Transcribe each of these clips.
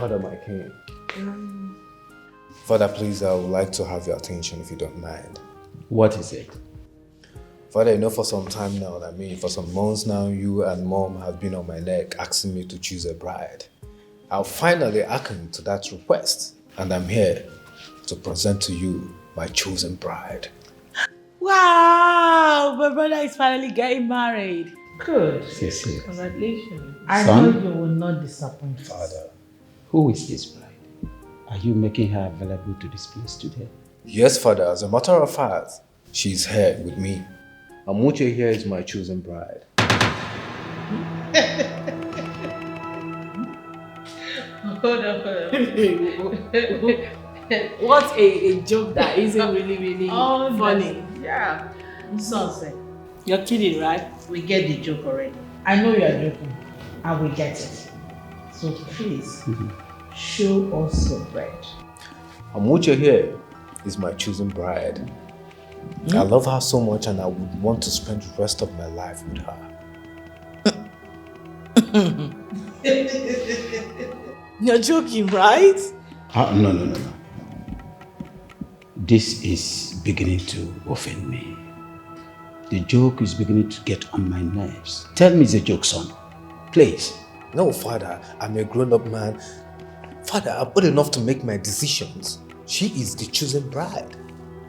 Father, my king. Father, please, I would like to have your attention if you don't mind. What is it? Father, you know, for some time now, for some months now, you and Mom have been on my neck asking me to choose a bride. I'll finally act to that request, and I'm here to present to you my chosen bride. Wow! My brother is finally getting married. Good. Yes. Congratulations. I Son? know you will not disappoint us. Father. Who is this bride? Are you making her available to this place today? Yes, Father. As a matter of fact, she's here with me. Amuche here is my chosen bride. Hold on. What a joke that isn't really funny. Yeah. Sunset. You're kidding, right? We get the joke already. I know you are joking, and we get it. So please, show us your bride. Amuche here is my chosen bride. I love her so much and I would want to spend the rest of my life with her. You're joking, right? No. This is beginning to offend me. The joke is beginning to get on my nerves. Tell me it's a joke, son. Please. No, Father, I'm a grown-up man. Father, I'm old enough to make my decisions. She is the chosen bride.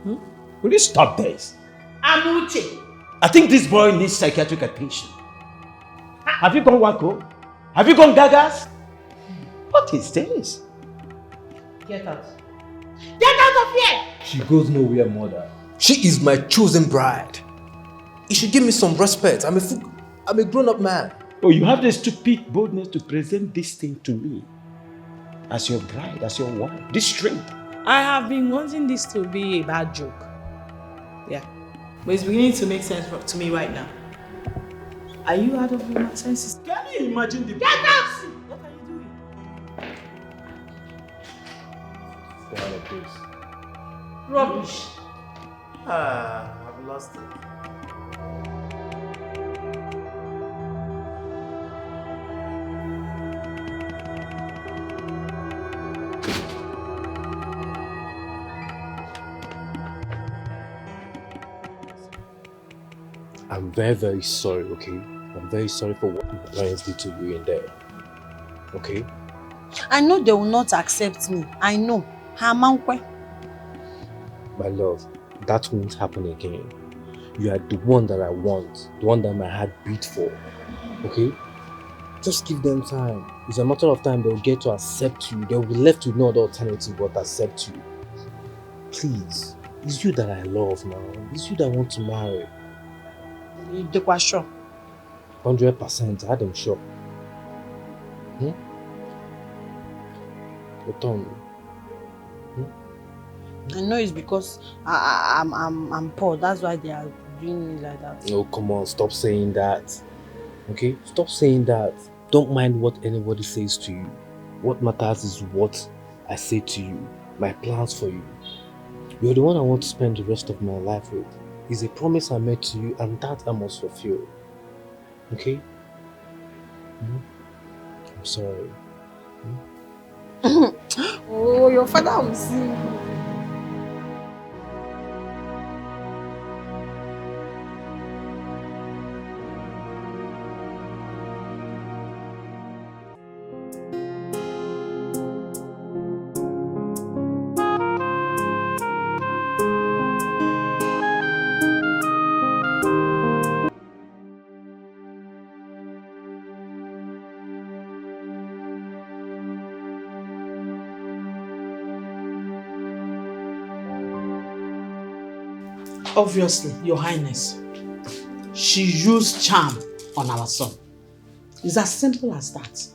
Will you stop this? Amuche. I think this boy needs psychiatric attention. Have you gone wacko? Have you gone gagas? What is this? Get out. Get out of here! She goes nowhere, mother. She is my chosen bride. You should give me some respect. I'm a grown-up man. Oh, you have the stupid boldness to present this thing to me as your bride, as your wife. This strength. I have been wanting this to be a bad joke. Yeah. But it's beginning to make sense to me right now. Are you out of your senses? Can you imagine the... Get out! What are you doing? Stay out of this. Rubbish. I've lost it. I'm very, very sorry, okay? I'm very sorry for what my parents did to you in there. Okay? I know they will not accept me. I know. Hamankwe. My love, that won't happen again. You are the one that I want, the one that my heart beats for. Okay? Just give them time. It's a matter of time they'll get to accept you. They'll be left with no other alternative but accept you. Please. It's you that I love now. It's you that I want to marry. They were sure. 100%. I am sure. Return. I know it's because I'm poor. That's why they are doing me like that. Oh, come on. Stop saying that. Okay? Stop saying that. Don't mind what anybody says to you. What matters is what I say to you. My plans for you. You're the one I want to spend the rest of my life with. It's a promise I made to you and that I must fulfill. Okay? I'm sorry. Oh, your father will see you. Obviously, Your Highness, she used charm on our son. It's as simple as that.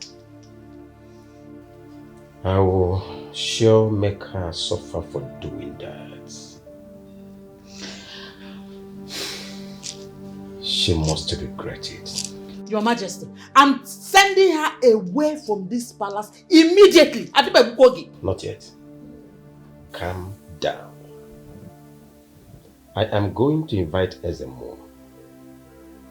I will sure make her suffer for doing that. She must regret it. Your Majesty, I'm sending her away from this palace immediately. Not yet. Calm down. I am going to invite Ezemo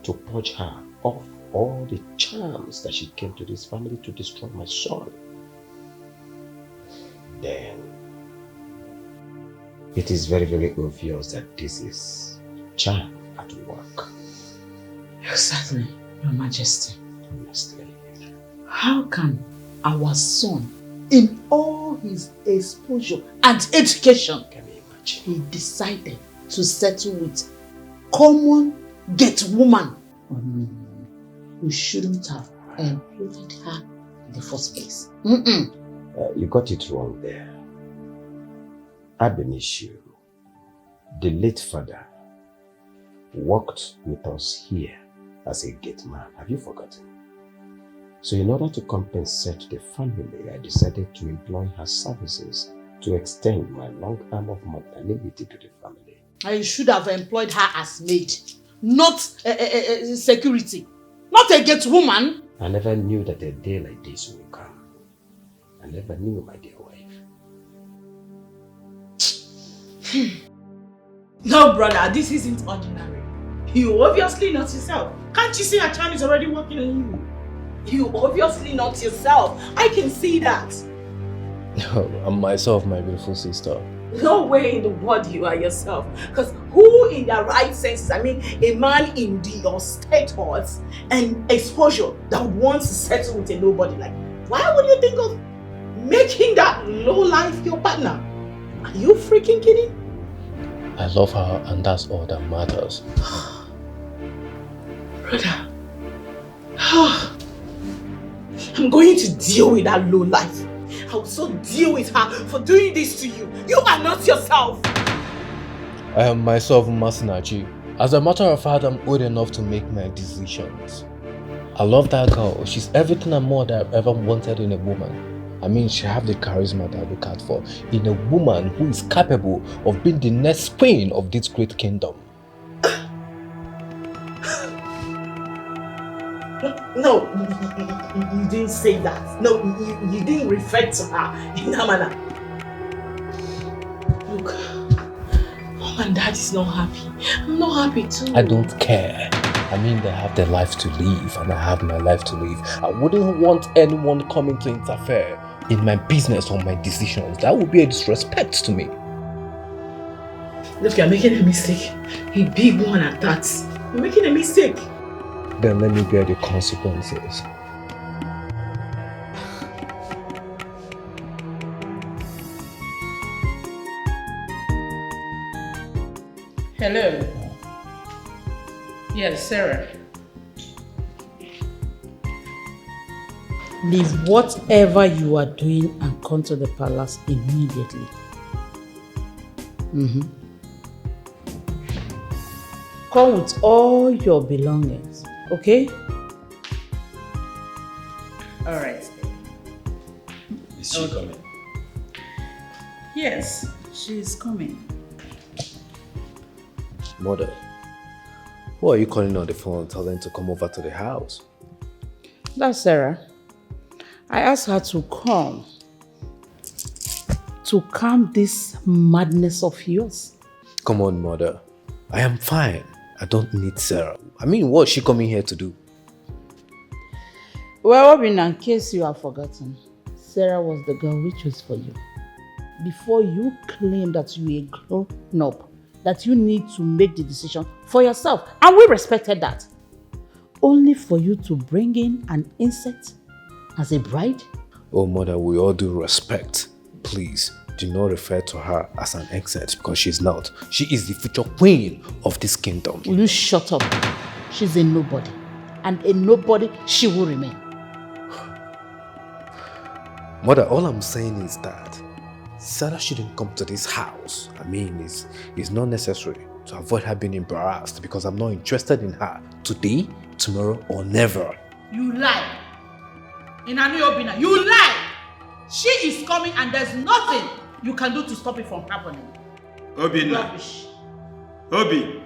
to purge her of all the charms that she came to this family to destroy my son. then it is very, very obvious that this is charm at work. Exactly, Your Majesty. Honestly. How can our son, in all his exposure and education, Can you imagine? he decided to settle with common get woman? Oh, no. We shouldn't have employed her in the first place. You got it wrong there. Abenishu, the late father, worked with us here as a gate man. Have you forgotten? So in order to compensate the family, I decided to employ her services to extend my long arm of maternity to the family. I should have employed her as maid, not security, not a gate woman. I never knew that a day like this would come. I never knew, my dear wife. No, brother, this isn't ordinary. You obviously not yourself. Can't you see her charm is already working on you? You obviously not yourself. I can see that. No, I'm myself, my beautiful sister. No way in the world you are yourself. Because who in their right senses, I mean, a man in your status and exposure that wants to settle with a nobody, like, why would you think of making that low life your partner? Are you freaking kidding? I love her and that's all that matters. Brother, I'm going to deal with that low life. I will so deal with her for doing this to you. You are not yourself. I am myself, Masinachi. As a matter of fact, I'm old enough to make my decisions. I love that girl. She's everything and more that I've ever wanted in a woman. I mean, she have the charisma that I look out for in a woman who is capable of being the next queen of this great kingdom. No, you didn't say that. No, you didn't refer to her in that manner. Look, Mom and Dad is not happy. I'm not happy too. I don't care. I mean, they have their life to live and I have my life to live. I wouldn't want anyone coming to interfere in my business or my decisions. That would be a disrespect to me. Look, you're making a mistake. A big one at that. You're making a mistake. Then let me bear the consequences. Hello. Yes, Sarah. Leave whatever you are doing and come to the palace immediately. Come with all your belongings, okay? All right. Is she coming? Yes, she's coming. Mother, who are you calling on the phone telling to come over to the house? That's Sarah. I asked her to come to calm this madness of yours. Come on, Mother. I am fine. I don't need Sarah. I mean, what's she coming here to do? Well, Robin, in case you have forgotten, Sarah was the girl we chose for you. Before you claim that you are grown up, that you need to make the decision for yourself. And we respected that. Only for you to bring in an insect as a bride? Oh, Mother, with all due respect, please do not refer to her as an exit because she's not. She is the future queen of this kingdom. Will you shut up? She's a nobody. And a nobody she will remain. Mother, all I'm saying is that Sarah shouldn't come to this house. I mean, it's not necessary to avoid her being embarrassed because I'm not interested in her today, tomorrow, or never. You lie. Inani Obina, you lie. She is coming and there's nothing you can do to stop it from happening. Obina. Rubbish. Obi.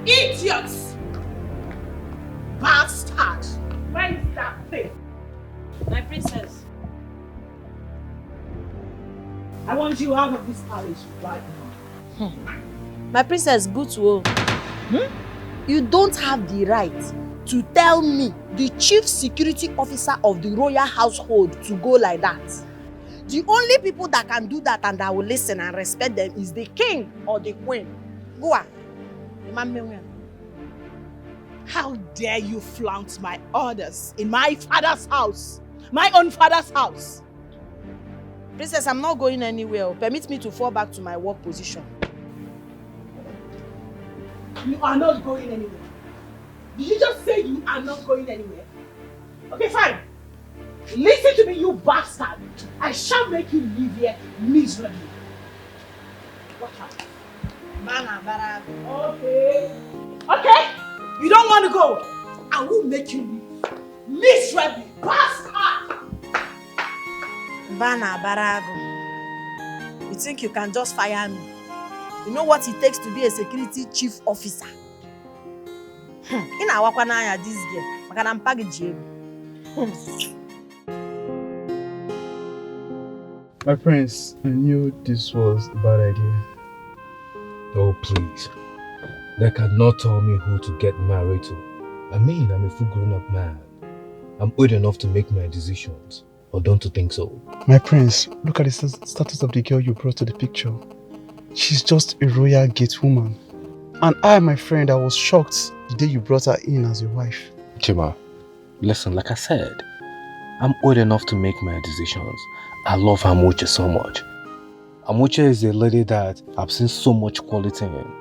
Idiots! Bastard! 'Where is that thing? My princess. I want you out of this palace right now. My princess, Butu, you don't have the right to tell me, the chief security officer of the royal household, to go like that. The only people that can do that and that will listen and respect them is the king or the queen. Go on. How dare you flout my orders in my father's house? My own father's house. Princess, I'm not going anywhere. Permit me to fall back to my work position. You are not going anywhere. Did you just say you are not going anywhere? Okay, fine. Listen to me, you bastard. I shall make you live here miserably. Watch out. Okay. Okay. You don't want to go. I will make you live miserably. Bastard. Bana Barago. You think you can just fire me? You know what it takes to be a security chief officer? In our Wakwanaya, this girl, I can package you. My friends, I knew this was a bad idea. Oh, please. They cannot tell me who to get married to. I mean, I'm a full grown-up man. I'm old enough to make my decisions. Or don't you think so? My prince, look at the status of the girl you brought to the picture. She's just a royal gate woman. And I, my friend, I was shocked the day you brought her in as your wife. Chima, listen, like I said, I'm old enough to make my decisions. I love Amuche so much. Amuche is a lady that I've seen so much quality in.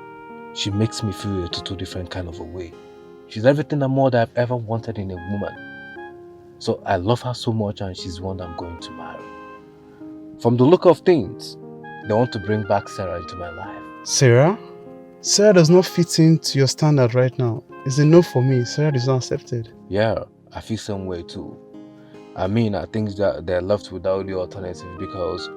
She makes me feel a total different kind of a way. She's everything and more that I've ever wanted in a woman. So I love her so much and she's one I'm going to marry. From the look of things, they want to bring back Sarah into my life. Sarah? Sarah does not fit into your standard right now. It's a no for me. Sarah is not accepted. Yeah, I feel some way too. I mean, I think that they're left without the alternative because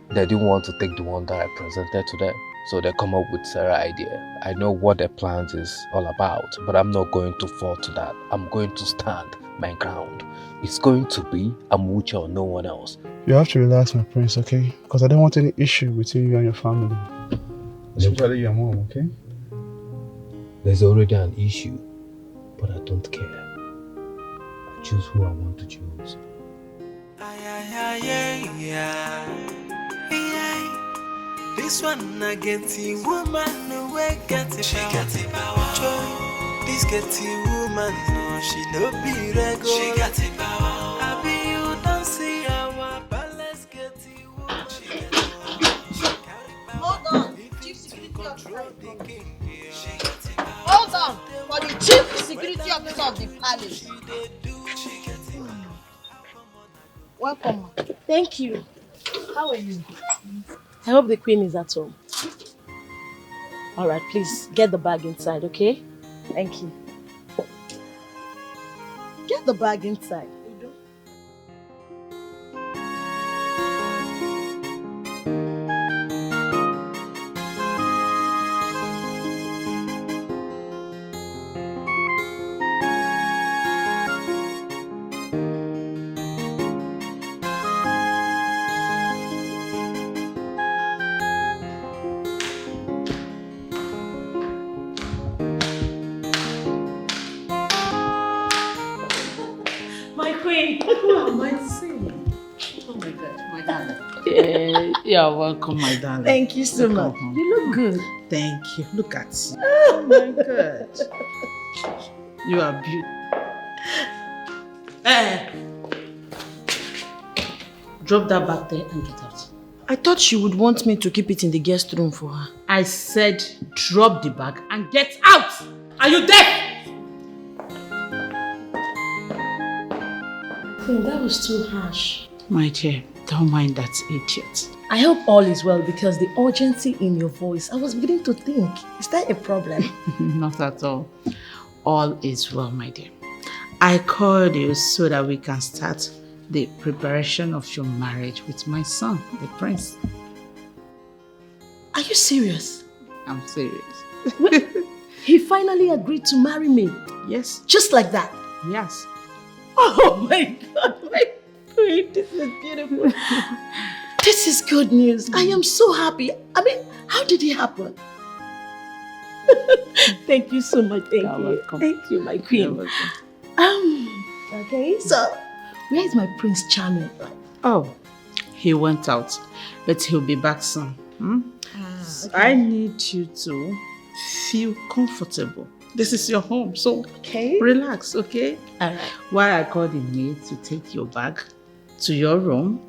they didn't want to take the one that I presented to them. So they come up with Sarah's idea. I know what their plans is all about, but I'm not going to fall to that. I'm going to stand my ground. It's going to be Amuche or no one else. You have to relax, my prince, okay? Because I don't want any issue between you and your family. Especially your mom, okay? There's already an issue, but I don't care. I choose who I want to choose. This one I get the woman no way get the power. Joy, this get the woman no she no be regular. She got the power. I be you don't see our palace get the woman. She get the power. Hold on, chief security officer. Hold on, for the chief security officer of the palace. Welcome. Thank you. How are you? I hope the queen is at home. All right, please get the bag inside, okay? Thank you. Get the bag inside. You're welcome, my darling. Thank you so much. You look good. Thank you. Look at you. Oh my God. You are beautiful. Drop that back there and get out. I thought she would want me to keep it in the guest room for her. I said drop the bag and get out. Are you deaf? Queen, that was too harsh. My dear, don't mind that idiot. I hope all is well because the urgency in your voice, I was beginning to think, is there a problem? Not at all. All is well, my dear. I called you so that we can start the preparation of your marriage with my son, the prince. Are you serious? I'm serious. He finally agreed to marry me. Yes. Just like that. Yes. Oh my God, my Queen, this is beautiful. This is good news. I am so happy. I mean, how did it happen? Thank you so much. Thank you. Welcome. Thank you, my queen. Okay, so where is my Prince Charming? Oh, he went out, but he'll be back soon. Okay. I need you to feel comfortable. This is your home, so relax, okay? All right. While I call the maid to take your bag to your room.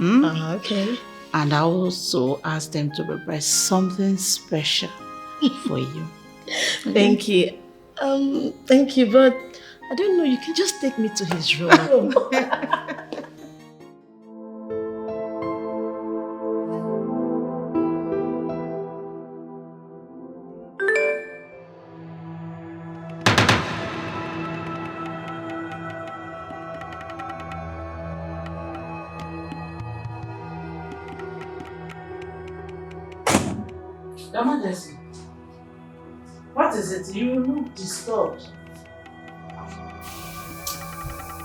Okay. And I also ask them to prepare something special for you. Thank you. Thank you, but I don't know, you can just take me to his room. Your Majesty, what is it? You look disturbed.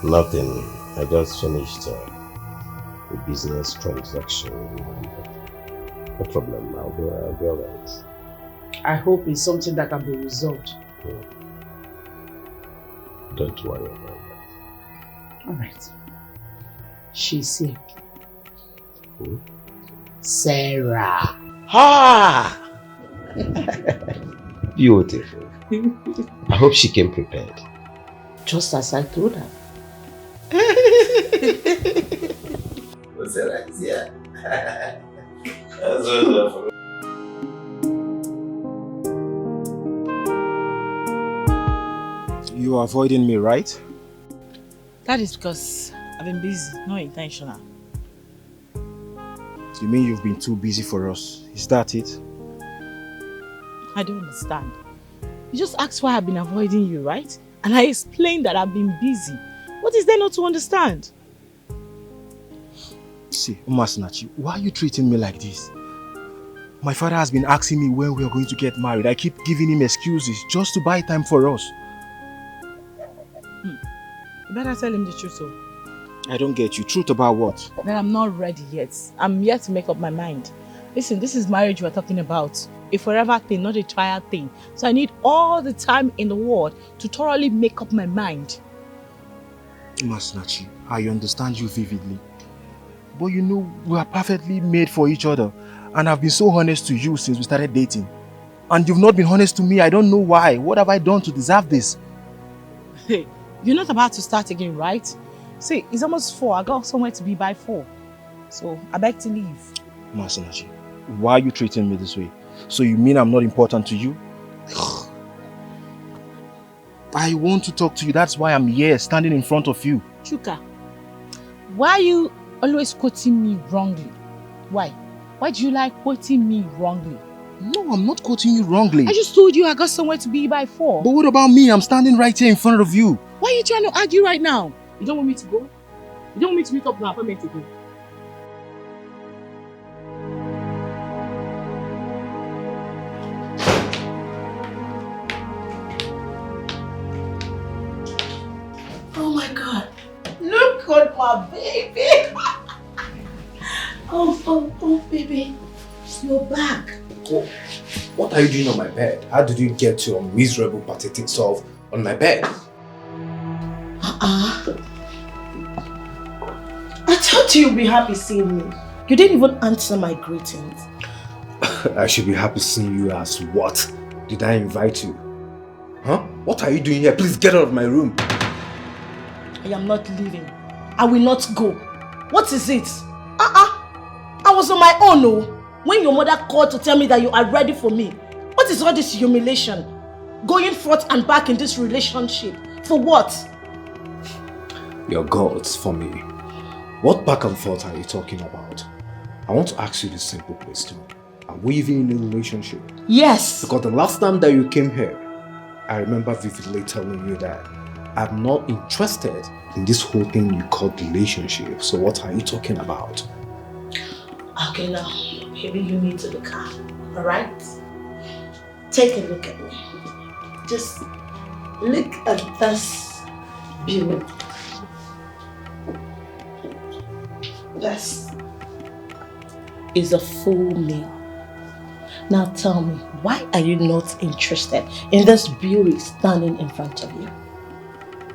Nothing. I just finished a business transaction. No problem. I'll be alright. I hope it's something that can be resolved. Don't worry about that. Alright. She's here. Who? Sarah. Ah! Beautiful. I hope she came prepared. Just as I told her. Sarah is here. That's wonderful. You are avoiding me, right? That is because I've been busy, not intentional. You mean you've been too busy for us? Is that it? I don't understand. You just asked why I've been avoiding you, right? And I explained that I've been busy. What is there not to understand? See, Umasinachi, why are you treating me like this? My father has been asking me when we are going to get married. I keep giving him excuses just to buy time for us. You better tell him the truth, though. I don't get you. Truth about what? That I'm not ready yet. I'm yet to make up my mind. Listen, this is marriage we're talking about. A forever thing, not a trial thing. So I need all the time in the world to thoroughly make up my mind. Umasinachi, I understand you vividly. But you know, we are perfectly made for each other. And I've been so honest to you since we started dating. And you've not been honest to me. I don't know why. What have I done to deserve this? Hey, you're not about to start again, right? See, it's almost 4. I got somewhere to be by 4. So I beg to leave. Umasinachi, why are you treating me this way? So you mean I'm not important to you? I want to talk to you. That's why I'm here, standing in front of you. Chuka, why are you always quoting me wrongly? Why? Why do you like quoting me wrongly? No, I'm not quoting you wrongly. I just told you I got somewhere to be by 4. But what about me? I'm standing right here in front of you. Why are you trying to argue right now? You don't want me to go? You don't want me to meet up with our appointment again? Oh my God. Look at my baby. Oh, baby. You're back. Oh, what are you doing on my bed? How did you get your miserable, pathetic self on my bed? I thought you'd be happy seeing me. You didn't even answer my greetings. I should be happy seeing you as what? Did I invite you? Huh? What are you doing here? Please get out of my room. I am not leaving. I will not go. What is it? I was on my own, oh. When your mother called to tell me that you are ready for me. What is all this humiliation? Going forth and back in this relationship. For what? Your gods for me. What back and forth are you talking about? I want to ask you this simple question. Are we even in a relationship? Yes. Because the last time that you came here, I remember vividly telling you that I'm not interested in this whole thing you call relationship. So what are you talking about? Okay, now, maybe you need to look up, alright? Take a look at me. Just look at this beauty. This is a full meal. Now tell me, why are you not interested in this beauty standing in front of you?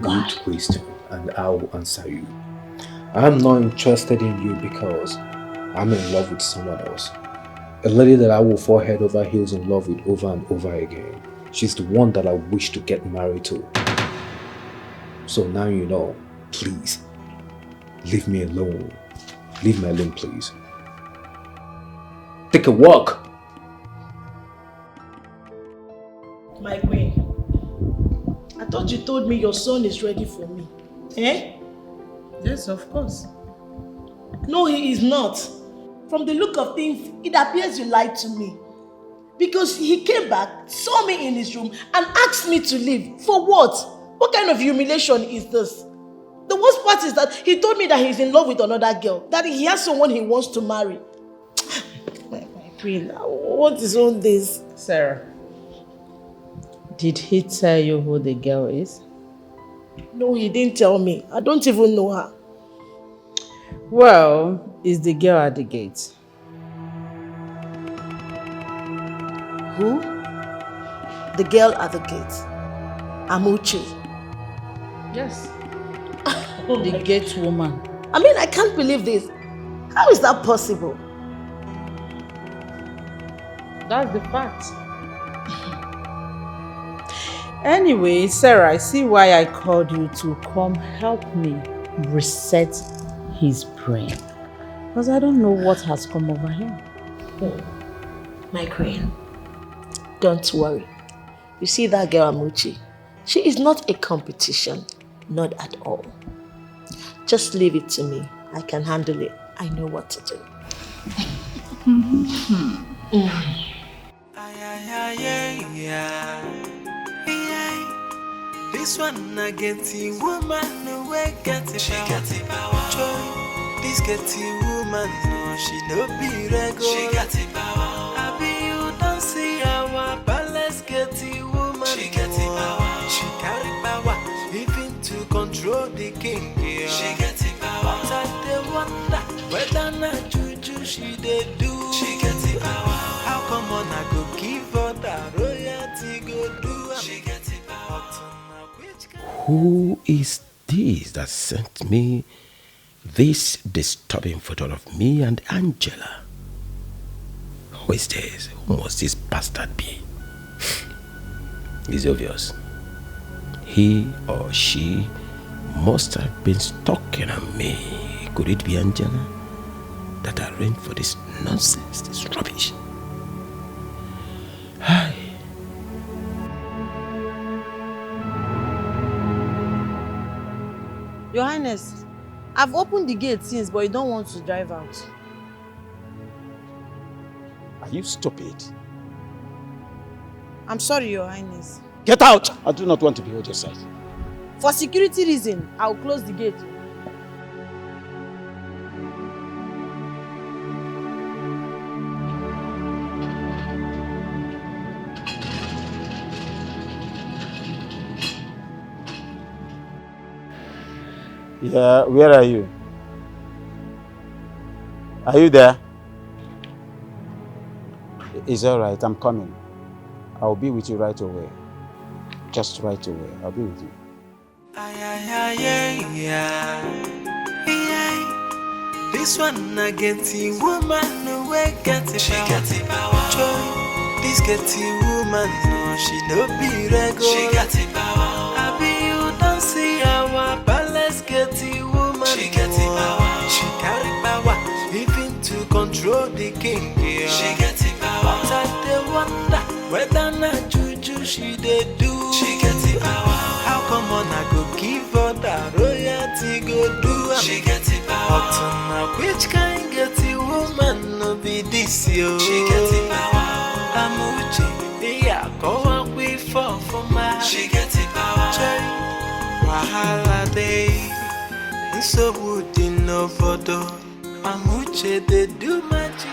Good question, and I will answer you. I'm not interested in you because I'm in love with someone else. A lady that I will fall head over heels in love with over and over again. She's the one that I wish to get married to. So now you know, please, leave me alone. Leave me alone, please. Take a walk. My queen, I thought you told me your son is ready for me. Eh? Yes, of course. No, he is not. From the look of things, it appears you lied to me. Because he came back, saw me in his room, and asked me to leave. For what? What kind of humiliation is this? The worst part is that he told me that he's in love with another girl, that he has someone he wants to marry. My queen, what is all this? Sarah, did he tell you who the girl is? No, he didn't tell me. I don't even know her. Well, is the girl at the gate? Who? The girl at the gate. Amuchi. Yes. The gate woman. I mean, I can't believe this. How is that possible? That's the fact. Anyway, Sarah, I see why I called you to come help me reset his brain. Because I don't know what has come over him. My queen, don't worry. You see that girl Amuchi? She is not a competition. Not at all. Just leave it to me. I can handle it. I know what to do. This one I get the woman away get it. She got it power. Joy. This get the woman no she no be regular. She got it power. I be you don't see our palace get the woman. She got it power. She carry power even to control the king. Yeah. She got it power. But I dey wonder whether na juju she dey do. She got it power. How come on I go give her that royalty go do? She got it power. Who is this that sent me this disturbing photo of me and Angela? Who is this? Who must this bastard be? It's obvious. He or she must have been stalking on me. Could it be Angela that arranged for this nonsense, this rubbish? Hi. Your Highness, I've opened the gate since, but you don't want to drive out. Are you stupid? I'm sorry, Your Highness. Get out! I do not want to behold your sight. For security reason, I'll close the gate. Yeah, where are you? Are you there? It's all right, I'm coming. I'll be with you right away. Just right away, I'll be with you. This one I get the woman away get it. She got it power. Joy. This get the woman no she no be regular. She got it power. I be you don't see our palace get the woman. She got it power. She carry power even to control the king. Yeah. She got it power. But I dey wonder whether na juju she dey do. She got it power. How come on I go give her that royalty go do? She got it power. Which kind get the woman no be this yo? She got it power. Amuchi, yeah, go on we fall for my. She got it power. Wahala day, so wood in no photo. Amuchi they do magic.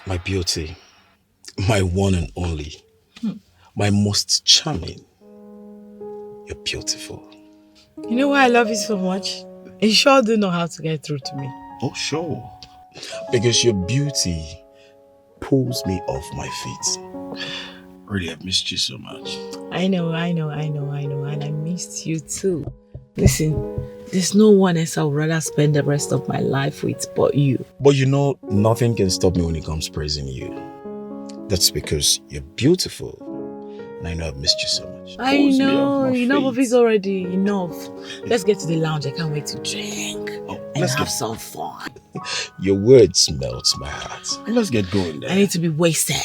My beauty, my one and only, my most charming. You're beautiful. You know why I love you so much? You sure do know how to get through to me. Oh, sure. Because your beauty pulls me off my feet. Really, I've missed you so much. I know, and I missed you too. Listen, there's no one else I would rather spend the rest of my life with but you. But you know, nothing can stop me when it comes praising you. That's because you're beautiful. And I know I've missed you so much. I know, enough of it already. Enough. Let's get to the lounge. I can't wait to drink and have some fun. Your words melt my heart. Let's get going there. I need to be wasted.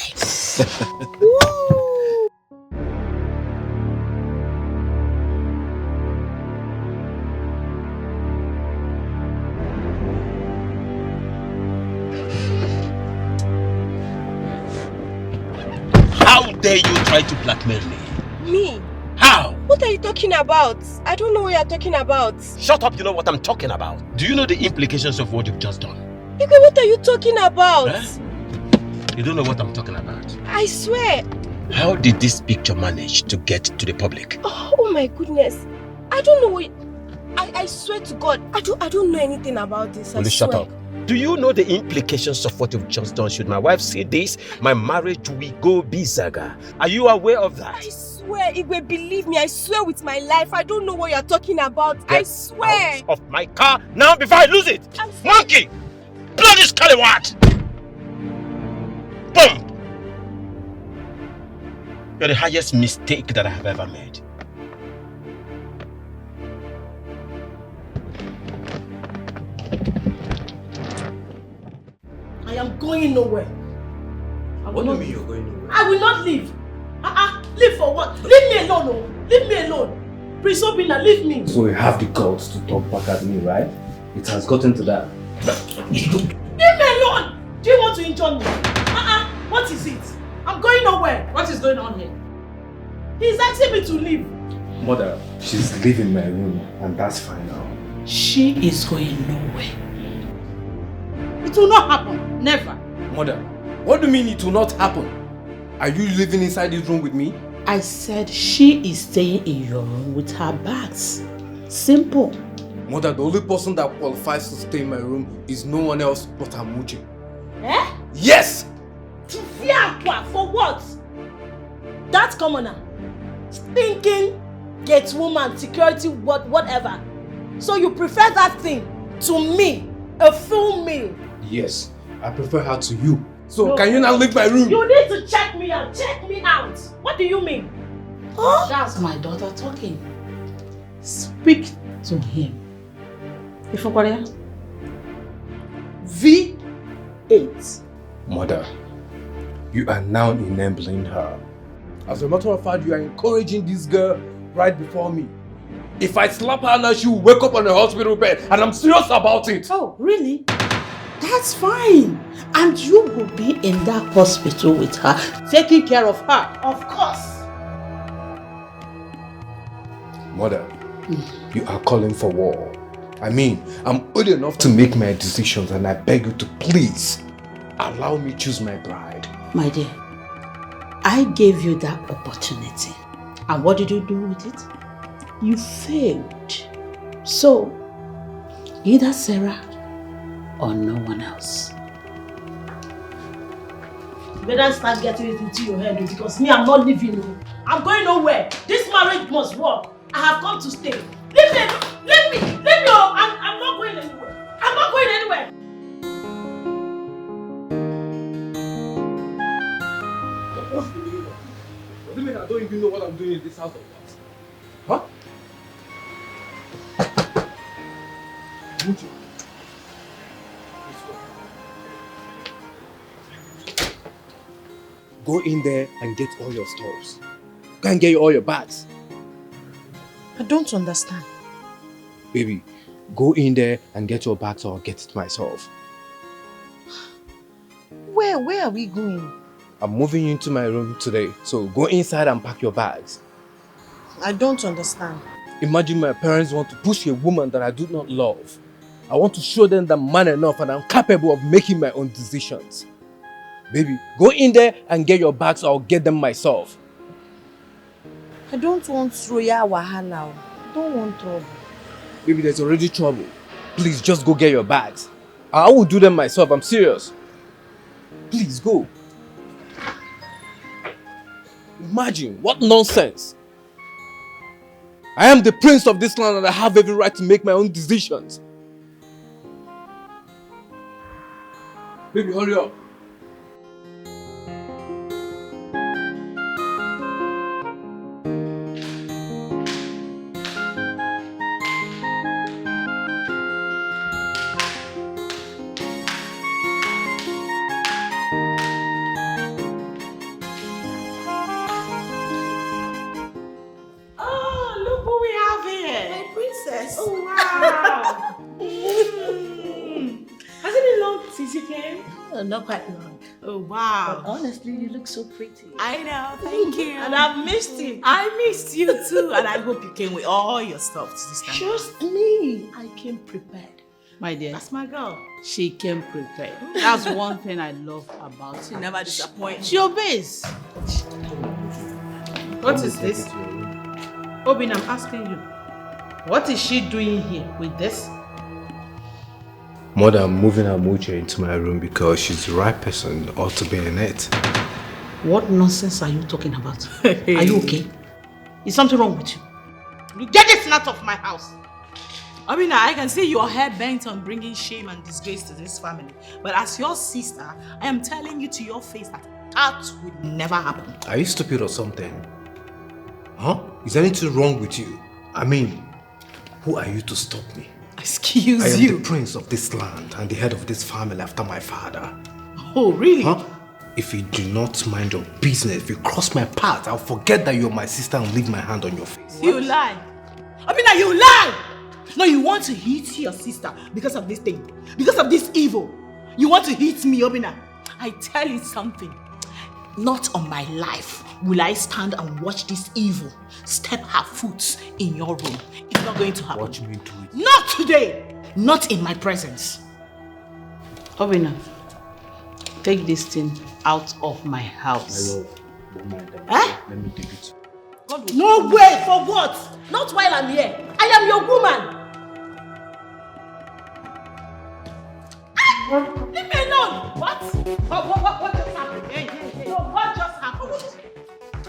How dare you try to blackmail me? Me? How? What are you talking about? I don't know what you're talking about. Shut up, you know what I'm talking about. Do you know the implications of what you've just done? Igwe, what are you talking about? You don't know what I'm talking about. I swear. How did this picture manage to get to the public? Oh my goodness. I don't know what... I swear to God, I don't know anything about this. Will you shut up? Do you know the implications of what you've just done? Should my wife see this, my marriage will go bizaga. Are you aware of that? I swear, Igwe, believe me, I swear with my life, I don't know what you're talking about. I swear. Out of my car now before I lose it. Monkey! Bloody scallywag! Boom! You're the highest mistake that I have ever made. I am going nowhere. What do you mean you're going nowhere? I will not leave. Leave for what? Leave me alone, oh. Leave me alone. Prince Obinna, leave me. So you have the guts to talk back at me, right? It has gotten to that. Leave me alone. Do you want to injure me? What is it? I'm going nowhere. What is going on here? He's asking me to leave. Mother, she's leaving my room and that's fine now. She is going nowhere. It will not happen. Never. Mother, what do you mean it will not happen? Are you living inside this room with me? I said she is staying in your room with her bags. Simple. Mother, the only person that qualifies to stay in my room is no one else but Amuche. Eh? Yes! For what? That commoner. Stinking gate woman, security, whatever. So you prefer that thing to me, a full meal? Yes, I prefer her to you. So No. can you now leave my room? You need to check me out. Check me out. What do you mean? Huh? That's my daughter talking. Speak to him. Ifokwaria? V8. Mother, you are now enabling her. As a matter of fact, you are encouraging this girl right before me. If I slap her now, she will wake up on a hospital bed, and I'm serious about it. Oh, really? That's fine. And you will be in that hospital with her, taking care of her. Of course. Mother, you are calling for war. I mean, I'm old enough to make my decisions, and I beg you to please allow me choose my bride. My dear, I gave you that opportunity. And what did you do with it? You failed. So, either Sarah or no one else. You better start getting it into your head because me, I'm not leaving you. I'm going nowhere. This marriage must work. I have come to stay. Leave me! Leave me! Leave me! I'm not going anywhere. I'm not going anywhere. What do you mean I don't even know what I'm doing in this house of yours? Huh? Mucho. Go in there and get all your stuffs. Go and get all your bags. I don't understand. Baby, go in there and get your bags or I'll get it myself. Where are we going? I'm moving you into my room today, so go inside and pack your bags. I don't understand. Imagine my parents want to push a woman that I do not love. I want to show them that I'm man enough and I'm capable of making my own decisions. Baby, go in there and get your bags or I'll get them myself. I don't want royal wahala. I don't want trouble. Baby, there's already trouble. Please, just go get your bags. I will do them myself, I'm serious. Please, go. Imagine, what nonsense. I am the prince of this land and I have every right to make my own decisions. Baby, hurry up. Not quite long. Oh wow. But honestly, you look so pretty. I know, thank you. And I've missed you. I missed you too. And I hope you came with all your stuff to this time. Trust me, I came prepared. My dear. That's my girl. She came prepared. That's one thing I love about her. She never disappoints. She obeys. What is this? Obin, I'm asking you. What is she doing here with this? Mother, I'm moving her mocha into my room because she's the right person ought to be in it. What nonsense are you talking about? Are you okay? Is something wrong with you? You get this out of my house. Obina, I can see your head bent on bringing shame and disgrace to this family. But as your sister, I am telling you to your face that that would never happen. Are you stupid or something? Huh? Is there anything wrong with you? I mean, who are you to stop me? Excuse I am you. the prince of this land and the head of this family after my father. Oh, really? Huh? If you do not mind your business, if you cross my path, I'll forget that you're my sister and leave my hand on your face. You lie. Obina, you lie! No, you want to hit your sister because of this thing. Because of this evil. You want to hit me, Obina. I tell you something. Not on my life will I stand and watch this evil step her foot in your room. It's not going to happen. Watch me do it. Not today. Not in my presence. Obina, take this thing out of my house. I love. Don't mind that. Eh? Let me take it. No way! For what? Not while I'm here. I am your woman. Leave me alone! What? What just happened? Hey. No, what just happened?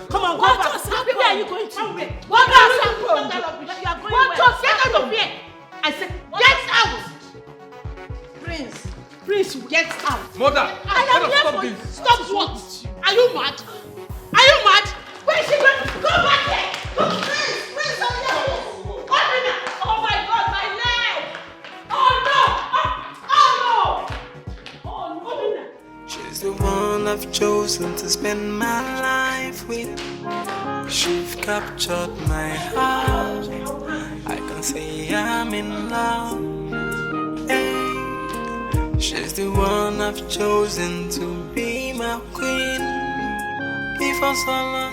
Come on, what just happened? Where are you going to? What just happened? You are going what just get out of here! I said, get out! Prince, get out! Mother! I am here for you. Stop what? Are you mad? Are you mad? Where is she going? Go back here! Go! Prince, I'm here! Oh my God, my leg! Oh no! Oh no! She's the one I've chosen to spend my life with. She's captured my heart. I can say I'm in love. Hey. She's the one I've chosen to be my queen. If I saw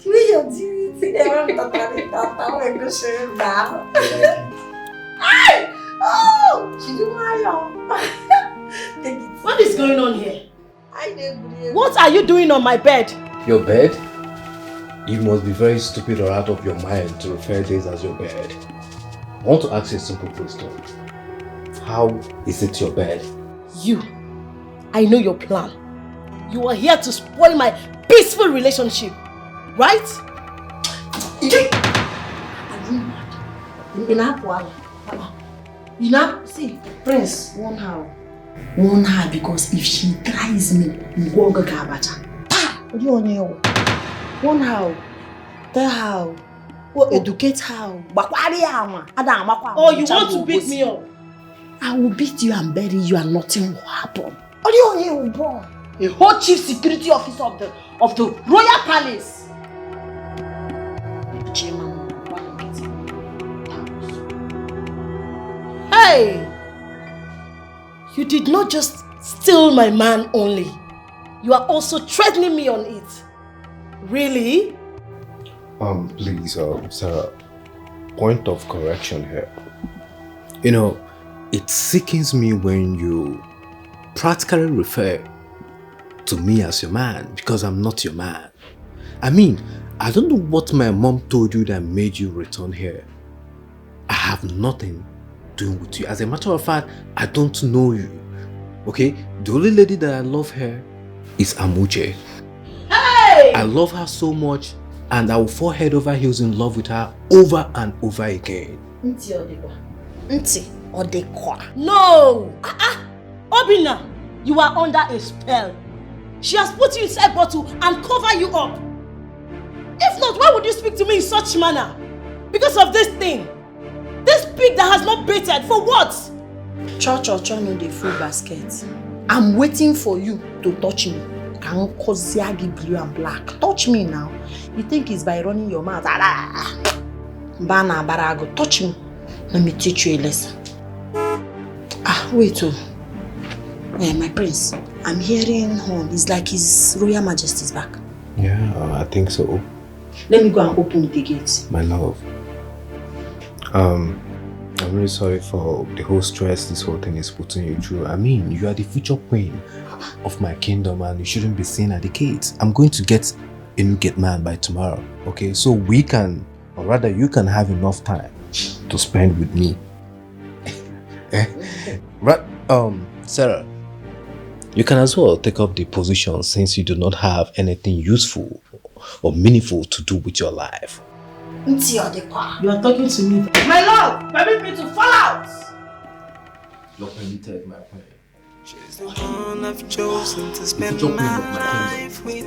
Tu es gentil, tu es vraiment What is going on here? What are you doing on my bed? Your bed? You must be very stupid or out of your mind to refer this as your bed. I want to ask you a simple question. How is it your bed? You. I know your plan. You are here to spoil my peaceful relationship, right? You know, see, Prince, warn her because if she tries me, you won't go Kabacha. What do you want to warn her, tell her, educate her. Oh, you want to beat me up? I will beat you and bury you and nothing will happen. What do you want to boy? A whole chief security officer of the royal palace. Hey! You did not just steal my man only. You are also threatening me on it. Really? Please, Sarah, point of correction here. You know, it sickens me when you practically refer to me as your man because I'm not your man. I mean, I don't know what my mom told you that made you return here. I have nothing doing with you. As a matter of fact, I don't know you. Okay? The only lady that I love her is Amuche. Hey! I love her so much and I will fall head over heels in love with her over and over again. Nti Odekwa. No! Obina, you are under a spell. She has put you inside bottle and cover you up. If not, why would you speak to me in such manner? Because of this thing. This pig that has not baited, for what? Cho no the full basket. I'm waiting for you to touch me. Kankoziagi blue and black. Touch me now. You think it's by running your mouth? Bana barago. Touch me. Let me teach you a lesson. Wait. My prince. I'm hearing horn. It's like His Royal Majesty's back. Yeah, I think so. Let me go and open the gate. My love. I'm really sorry for the whole stress this whole thing is putting you through. I mean, you are the future queen of my kingdom and you shouldn't be seen at the gates. I'm going to get a new gate man by tomorrow, okay? So we can, or rather you can have enough time to spend with me. Right, Sarah, you can as well take up the position since you do not have anything useful or meaningful to do with your life. You are talking to me. My love, permit me to fall out. You're permitted, my queen. She's the one I've chosen to spend my life with.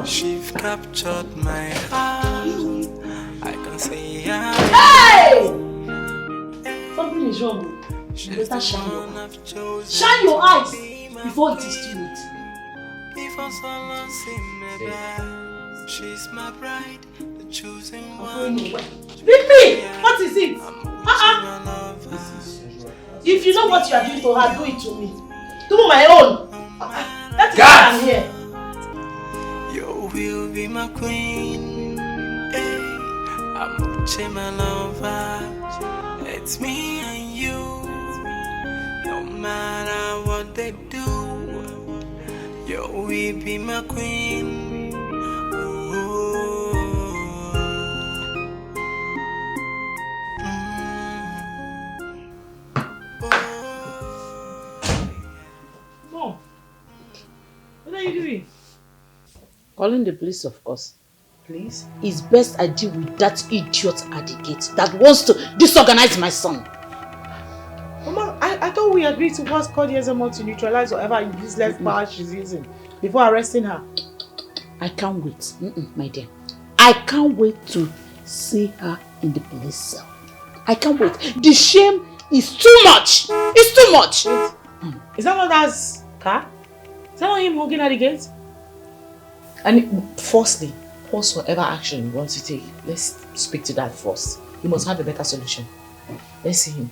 She's captured my heart. I can say Hey! Something is wrong. You better shine your eyes. Shine your eyes before it is too late. She's my bride, the chosen one. Leave me! What is it? If you know what you are doing to her, do it to me. Do my own. That's why I'm here. You will be my queen. Hey, I'm my lover. It's me and you. No matter what they do, you will be my queen. Mom, what are you doing? Calling the police, of course. Please? It's best I deal with that idiot at the gate that wants to disorganize my son. Mama, I thought we agreed to what's called Yezemo to neutralize whatever useless power she's using before arresting her. I can't wait, my dear. I can't wait to see her in the police cell. I can't wait. The shame is too much. It's too much. Is that not that's car? Is that not him honking at the gate? And firstly, pause whatever action you want to take. Let's speak to that first. You must have a better solution. Let's see him.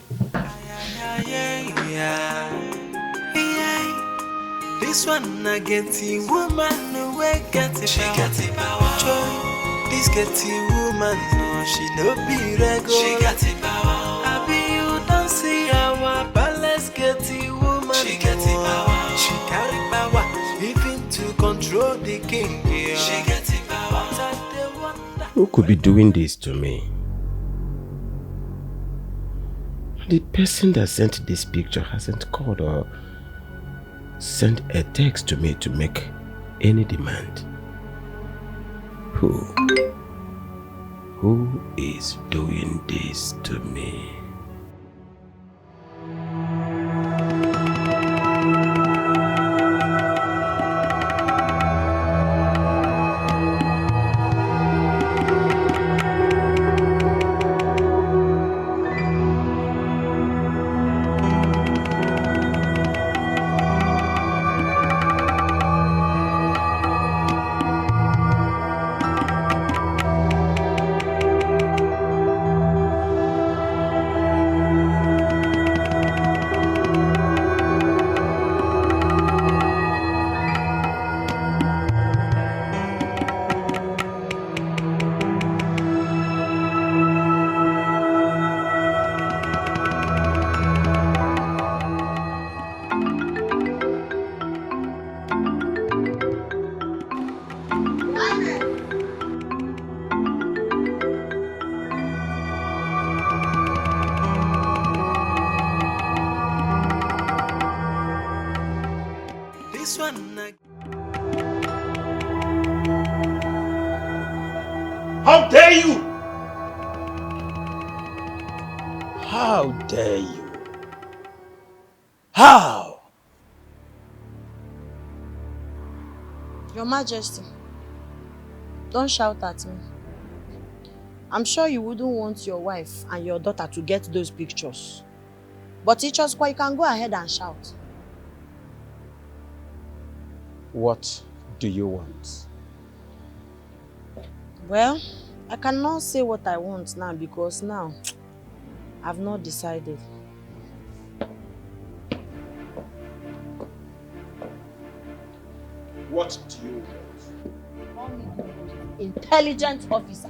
This one I get the woman away get it. She got it power. Joy. This get the woman no she no be regular. She got it power. I be you don't see our palace get the woman. She got it power. She carry power even to control the king. Yeah. She got it power. Who could be doing this to me? The person that sent this picture hasn't called or sent a text to me to make any demand. Who is doing this to me? This one I... How dare you? How dare you? How? Your Majesty, don't shout at me. I'm sure you wouldn't want your wife and your daughter to get those pictures. But teachers, you can go ahead and shout. What do you want? Well, I cannot say what I want now because now I've not decided. What do you want? Call me the most intelligent officer.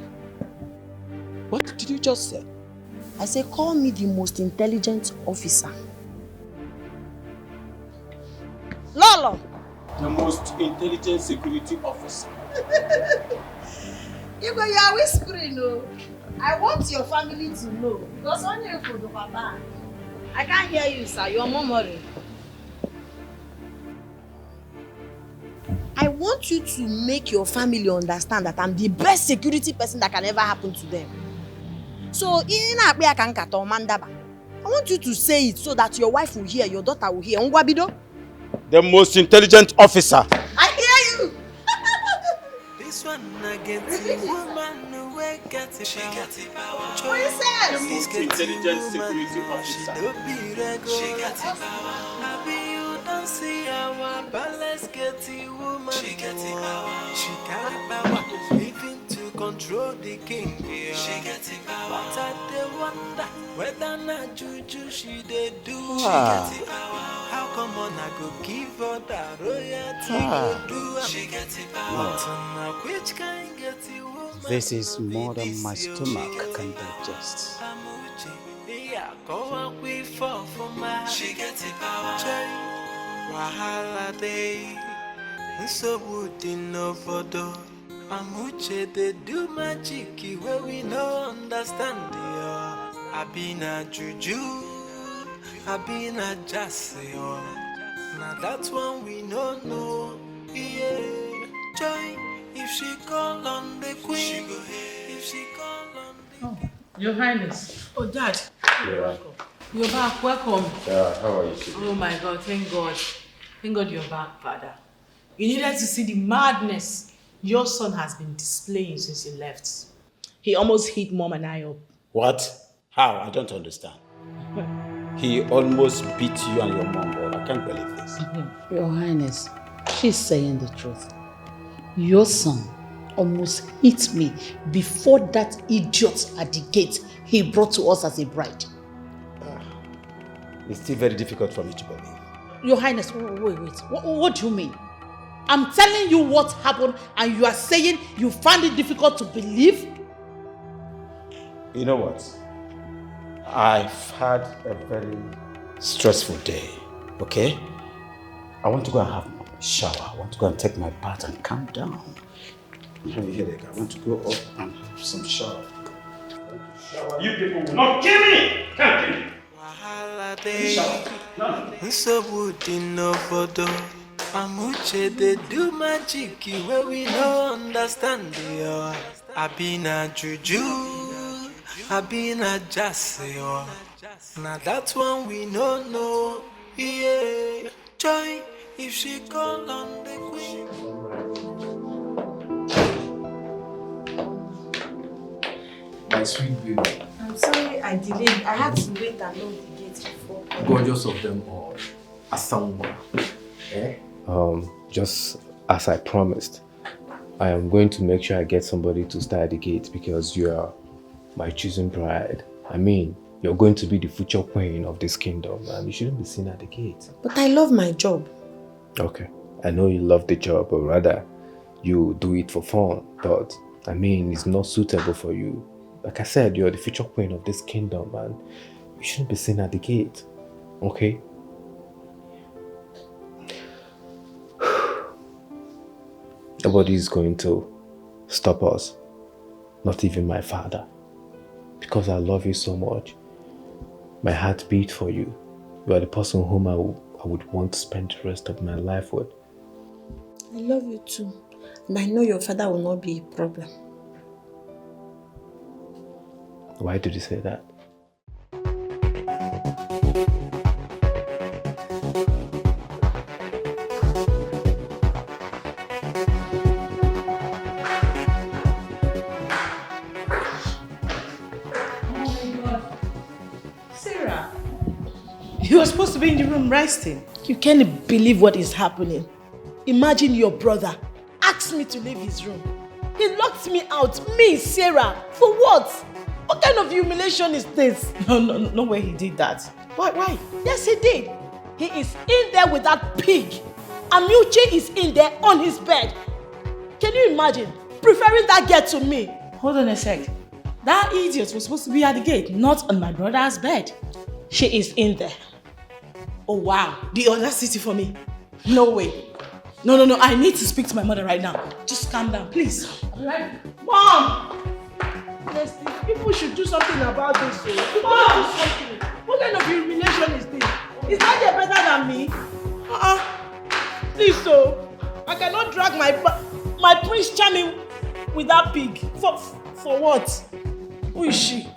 What did you just say? I say call me the most intelligent officer. Lolo! The most intelligent security officer. You are whispering, no. I want your family to know. Because when you go to Papa, I can't hear you, sir. You're murmuring. I want you to make your family understand that I'm the best security person that can ever happen to them. So, I want you to say it so that your wife will hear, your daughter will hear. The most intelligent officer. I hear you! This one against the woman who got it. She got it power. The most intelligent security officer. She got it power. Happy you don't see our balance get the woman. She got it power. She got it power. Living to control the king. She got it power. But I dey wonder whether not juju she dey do. She got it power. How come on I go give her that royalty go do? She got it power. Which kind get it woman? This is more than my stomach can digest. She gets it power. Wahala day. So would in no photo. Amuche they do magic where we no understand. I been a juju. I been a jassy. Now that's one we no know. Yeah. Joy. If she call on the queen, she go ahead. If she call on the... Oh, Your Highness. Oh, Dad. You're welcome. You're back. Welcome. how are you today? Oh my God, thank God. Thank God you're back, Father. You needed to see the madness your son has been displaying since he left. He almost hit Mom and I up. What? How? I don't understand. He almost beat you and your mom up. I can't believe this. Your Highness, she's saying the truth. Your son almost hit me before that idiot at the gate he brought to us as a bride. It's still very difficult for me to believe. Your Highness, wait. What do you mean? I'm telling you what happened and you are saying you find it difficult to believe? You know what? I've had a very stressful day, okay? I want to go and have a shower. I want to go and take my bath and calm down. I'm having a headache. I want to go up and have some shower. You people will not kill me! Can't kill me! So would in no photo. Amuche they do magic where we no understand. I been a juju. I been a jassy. Now that's one we no know. Yeah. Joy, if she call on the queen. My sweet baby. I'm sorry I delayed. I had to wait and lock the gate before. Gorgeous of them all. Asauma. Eh? Just as I promised, I am going to make sure I get somebody to stay at the gate because you are my chosen bride. I mean, you're going to be the future queen of this kingdom and you shouldn't be seen at the gate. But I love my job. Okay, I know you love the job, but rather you do it for fun. But I mean, it's not suitable for you. Like I said, you're the future queen of this kingdom and you shouldn't be seen at the gate. Okay? Nobody is going to stop us. Not even my father. Because I love you so much. My heart beats for you. You are the person whom I would want to spend the rest of my life with. I love you too. And I know your father will not be a problem. Why did you say that? Sarah, you were supposed to be in the room resting. You can't believe what is happening. Imagine your brother asked me to leave his room. He locked me out, me, Sarah. For what? What kind of humiliation is this? No way he did that. Why? Yes, he did. He is in there with that pig. Amuche is in there on his bed. Can you imagine? Preferring that girl to me. Hold on a sec. That idiot was supposed to be at the gate, not on my brother's bed. She is in there. Oh wow, the audacity for me. No way. No, I need to speak to my mother right now. Just calm down, please. Right. Mom! Honestly, people should do something about this. People do something. What kind of humiliation is this? Is that girl better than me? Please, so I cannot drag my Prince Charming with that pig. For what? Who is she?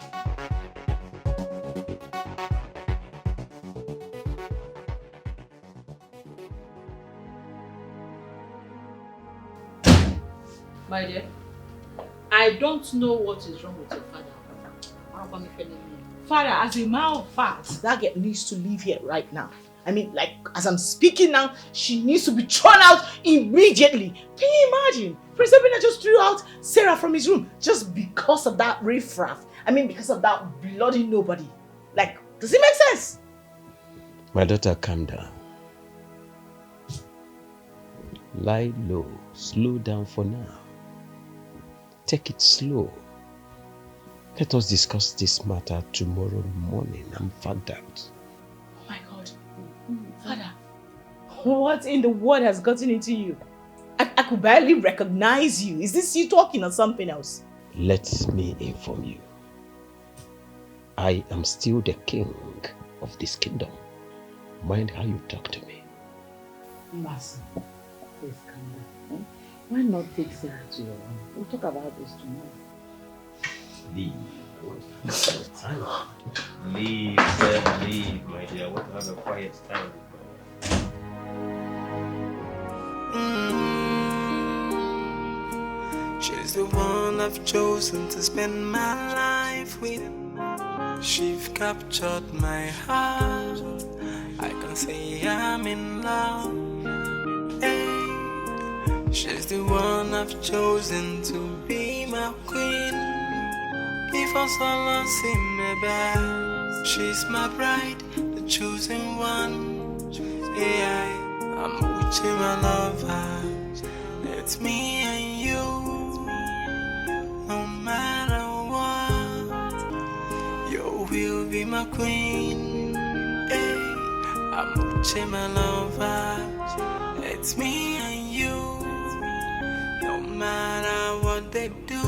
My dear, I don't know what is wrong with your father. Father, as a matter of fact, that girl needs to leave here right now. I mean, like, as I'm speaking now, she needs to be thrown out immediately. Can you imagine? Prince Obinna just threw out Sarah from his room just because of that riffraff. I mean, because of that bloody nobody. Like, does it make sense? My daughter, calm down. Lie low, slow down for now. Take it slow. Let us discuss this matter tomorrow morning. I'm fagged out. Oh my God. Father, what in the world has gotten into you? I could barely recognize you. Is this you talking or something else? Let me inform you. I am still the king of this kingdom. Mind how you talk to me. Master, please calm down. Why not take Sarah to your room? We'll talk about this tomorrow. Leave. Leave, my dear. I want to have a quiet time. She's the one I've chosen to spend my life with. She's captured my heart. I can say I'm in love. Hey. She's the one I've chosen to be my queen. Before someone see me back, she's my bride, the chosen one. Yeah, I'm with you, my lover. It's me and you. No matter what, you will be my queen. Hey, I'm with you, my lover. It's me and you. No matter what they do.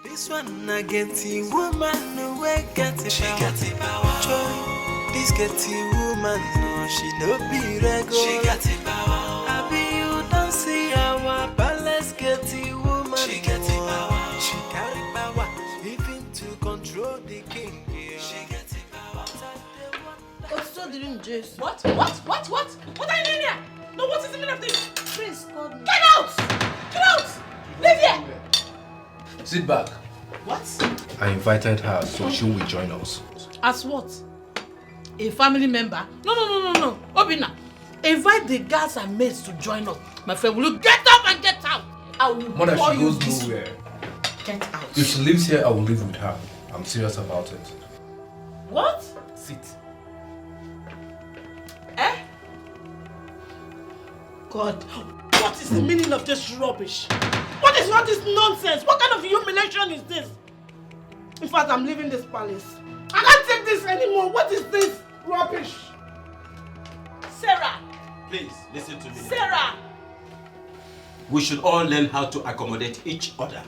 This one I get the woman away, get it. She got the power. Joy. This get the woman, no, she no be regular. She got the power. I be you don't see our palace get the woman. She got the power. She got the power, even to control the king. Yeah. She got the power. What's so doing, Jace? What? What are you doing here? No, what is the meaning of this? Prince called me. Get out! Get out! Leave here! Sit back. What? I invited her, so she will join us. As what? A family member? No. Obinna, invite the guards and maids to join us. My friend, will you get up and get out? I will Mother, call she you goes this. nowhere. Get out. If she lives here, I will live with her. I'm serious about it. What? Sit. Eh? God, what is the meaning of this rubbish? What is all this nonsense? What kind of humiliation is this? In fact, I'm leaving this palace. I can't take this anymore. What is this rubbish? Sarah! Please, listen to me. Sarah! We should all learn how to accommodate each other.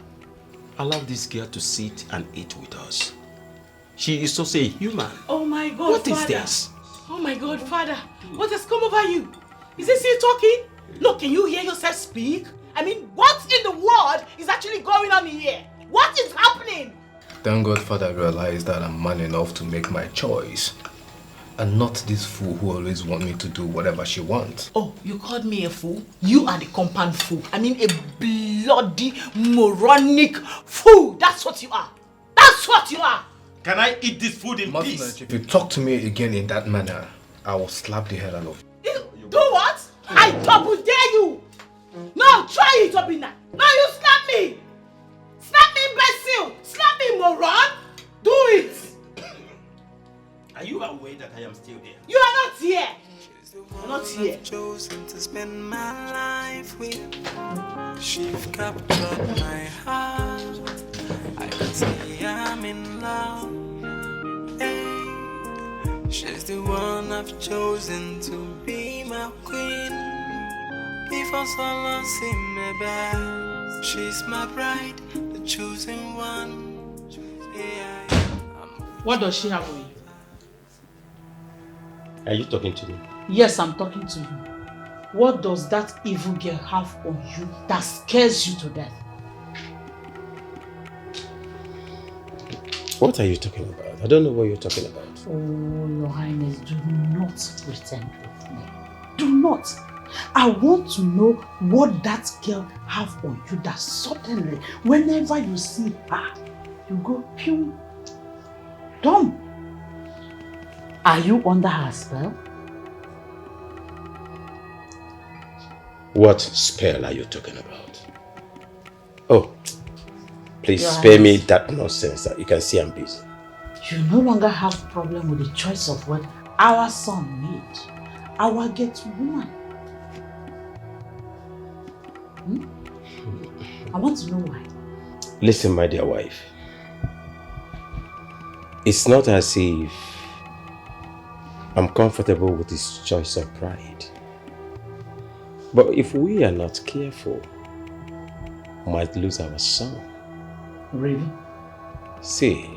Allow this girl to sit and eat with us. She is also a human. Oh my God, What is Father. this? Oh my God, Father. What has come over you? Is he still talking? Look, can you hear yourself speak? I mean, what in the world is actually going on here? What is happening? Thank God Father realized that I'm man enough to make my choice. And not this fool who always wants me to do whatever she wants. Oh, you called me a fool? You are the compound fool. I mean a bloody, moronic fool. That's what you are. That's what you are. Can I eat this food in peace? Much, if you talk to me again in that manner, I will slap the hell out of you. Do what? I double dare you. No, try it, Obina. No, you slap me. Slap me, imbecile. Slap me, moron. Do it. Are you aware that I am still there? You are not here. You're not here. Chosen to spend my life with. She's captured my heart. I can say I'm in love. Hey, she's the one I've chosen to be my queen. If I saw in my bed, she's my bride, the chosen one. Yeah, What does she have on you? Are you talking to me? Yes, I'm talking to you. What does that evil girl have on you that scares you to death? What are you talking about? I don't know what you're talking about. Oh, Your Highness, do not pretend with me. Do not. I want to know what that girl have on you that suddenly, whenever you see her, you go pew. Dumb. Are you under her spell? What spell are you talking about? Oh, please Your spare me Highness. that nonsense. You can see I'm busy. You no longer have problem with the choice of what our son made. Our get woman. I want to know why. Listen, my dear wife. It's not as if I'm comfortable with his choice of pride. But if we are not careful, we might lose our son. Really? See,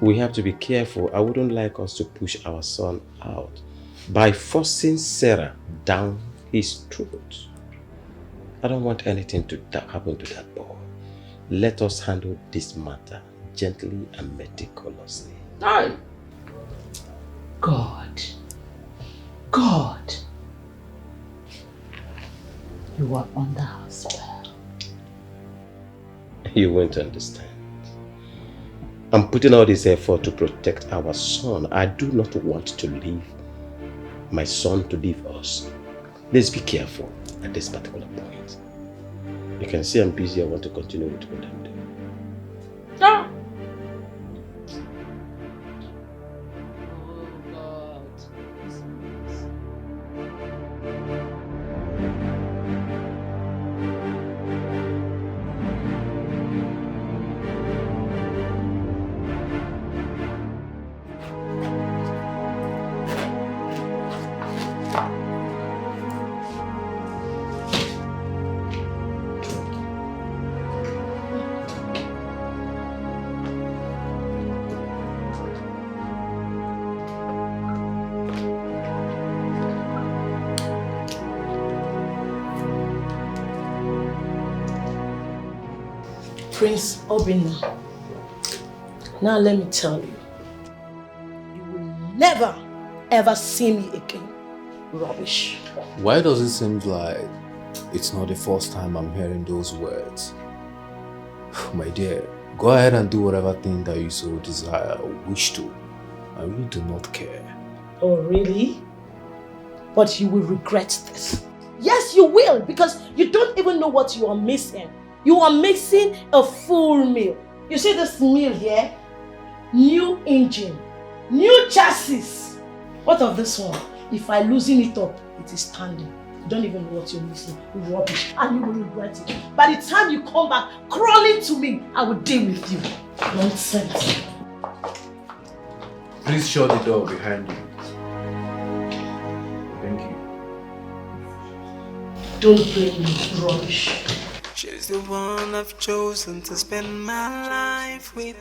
we have to be careful. I wouldn't like us to push our son out by forcing Sarah down his throat. I don't want anything to happen to that boy. Let us handle this matter gently and meticulously. No. God. God. You are under her spell. You won't understand. I'm putting all this effort to protect our son. I do not want to leave my son to leave us. Let's be careful at this particular point. You can see I'm busy. I want to continue with what I'm doing. No. Prince Obina, now let me tell you, you will never ever see me again. Rubbish. Why does it seem like it's not the first time I'm hearing those words? My dear, go ahead and do whatever thing that you so desire or wish to. I really do not care. Oh, really? But you will regret this. Yes, you will, because you don't even know what you are missing. You are missing a full meal. You see this meal here? New engine, new chassis. What of this one? If I loosen it up, it is standing. You don't even know what you're missing. Rubbish. And you will regret it. By the time you come back crawling to me, I will deal with you. Nonsense. Please shut the door behind you. Thank you. Don't blame me. Rubbish. she's the one I've chosen to spend my life with.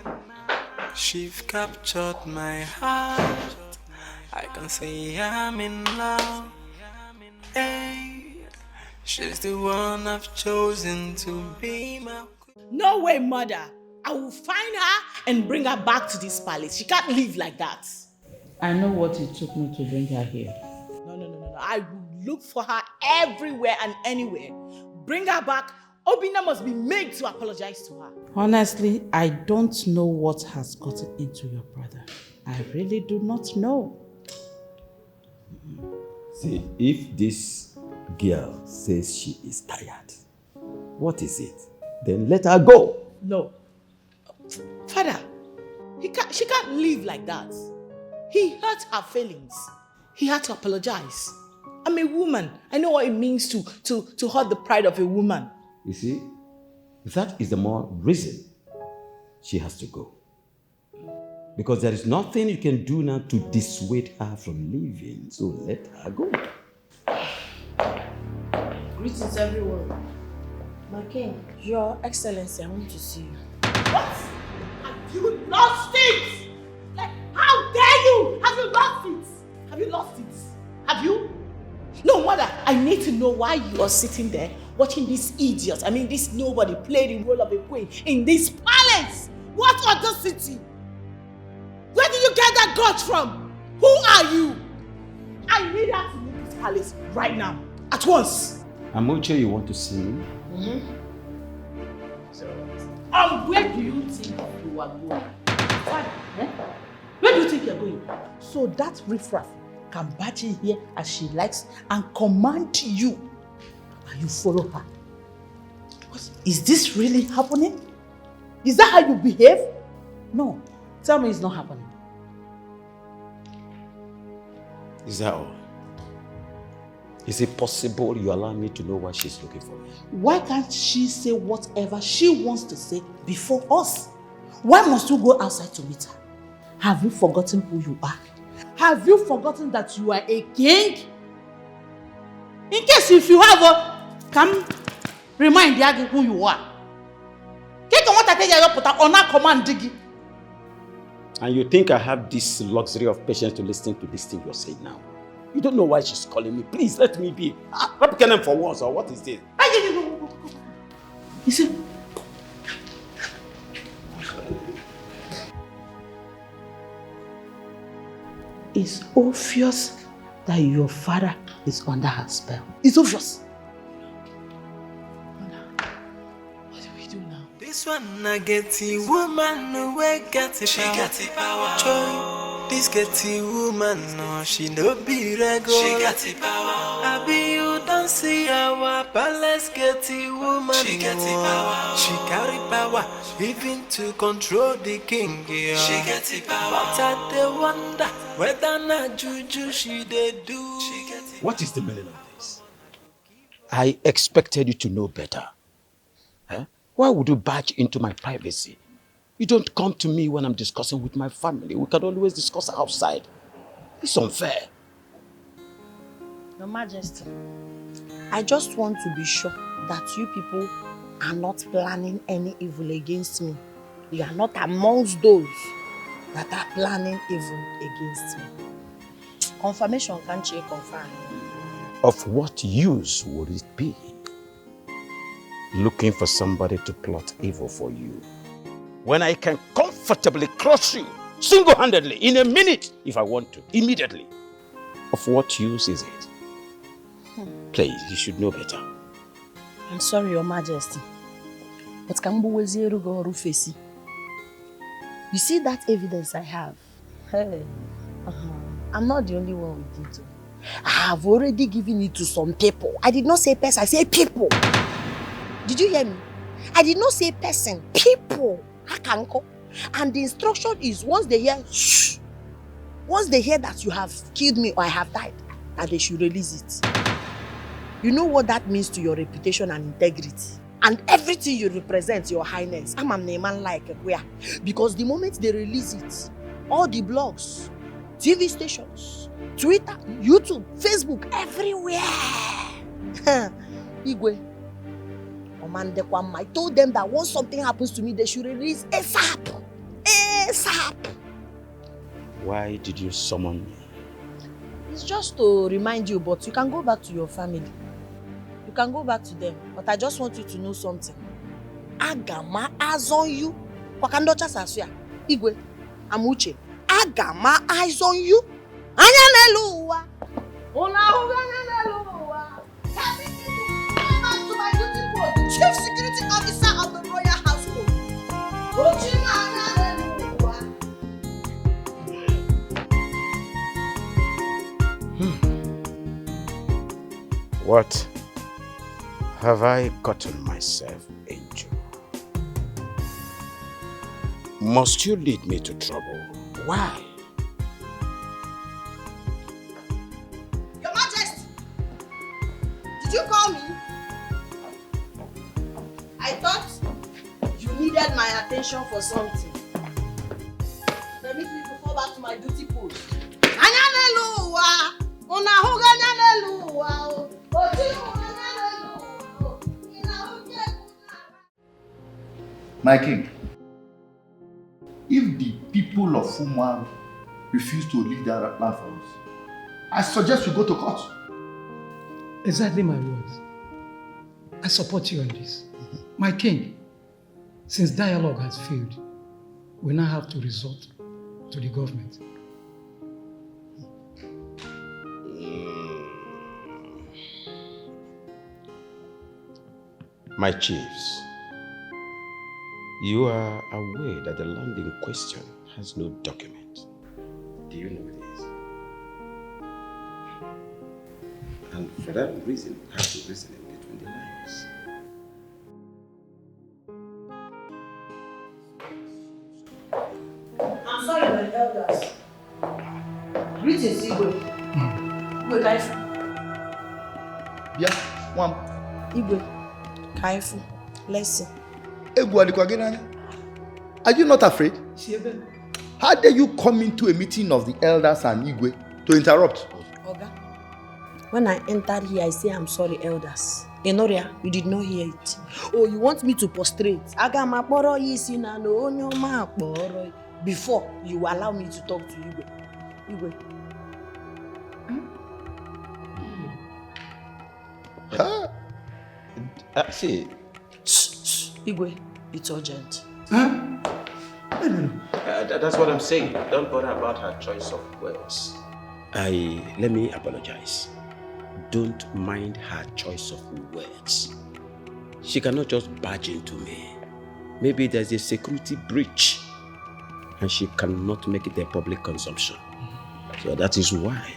She's captured my heart. I can say I'm in love. Hey, she's the one I've chosen to be my queen. No way, mother. I will find her and bring her back to this palace. She can't live like that. I know what it took me to bring her here. No. I will look for her everywhere and anywhere. Bring her back. Obina must be made to apologize to her. Honestly, I don't know what has gotten into your brother. I really do not know. See, if this girl says she is tired, what is it? Then let her go. No. Father, she can't live like that. He hurt her feelings. He had to apologize. I'm a woman. I know what it means to hurt the pride of a woman. You see, that is the more reason she has to go. Because there is nothing you can do now to dissuade her from leaving, so let her go. Greetings, everyone. My king, Your Excellency, I want to see you. What? Have you lost it? Like, how dare you? Have you lost it? Have you lost it? Have you? No, mother, I need to know why you are sitting there watching these idiots. I mean, this nobody play the role of a queen in this palace. What audacity? Where did you get that guts from? Who are you? I need her to leave this palace right now. At once. Amuche, you want to see me? Where do you think you are going? Father, where do you think you are going? So that riffraff can barge in here as she likes and command you, and you follow her. Is this really happening? Is that how you behave? No. Tell me it's not happening. Is that all? Is it possible you allow me to know why she's looking for me? Why can't she say whatever she wants to say before us? Why must you go outside to meet her? Have you forgotten who you are? Have you forgotten that you are a king? In case if you have come remind Yagi who you are. And you think I have this luxury of patience to listen to this thing you're saying now? You don't know why she's calling me. Please, let me be. Rapikanem for once, or what is this? You see? It's obvious that your father is under her spell. It's obvious. What do we do now? This one I get the woman who got the power. She got the power. Joy. This get the woman, no, she no be regular. She got the power. I be you don't see our palace get the woman. She got the power. She carry power, even to control the king. Yeah. She got the power. But I dey wonder whether not juju she dey do. What is the meaning of this? I expected you to know better. Huh? Why would you barge into my privacy? You don't come to me when I'm discussing with my family. We can always discuss outside. It's unfair. Your Majesty, I just want to be sure that you people are not planning any evil against me. You are not amongst those that are planning evil against me. Confirmation can't you confirm? Of what use would it be? Looking for somebody to plot evil for you, when I can comfortably crush you single-handedly in a minute if I want to, immediately. Of what use is it? Please, you should know better. I'm sorry, Your Majesty, but you see that evidence I have? Hey, I'm not the only one with it. I have already given it to some people. I did not say person, I say people. Did you hear me? I did not say person, people. And the instruction is once they hear shh, once they hear that you have killed me or I have died, that they should release it. You know what that means to your reputation and integrity and everything you represent, Your Highness. I'm a man like where, because the moment they release it, all the blogs, TV stations, Twitter, YouTube, Facebook, everywhere. Igwe. I told them that once something happens to me, they should release ASAP. ASAP. Why did you summon me? It's just to remind you, but you can go back to your family. You can go back to them. But I just want you to know something. Agama eyes on you. Wakandocha Sasuya. Igwe. Amuche. Agama eyes on you. Anyaneluwa. Onahuganyaneluwa. Come back to my duty post. The Chief Security Officer of the Royal Household. Ochimanyaneluwa. What have I gotten myself into? Must you lead me to trouble? Why? Your Majesty, did you call me? I thought you needed my attention for something. Permit me to fall back to my duty post. Anyaneluwa! Unahuganyaneluwa! My king, if the people of Fumwa refuse to leave their land for us, I suggest we go to court. Exactly my words. I support you on this. My king, since dialogue has failed, we now have to resort to the government. My chiefs, you are aware that the land in question has no document. Do you know this? And for that reason, we have to reason in between the lines. I'm sorry, my elders. Greetings, Igwe. Igwe Kaifu. Yeah, one. Igwe Kaifu. Listen. Are you not afraid? How dare you come into a meeting of the elders and Igwe to interrupt? Oga, when I entered here, I say I'm sorry, elders. Enoria, you did not hear it. Oh, you want me to prostrate? Before you allow me to talk to Igwe. Igwe. See. Igwe, it's urgent. That's what I'm saying. Don't bother about her choice of words. Let me apologize. Don't mind her choice of words. She cannot just barge into me. Maybe there's a security breach and she cannot make it a public consumption. So that is why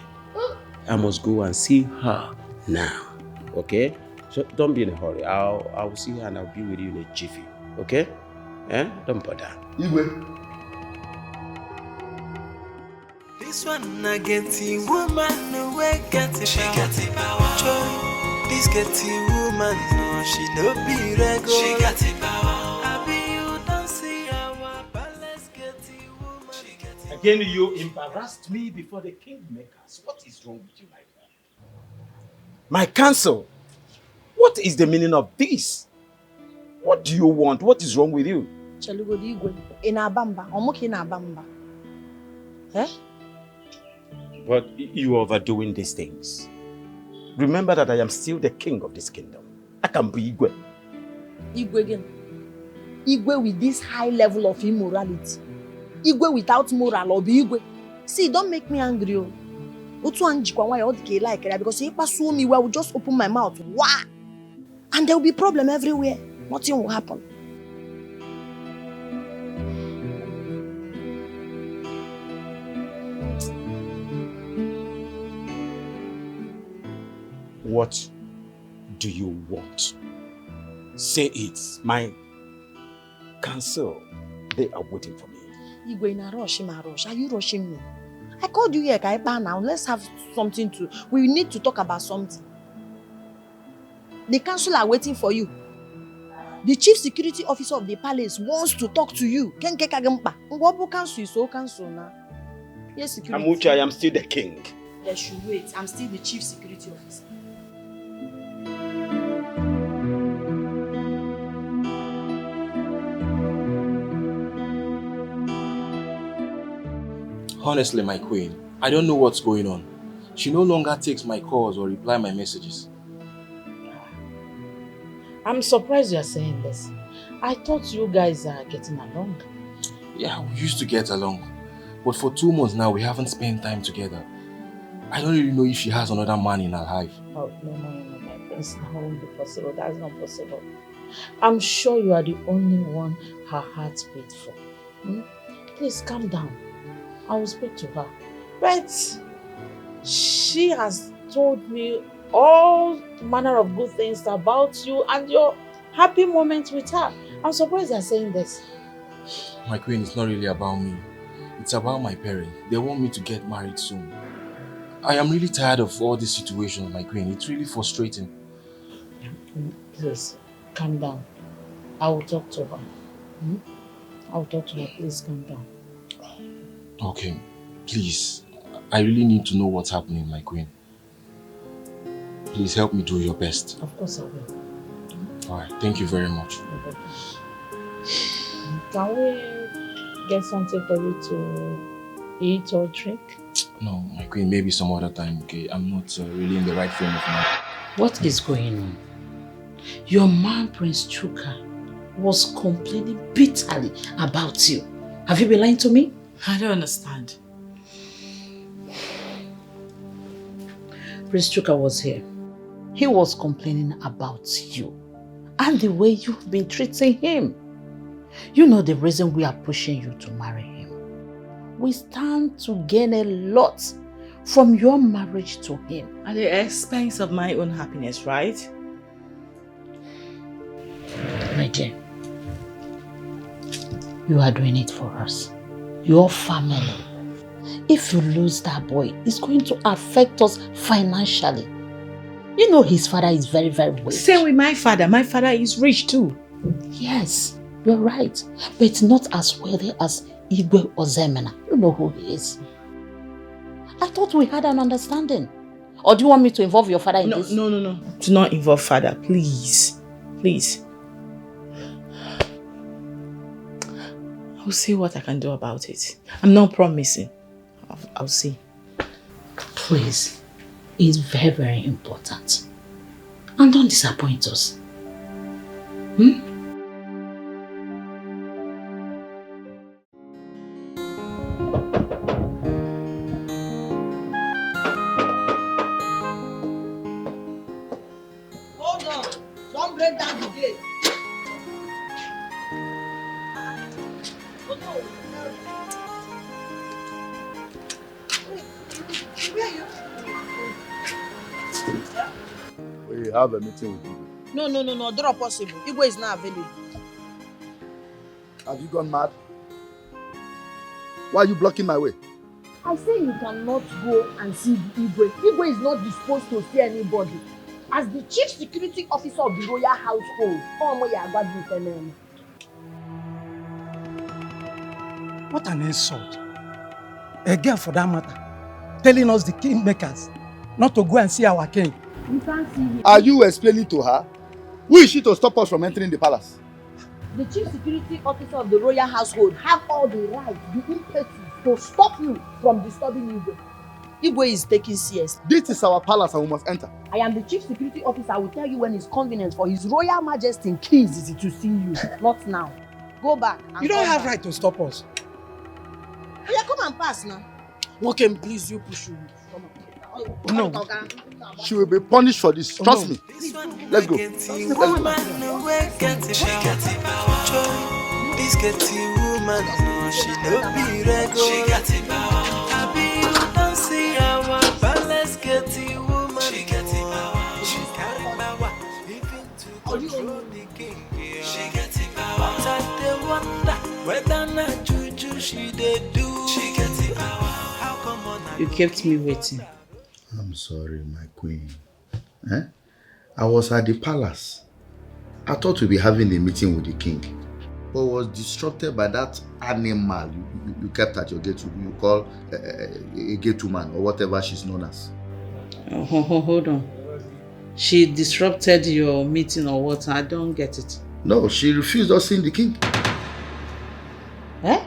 I must go and see her now. Okay? So don't be in a hurry. I will see her and I'll be with you in a jiffy. Okay? Don't bother. Igwe. This one I get the woman no way get it. She got it power. Joy. This get the woman no she no be regular. She got it power. I be you don't see our palace get the woman. Again, you embarrassed me before the kingmakers. What is wrong with you, my friend? My counsel. What is the meaning of this? What do you want? What is wrong with you? Chelugodi Igwe, inabamba, omuki inabamba. Eh? But you are overdoing these things. Remember that I am still the king of this kingdom. I can be Igwe. Igwe again. Igwe with this high level of immorality. Igwe without moral or be Igwe. See, don't make me angry. Otu anjikwa why all the like because if pursue me, I will just open my mouth. Wah! And there will be problem everywhere. Nothing will happen. What do you want? Say it. My counsel, they are waiting for me. Igwe in a rush, are you rushing me? I called you here, Kaipa, now. Let's have something to... We need to talk about something. The council are waiting for you. The chief security officer of the palace wants to talk to you. Council is so council now. Yes, security. Amucha, I am still the king. They should wait. I'm still the chief security officer. Honestly, my queen, I don't know what's going on. She no longer takes my calls or reply my messages. I'm surprised you're saying this. I thought you guys are getting along. Yeah, we used to get along. But for 2 months now, we haven't spent time together. I don't really know if she has another man in her life. Oh, no, my prince. That won't be possible. That's not possible. I'm sure you are the only one her heart beats for. Please calm down. I will speak to her. But she has told me all manner of good things about you and your happy moments with her. I'm surprised you're saying this. My queen, it's not really about me. It's about my parents. They want me to get married soon. I am really tired of all these situations, my queen. It's really frustrating. Please, calm down. I will talk to her. I will talk to her. Please calm down. Okay, please. I really need to know what's happening, my queen. Please help me do your best. Of course I will. Alright, thank you very much. Can we get something for you to eat or drink? No, my queen, maybe some other time, okay? I'm not really in the right frame of mind. What is going on? Your man, Prince Chuka, was complaining bitterly about you. Have you been lying to me? I don't understand. Prince Chuka was here. He was complaining about you and the way you've been treating him. You know the reason we are pushing you to marry him. We stand to gain a lot from your marriage to him. At the expense of my own happiness, right? My dear, you are doing it for us, your family. If you lose that boy, it's going to affect us financially. You know his father is very, very rich. Same with my father. My father is rich too. Yes, you're right. But not as wealthy as Igwe or Zemena. You know who he is. I thought we had an understanding. Or do you want me to involve your father in this? No. Do not involve father, please. Please. I'll see what I can do about it. I'm not promising. I'll see. Please. It's very, very important. And don't disappoint us. Hold on. Don't break down the gate. Oh no. Where are you? We have a meeting with you. No. Not possible. Igwe is not available. Have you gone mad? Why are you blocking my way? I say you cannot go and see Igwe. Igwe is not disposed to see anybody. As the chief security officer of the royal household, What an insult. A girl for that matter, telling us the kingmakers not to go and see our king. You can't see him. Are you explaining to her? Who is she to stop us from entering the palace? The chief security officer of the royal household have all the right, the impetus to stop you from disturbing Igwe. Igwe is taking CS. This is our palace and we must enter. I am the chief security officer. I will tell you when it's convenient for His Royal Majesty Kings to see you. Not now. Go back. You don't have right to stop us. Yeah, come and pass now. Okay, please, you push you. Come on. No. She will be punished for this. Trust me. Let's go. This getting woman, no, she no be regular. She got it power. Happy you don't see our palace getting woman. She got it power. She carry power. Even to control the king. She got it power. But I dey wonder whether na juju she dey do. She got it power. How come on? You kept me waiting. I'm sorry, my queen. I was at the palace. I thought we'd be having a meeting with the king, but was distracted by that animal you kept at your gate. You call a gate woman or whatever she's known as. Hold on. She disrupted your meeting or what? I don't get it. No, she refused us seeing the king. Eh?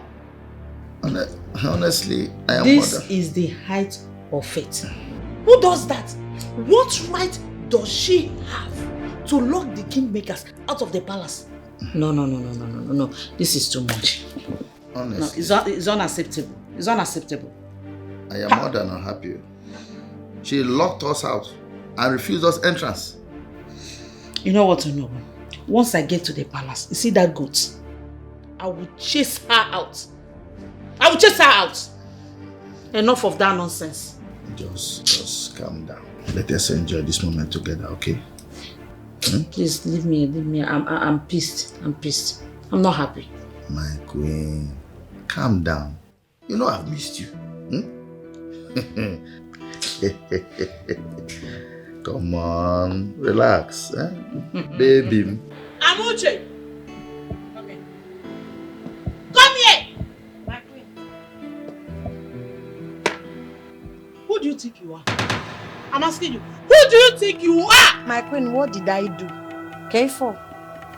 Honestly, I am This mother. is the height of it. Who does that? What right does she have to lock the kingmakers out of the palace? No. This is too much. Honestly. No, it's unacceptable. It's unacceptable. I am more than unhappy. She locked us out and refused us entrance. You know what to know? Once I get to the palace, you see that goat? I will chase her out. Enough of that nonsense. Just calm down. Let us enjoy this moment together, okay? Please leave me. I'm pissed. I'm not happy. My queen, calm down. You know I've missed you. Come on, relax, baby. Amuche! Come here! My queen. Who do you think you are? I'm asking you. Who do you think you are? My queen, what did I do? Careful.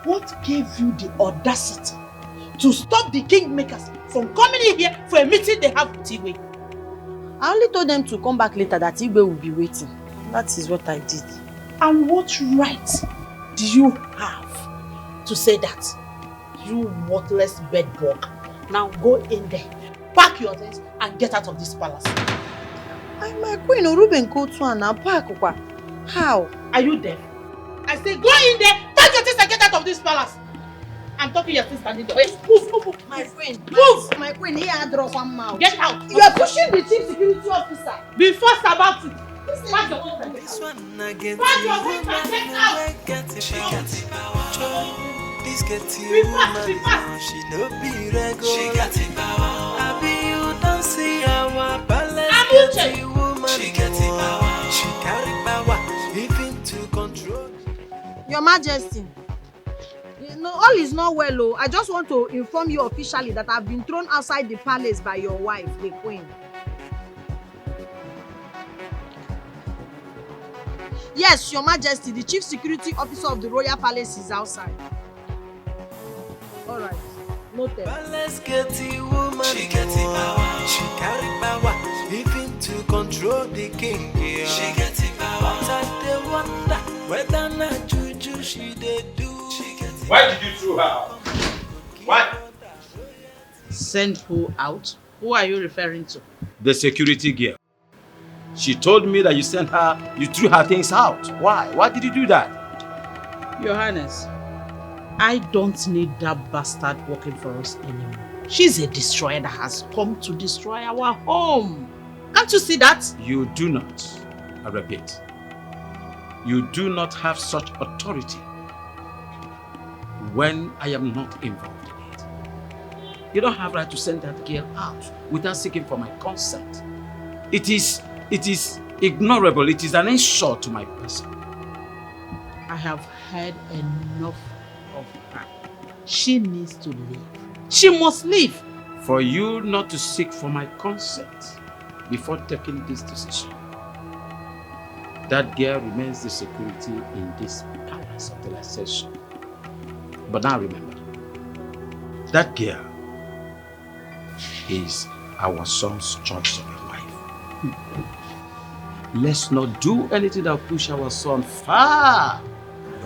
What gave you the audacity to stop the kingmakers from coming in here for a meeting they have with Igwe? I only told them to come back later, that Igwe will be waiting. That is what I did. And what right do you have to say that? You worthless bedbug. Now go in there, pack your things and get out of this palace. My queen, Ruben go to an park. How? Are you deaf? I say go in there, pack your things and get out of this palace. I'm talking your sister standing there. Move. My queen. Move. My queen, here I draw one mouth. Get out. You are pushing the chief security officer. Be fast about it. Pack your things This one again. Pack your things and get out. She got the power. This get the Be fast. woman. She no be regular. She got the power. I be you don't see our palace. Get the woman. She got the power. She carry power. Even to control. Your Majesty. No, all is not well, oh. I just want to inform you officially that I've been thrown outside the palace by your wife, the queen. Yes, Your Majesty, the chief security officer of the royal palace is outside. All right, noted. Palace get the woman. She get the power. She carry power. Even to control the king. Yeah. She get the power. But I wonder whether not juju she did do. Why did you throw her out? Why? Send who out? Who are you referring to? The security girl. She told me that you sent her, you threw her things out. Why? Why did you do that? Your Highness, I don't need that bastard working for us anymore. She's a destroyer that has come to destroy our home. Can't you see that? You do not, I repeat, you do not have such authority when I am not involved in it. You don't have right to send that girl out without seeking for my consent. It is ignorable. It is an insult to my person. I have had enough of her. She needs to leave. She must leave. For you not to seek for my consent before taking this decision, that girl remains the security in this palace until I say so. But now remember, that girl is our son's choice of a wife. Let's not do anything that will push our son far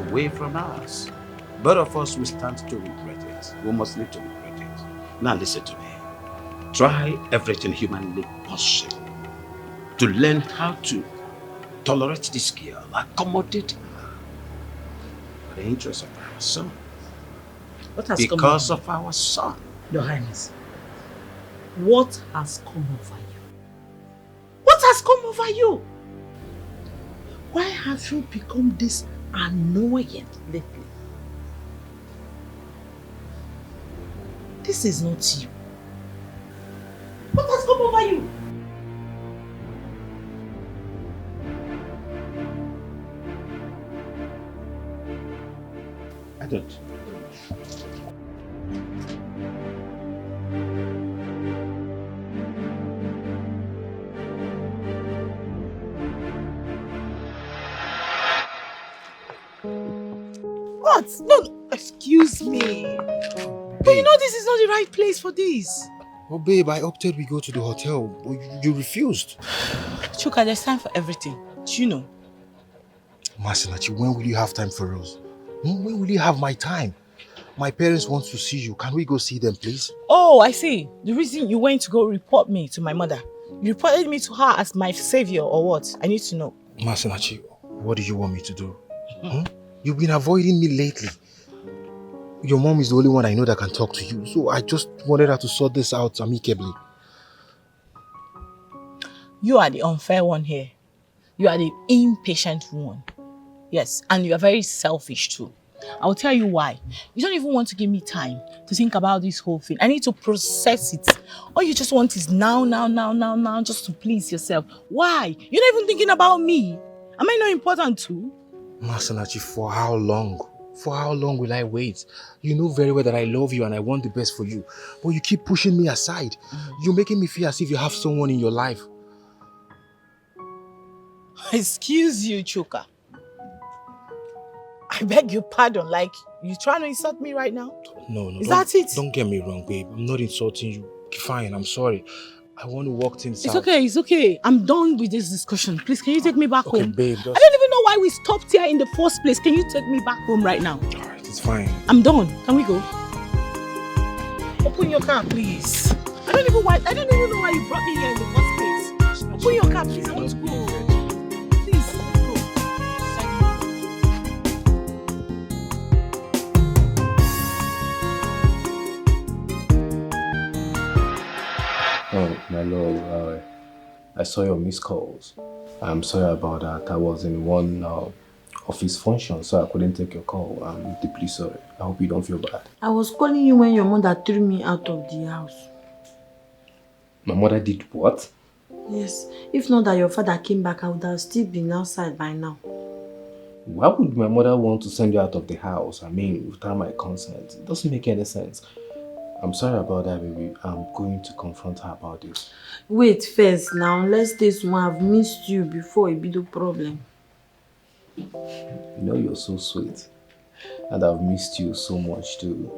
away from us. Both of us will stand to regret it. We must live to regret it. Now listen to me. Try everything humanly possible to learn how to tolerate this girl, accommodate her for the interest of our son. Because of our son. Your Highness, what has come over you? What has come over you? Why have you become this annoying lately? This is not you. What has come over you? I don't. What? No, excuse me. But you know this is not the right place for this. Oh, babe, I opted we go to the hotel, but you refused. Chuka, there's time for everything. Do you know? Masinachi, when will you have time for us? When will you have my time? My parents want to see you. Can we go see them, please? Oh, I see. The reason you went to go report me to my mother. You reported me to her as my savior or what? I need to know. Masinachi, what do you want me to do? You've been avoiding me lately. Your mom is the only one I know that can talk to you. So I just wanted her to sort this out amicably. You are the unfair one here. You are the impatient one. Yes, and you are very selfish too. I'll tell you why. You don't even want to give me time to think about this whole thing. I need to process it. All you just want is now, just to please yourself. Why? You're not even thinking about me. Am I not important too? Masinachi, for how long? For how long will I wait? You know very well that I love you and I want the best for you. But you keep pushing me aside. You're making me feel as if you have someone in your life. Excuse you, Chuka. I beg your pardon. Like, you trying to insult me right now? No. Is that it? Don't get me wrong, babe. I'm not insulting you. Fine, I'm sorry. I want to walk things out. It's okay. I'm done with this discussion. Please, can you take me back home? Babe, I don't even know why we stopped here in the first place. Can you take me back home right now? Alright, it's fine. I'm done. Can we go? Open your car, please. I don't even know why you brought me here in the first place. Open your car, please. I want to go. Please, let's go. Oh, my lord, I saw your missed calls. I'm sorry about that. I was in one office function, so I couldn't take your call. I'm deeply sorry. I hope you don't feel bad. I was calling you when your mother threw me out of the house. My mother did what? Yes. If not that your father came back, I would have still been outside by now. Why would my mother want to send you out of the house? I mean, without my consent. It doesn't make any sense. I'm sorry about that, baby. I'm going to confront her about this. Wait first now. Let's this one. I've missed you before it be the problem. You know you're so sweet. And I've missed you so much too.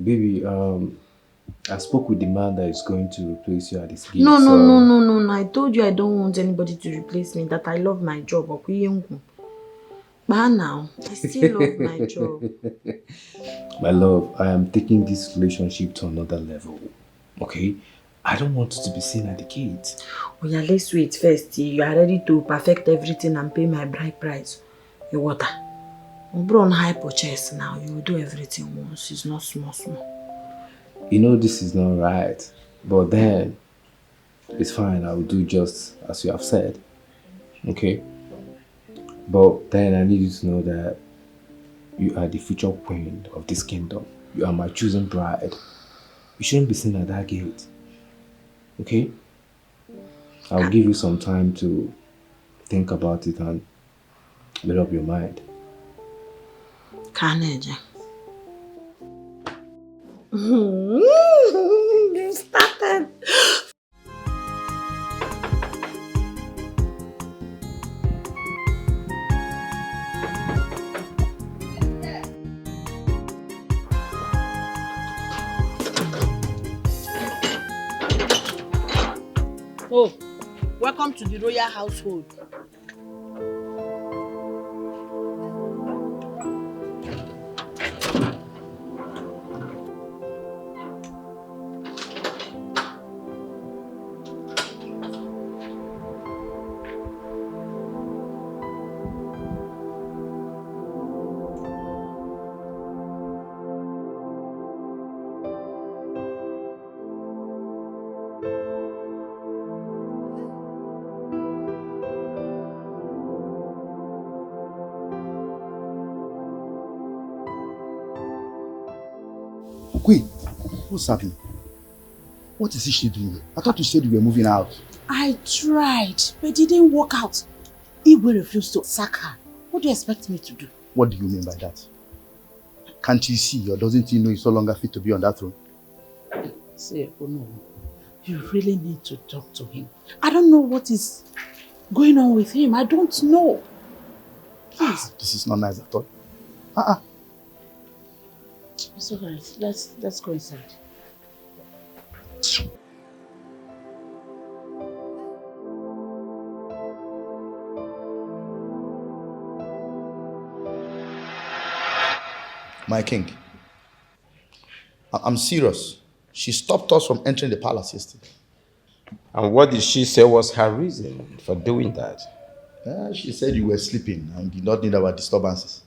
Baby, I spoke with the man that is going to replace you at this gate. No. I told you I don't want anybody to replace me, that I love my job. But now, I still love my job. My love, I am taking this relationship to another level. Okay? I don't want you to be seen at the gate. Oh yeah, let's wait first. You are ready to perfect everything and pay my bride price. Your water. Bro, on hyper chest now. You will do everything once. It's not small. You know this is not right. But then, it's fine. I will do just as you have said. Okay? But then I need you to know that you are the future queen of this kingdom. You are my chosen bride. You shouldn't be seen at that gate. Okay? I'll give you some time to think about it and make up your mind. Carnage. You started. Oh, welcome to the royal household. Wait, what's happening? What is she doing? I thought you said you were moving out. I tried, but it didn't work out. Igwe refused to sack her. What do you expect me to do? What do you mean by that? Can't you see, or doesn't he know he's no longer fit to be on that throne? See, no, you really need to talk to him. I don't know what is going on with him. I don't know. Please. This is not nice at all. It's alright. Let's go inside. My king, I'm serious. She stopped us from entering the palace yesterday. And what did she say was her reason for doing that? She said you were sleeping and did not need our disturbances.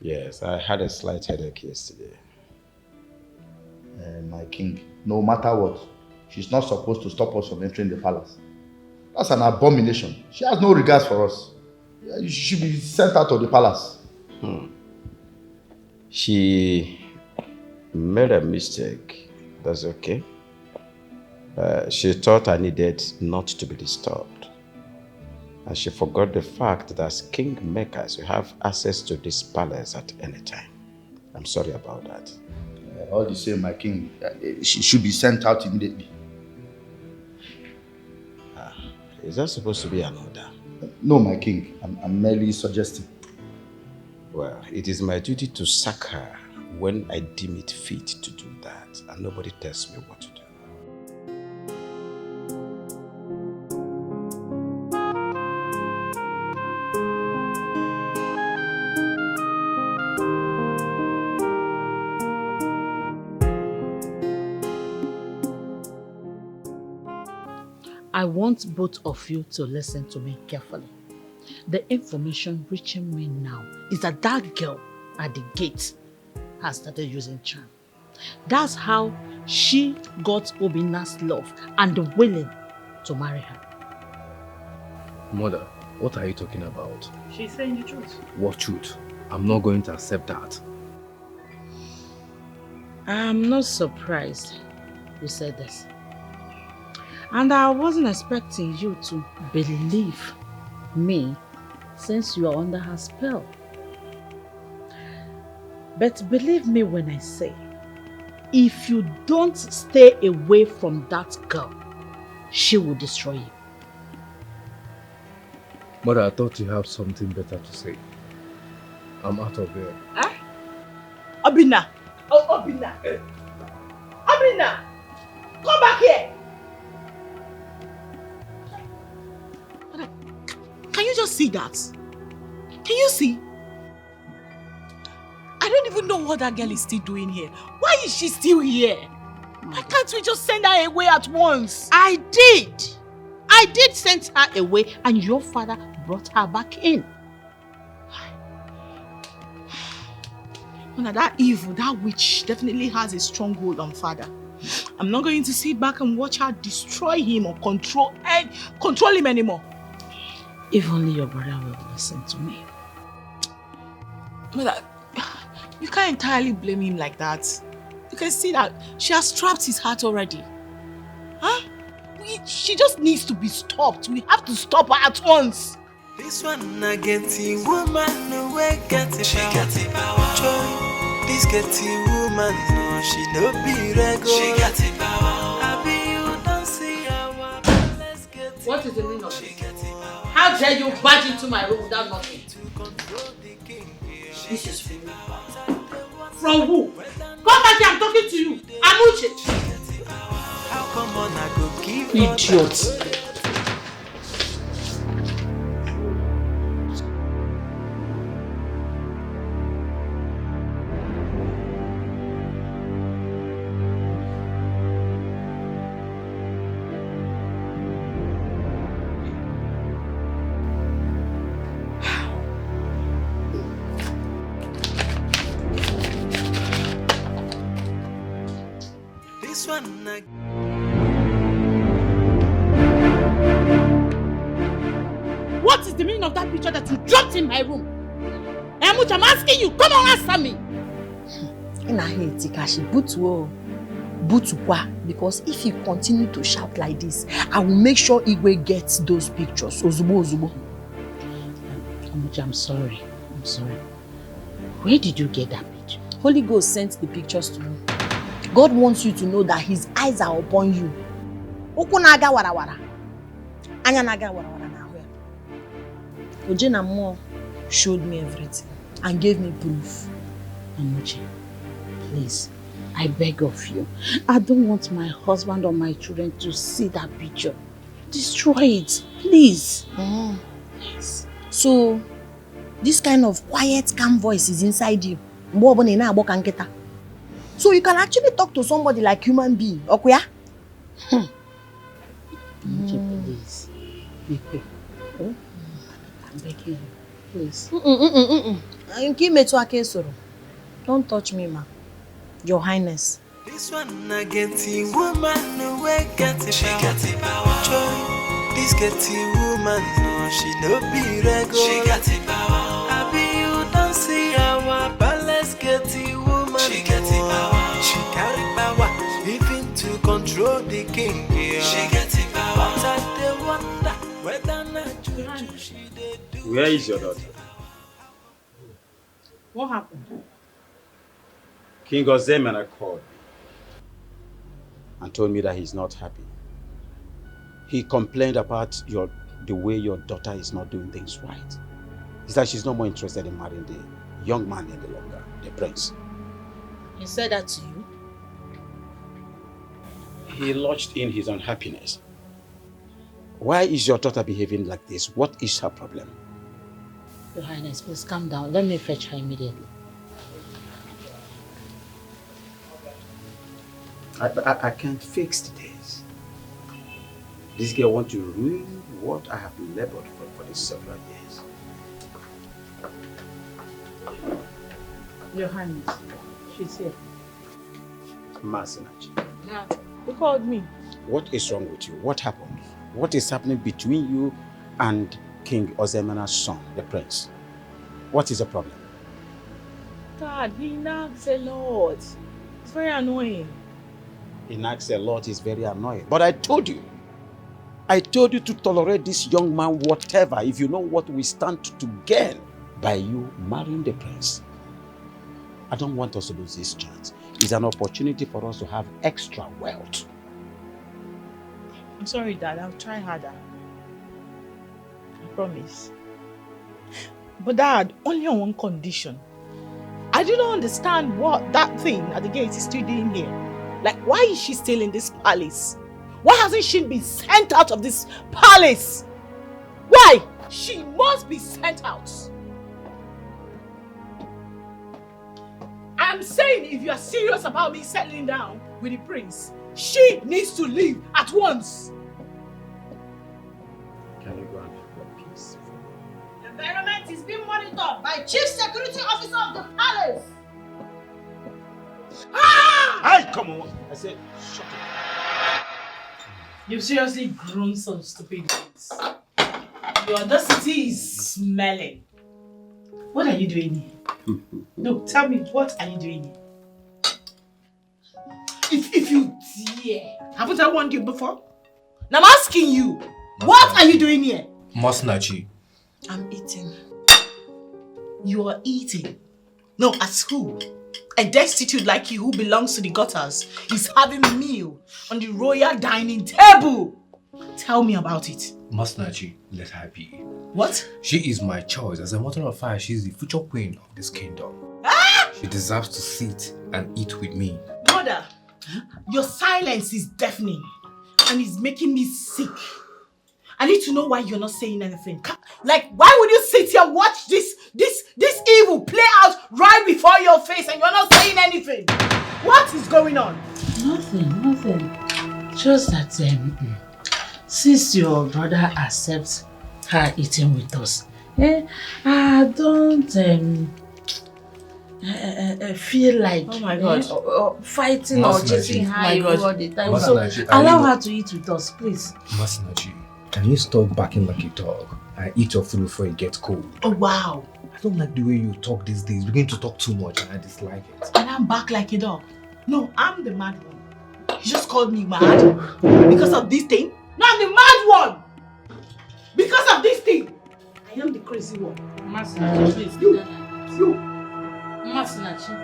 Yes, I had a slight headache yesterday. My king, no matter what, she's not supposed to stop us from entering the palace. That's an abomination. She has no regards for us. She should be sent out of the palace. She made a mistake. That's okay. She thought I needed not to be disturbed. And she forgot the fact that as kingmakers, you have access to this palace at any time. I'm sorry about that. All the same, my king, she should be sent out immediately. Is that supposed to be an order? No, my king. I'm merely suggesting. Well, it is my duty to sack her when I deem it fit to do that, and nobody tells me what to do. I want both of you to listen to me carefully. The information reaching me now is that that girl at the gate has started using charm. That's how she got Obina's love and willing to marry her. Mother, what are you talking about? She's saying the truth. What truth? I'm not going to accept that. I'm not surprised you said this. And I wasn't expecting you to believe me since you are under her spell. But believe me when I say, if you don't stay away from that girl, she will destroy you. Mother, I thought you have something better to say. I'm out of there. Huh? Obina! Oh, Obina! Obina! Come back here! Can you just see that? Can you see? I don't even know what that girl is still doing here. Why is she still here? Why can't we just send her away at once? I did send her away and your father brought her back in. Now that evil, that witch definitely has a stronghold on father. I'm not going to sit back and watch her destroy him or control him anymore. If only your brother will listen to me. Mother, you can't entirely blame him like that. You can see that she has trapped his heart already. Huh? She just needs to be stopped. We have to stop her at once. This one I get the woman away get it. She got the power. Joy. This get the woman no, she no be regular. She got the power. I be you don't see her. Let's get it. What is the meaning of this? How dare you barge into my room without knocking? This is from you. From who? Come back here, I'm talking to you. Amuche. How come on I go give idiot. This one I... What is the meaning of that picture that you dropped in my room? Emuch, I'm asking you, come on, answer me. Because if you continue to shout like this, I will make sure Igwe gets those pictures. Ozubo. Emuch, I'm sorry. Where did you get that picture? Holy Ghost sent the pictures to me. God wants you to know that his eyes are upon you. Okunaga warawara. Anyanaga warawara na hoya. Ojena Mo showed me everything and gave me proof. Amuche, please, I beg of you. I don't want my husband or my children to see that picture. Destroy it, please. Yes. So, this kind of quiet, calm voice is inside you. So you can actually talk to somebody like human being. Okay? Please, be quick. Oh? I'm begging you, please. Don't touch me, ma. Your Highness. This one I get the woman no way get it. She got the power. Joy. This get the woman no, she no be regular. She got the power. I be you don't see our palace get the woman. She got the power. She carry power, even to control the king. Yeah. She got the power. But I dey wonder whether not juju she dey do. Where is your daughter? What happened? King Ozemena called me and told me that he's not happy. He complained about the way your daughter is not doing things right. He said she's no more interested in marrying the young man any longer, the prince. He said that to you? He lodged in his unhappiness. Why is your daughter behaving like this? What is her problem? Your Highness, please calm down. Let me fetch her immediately. I can't fix this. This girl wants to ruin what I have labored for these several years. Your Highness, she's here. Masinachi, Yeah. You called me. what is wrong with you? What happened? What is happening between you and King Ozemena's son, the prince? What is the problem? Dad, he nags a lot. It's very annoying. He nags a lot, is very annoying. But I told you to tolerate this young man, whatever, if you know what we stand to gain by you marrying the prince. I don't want us to lose this chance. It's an opportunity for us to have extra wealth. I'm sorry, Dad. I'll try harder. I promise. But Dad, only on one condition. I do not understand what that thing at the gate is still doing here. Like, why is she still in this palace? Why hasn't she been sent out of this palace? Why? She must be sent out. I'm saying if you are serious about me settling down with the prince, she needs to leave at once. Can you go and have your peace? The environment is being monitored by Chief Security Officer of the palace. Hey, come on! I said, shut up. You've seriously grown some stupid things. Your audacity is smelling. What are you doing here? No, tell me, what are you doing here? If you dare, haven't I warned you before? Now I'm asking you, what are you doing here? Masinachi. I'm eating. You are eating. No, as who? A destitute like you who belongs to the gutters is having a meal on the royal dining table. Tell me about it. Masinachi, let her be. What? She is my choice. As a matter of fact, she is the future queen of this kingdom. Ah! She deserves to sit and eat with me. Mother, your silence is deafening and it's making me sick. I need to know why you're not saying anything. Like, why would you sit here and watch this evil play out right before your face and you're not saying anything? What is going on? Nothing. Just that since your brother accepts her eating with us, I don't feel like oh my God. Fighting or chasing her all the time. Masinachi, So allow her to eat with us, please. Masinachi, can you stop barking like a dog and eat your food before it gets cold? Oh wow. I don't like the way you talk these days. You're beginning to talk too much and I dislike it. And I'm back like a dog. No, I'm the mad one. You just called me mad because of this thing? No, I'm the mad one! Because of this thing! I am the crazy one. Masinachi, please. You! Masinachi.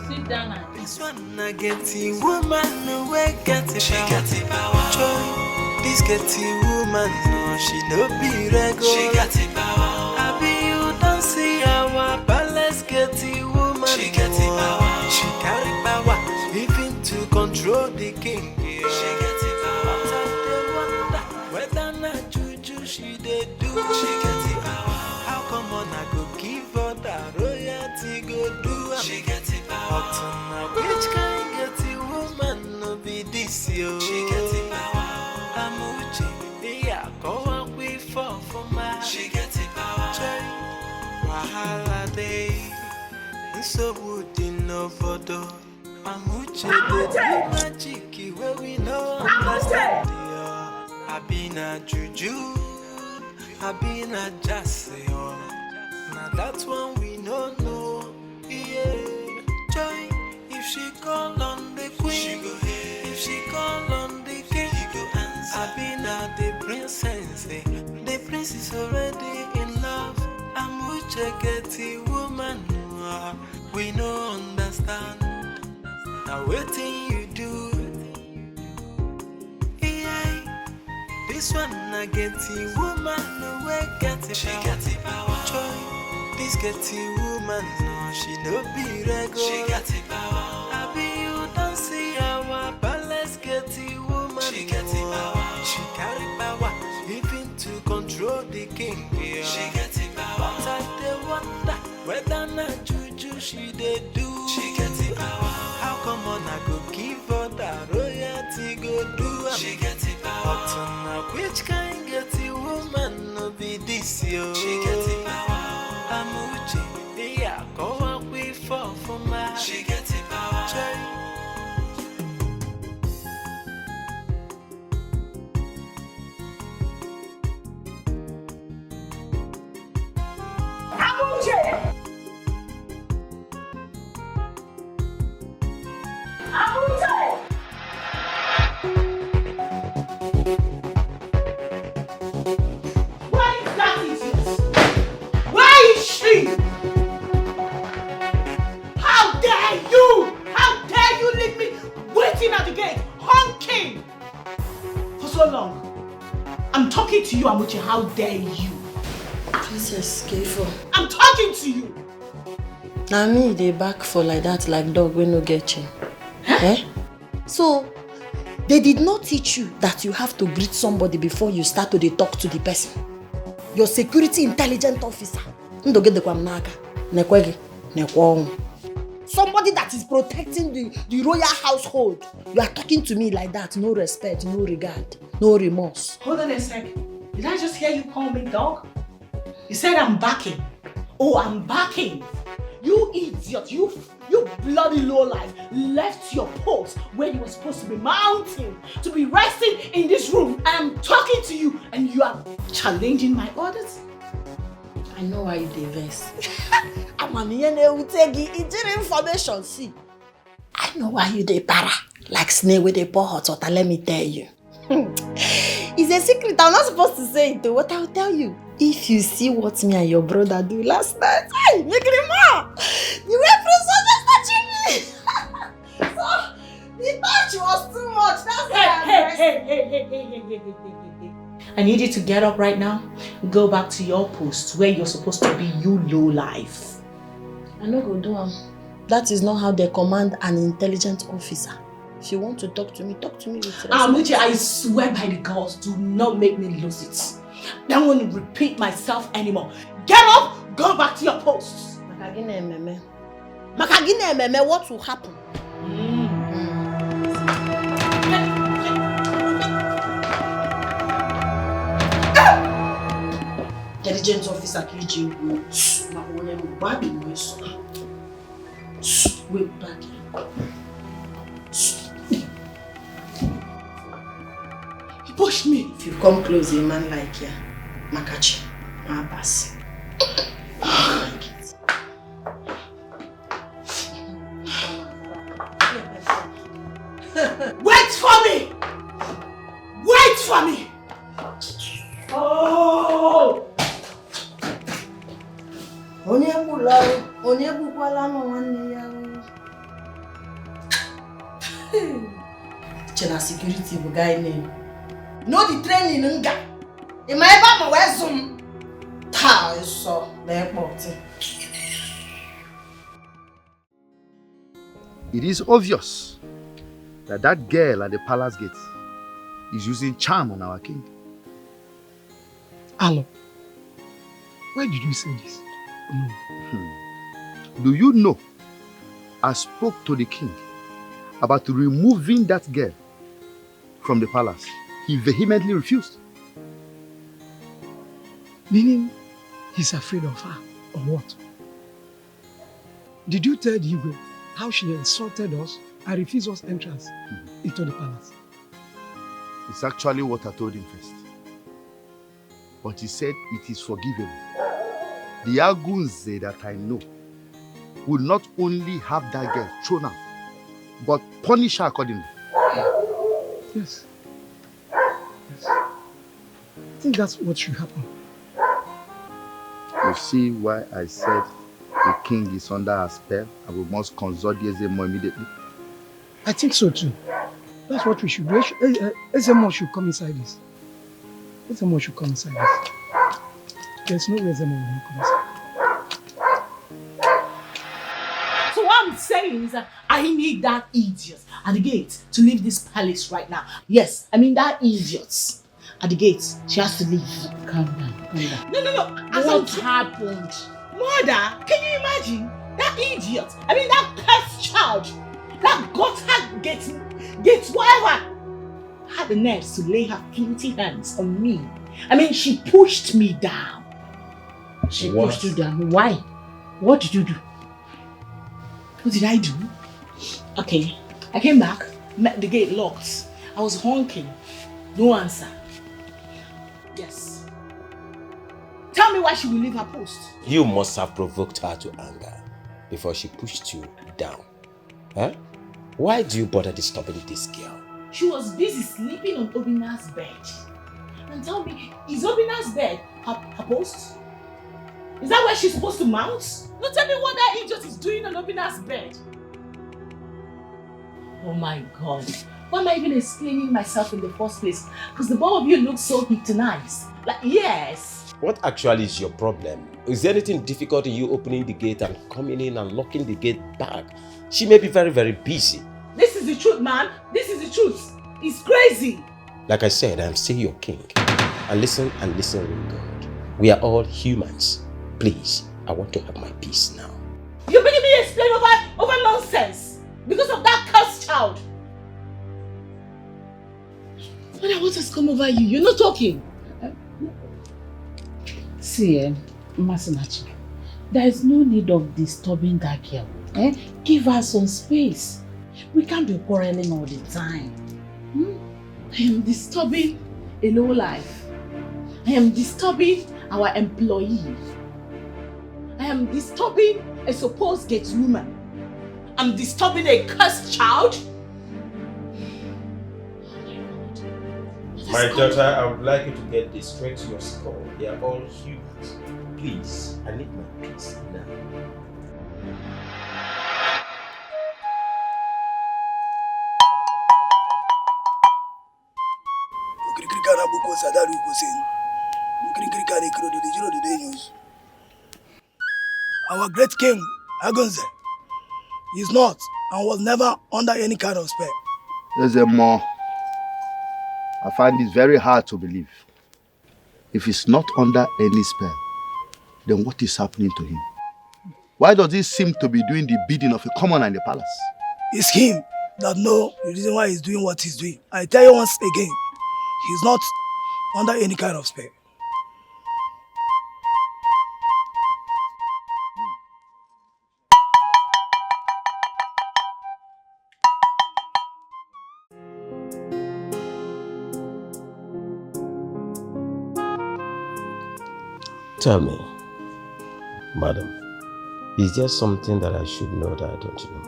Sit down and This one I get the woman no way get the she got the power. Joy. This get the woman no she no be regular. She got the power. I be you don't see our palace get the woman. She got the power. She carry power, even to control the king. Yeah. She got the power. But I dey wonder whether not juju she dey do. She got the power. How come on I go give her that royalty? nsogbu dị n'obodo Amuche dey do magic where we no understand I be na juju, I be na jase Now that one we no know, yeah. Joy, if she call on the queen, she go here. If she call on the king, he go answer. I be na the princess, the prince is already in love. Amuche get the woman, we no understand. Now waiting you do, yeah. This one I get the woman, we get the she got the power. Joy. This getting woman, no, she no be regular. She got the power. I be you don't see our palace getting woman. She got the power. She carry power, even to control the king. Yeah. She got the power. But I dey wonder whether na juju she dey do. She got the power. How come on I go give her that royalty go do? She got the power. But now which kind getting woman no be this yo? She got the power. Amuche, yeah, go up we fall for my. She gets it power. Amuche! Amuche! Where is that idiot? Where is she? How dare you? How dare you leave me waiting at the gate, honking for so long? I'm talking to you, Amuche. How dare you? Princess, careful. I'm talking to you. Now me, they back for like that, like dog when no get you. Eh? So, they did not teach you that you have to greet somebody before you start to talk to the person. Your security intelligence officer. Somebody that is protecting the royal household. You are talking to me like that. No respect, no regard, no remorse. Hold on a second. Did I just hear you call me dog? You said I'm backing. Oh, I'm backing. You idiot. You bloody lowlife left your post where you were supposed to be mounting, to be resting in this room. I'm talking to you and you are challenging my orders. I know why you diverse. I'm a millionaire who take information. See, I know why you dey para like snake with a pour hot water. Let me tell you. It's a secret. I'm not supposed to say it. What I'll tell you. If you see what me and your brother do last night, hey, make it more. The way Princess was touching me. So, the touch was too much. That's why Hey. I need you to get up right now. Go back to your post where you're supposed to be, you low life. I no go do am. That is not how they command an intelligent officer. If you want to talk to me with respect. Amuche, I swear by the gods, do not make me lose it. I don't want to repeat myself anymore. Get up, go back to your posts. Makagine ememe, what will happen? Intelligence officer KG. Wait back. He pushed me. If you come close, a man like ya, Makachi, my pass. Wait for me! Wait for me! Oh! Onye bukwala no nwanne ya. Chena security bu guy name. No the training nga. E ma eba ma we zoom. Ta so na airport. It is obvious that that girl at the palace gate is using charm on our king. Alo, why did you say this? No. Do you know, I spoke to the king about removing that girl from the palace. He vehemently refused. Meaning he's afraid of her, or what? Did you tell Igwe how she insulted us and refused us entrance into the palace? It's actually what I told him first. But he said it is forgivable. The Agunze that I know will not only have that girl thrown out, but punish her accordingly. Yes. Yes. I think that's what should happen. You see why I said the king is under a spell and we must consult the Ezemo immediately? I think so too. That's what we should do. Ezemo should come inside this. Ezemo should come inside this. There's no way Ezemo will not come inside. So what I'm saying is that I need that idiot at the gate to leave this palace right now. Yes, I mean that idiot at the gate. She has to leave. Calm down, calm down. No. What happened? Mother, can you imagine? That idiot, I mean that cursed child, that gutter gets whatever, had the nerves to lay her filthy hands on me. I mean, she pushed me down. She pushed you down. Why? What did you do? What did I do? Okay, I came back, met the gate locked. I was honking. No answer. Yes. Tell me why she will leave her post. You must have provoked her to anger before she pushed you down. Huh? Why do you bother disturbing this girl? She was busy sleeping on Obina's bed. And tell me, is Obina's bed her post? Is that where she's supposed to mount? No, tell me what that idiot is doing on Obina's bed. Oh my God. Why am I even explaining myself in the first place? Because the both of you look so hypnotized. Like, yes. What actually is your problem? Is there anything difficult in you opening the gate and coming in and locking the gate back? She may be very, very busy. This is the truth, man. This is the truth. It's crazy. Like I said, I am still your king. And listen with God. We are all humans. Please, I want to have my peace now. You're making me explain over nonsense because of that cursed child. Mother, what has come over you? You're not talking. See, Masinachi, there is no need of disturbing that girl. Give her some space. We can't be quarreling all the time. I am disturbing a low life. I am disturbing our employee. I am disturbing a supposed gate woman. I'm disturbing a cursed child. My daughter, I would like you to get this straight to your skull. They are all humans. Please, I need my peace now. Our great king, Agunze, is not and was never under any kind of spell. There's a more. I find it very hard to believe. If he's not under any spell, then what is happening to him? Why does he seem to be doing the bidding of a commoner in the palace? It's him that knows the reason why he's doing what he's doing. I tell you once again, he's not under any kind of spell. Tell me, madam, is there something that I should know that I don't know?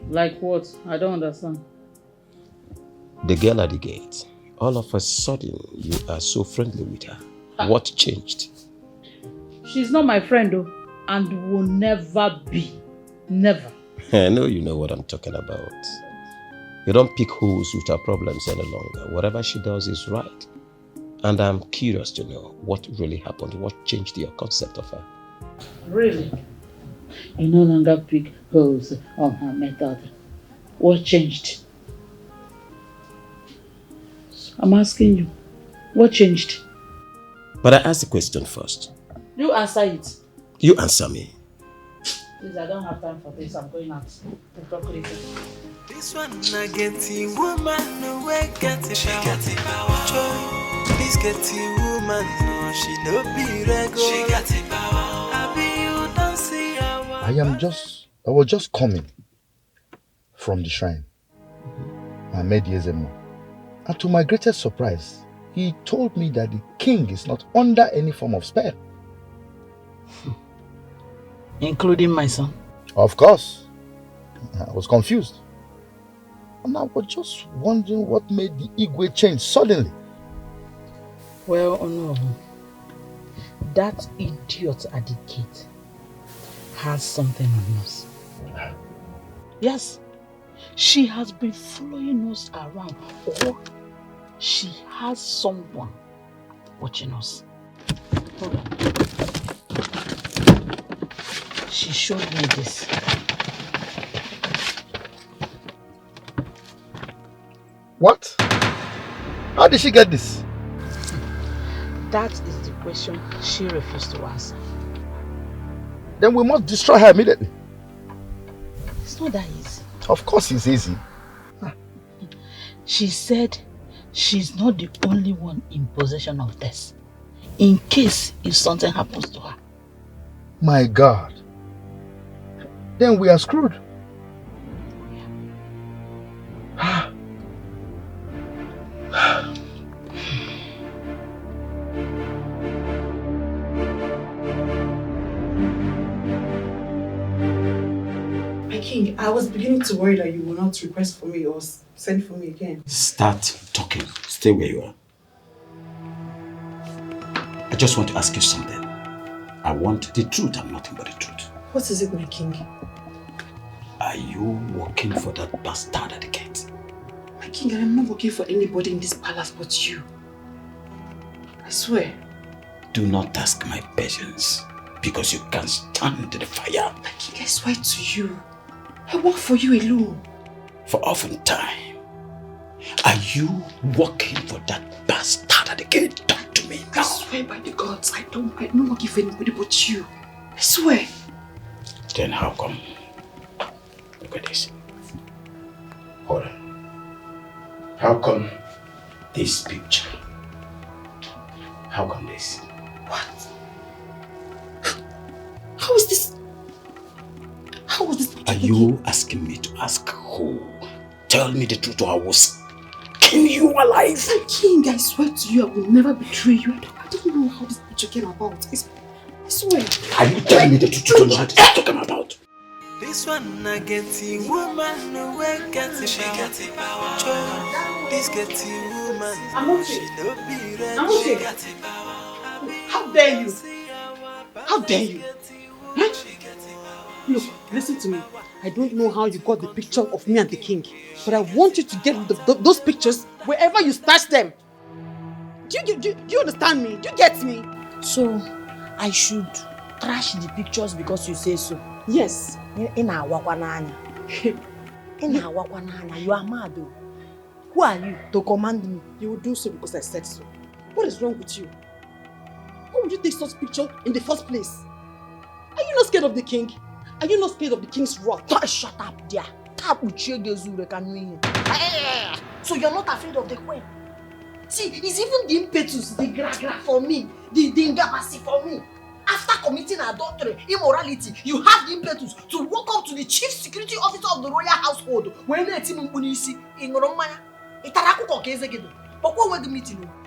Like what? I don't understand. The girl at the gate. All of a sudden, you are so friendly with her. What changed? She's not my friend though, and will never be. Never. I know you know what I'm talking about. You don't pick holes with her problems any longer. Whatever she does is right. And I'm curious to know what really happened, what changed your concept of her. Really? You no longer pick holes on her method. What changed? I'm asking you, what changed? But I asked the question first. You answer it. You answer me. Please, I don't have time for this. I'm going out to talk later. This one I get the woman no way get it. She got the power. This get the woman no she no be regular. She got the power. I be you don't see her. I was just coming from the shrine. I met Yezemo. And to my greatest surprise, he told me that the king is not under any form of spell. Including my son? Of course. I was confused. And I was just wondering what made the Igwe change suddenly. Well, Honorable, that idiot at the gate has something on us. Yes, she has been following us around, or she has someone watching us. Hold on. She showed me this. What? How did she get this? That is the question she refused to answer. Then we must destroy her immediately. It's not that easy. Of course it's easy. She said she's not the only one in possession of this, in case if something happens to her. My God. Then we are screwed. My king, I was beginning to worry that you will not request for me or send for me again. Start talking. Stay where you are. I just want to ask you something. I want the truth and nothing but the truth. What is it, my king? Are you working for that bastard at the gate? My king, I am not working for anybody in this palace but you. I swear. Do not ask my patience, because you can't stand the fire. My king, I swear to you. I work for you alone. For often time. Are you working for that bastard at the gate? Talk to me now. I swear by the gods, I'm not working for anybody but you. I swear. Then how come? Look at this. Hold on. How come this picture? How come this? What? How is this? How was this picture? Are you asking me to ask who? Tell me the truth or I will skin you alive. My king, I swear to you, I will never betray you. I don't know how this picture came about. I swear. Are you telling me the truth? You don't know how this is talking about? This one I get the woman no way get the power. This get the woman. I'm okay. She no be ready. I'm okay. How dare you? How dare you? Huh? Look, listen to me. I don't know how you got the picture of me and the king, but I want you to get those pictures wherever you stash them. Do you understand me? Do you get me? So, I should trash the pictures because you say so? Yes. You are mad though. Who are you to command me? You will do so because I said so. What is wrong with you? Why would you take such picture in the first place? Are you not scared of the king? Are you not scared of the king's wrath? Shut up there. So you're not afraid of the queen? See, it's even the impetus, the gra for me, the ingapacity for me. After committing adultery, immorality, you have the impetus to walk up to the chief security officer of the royal household.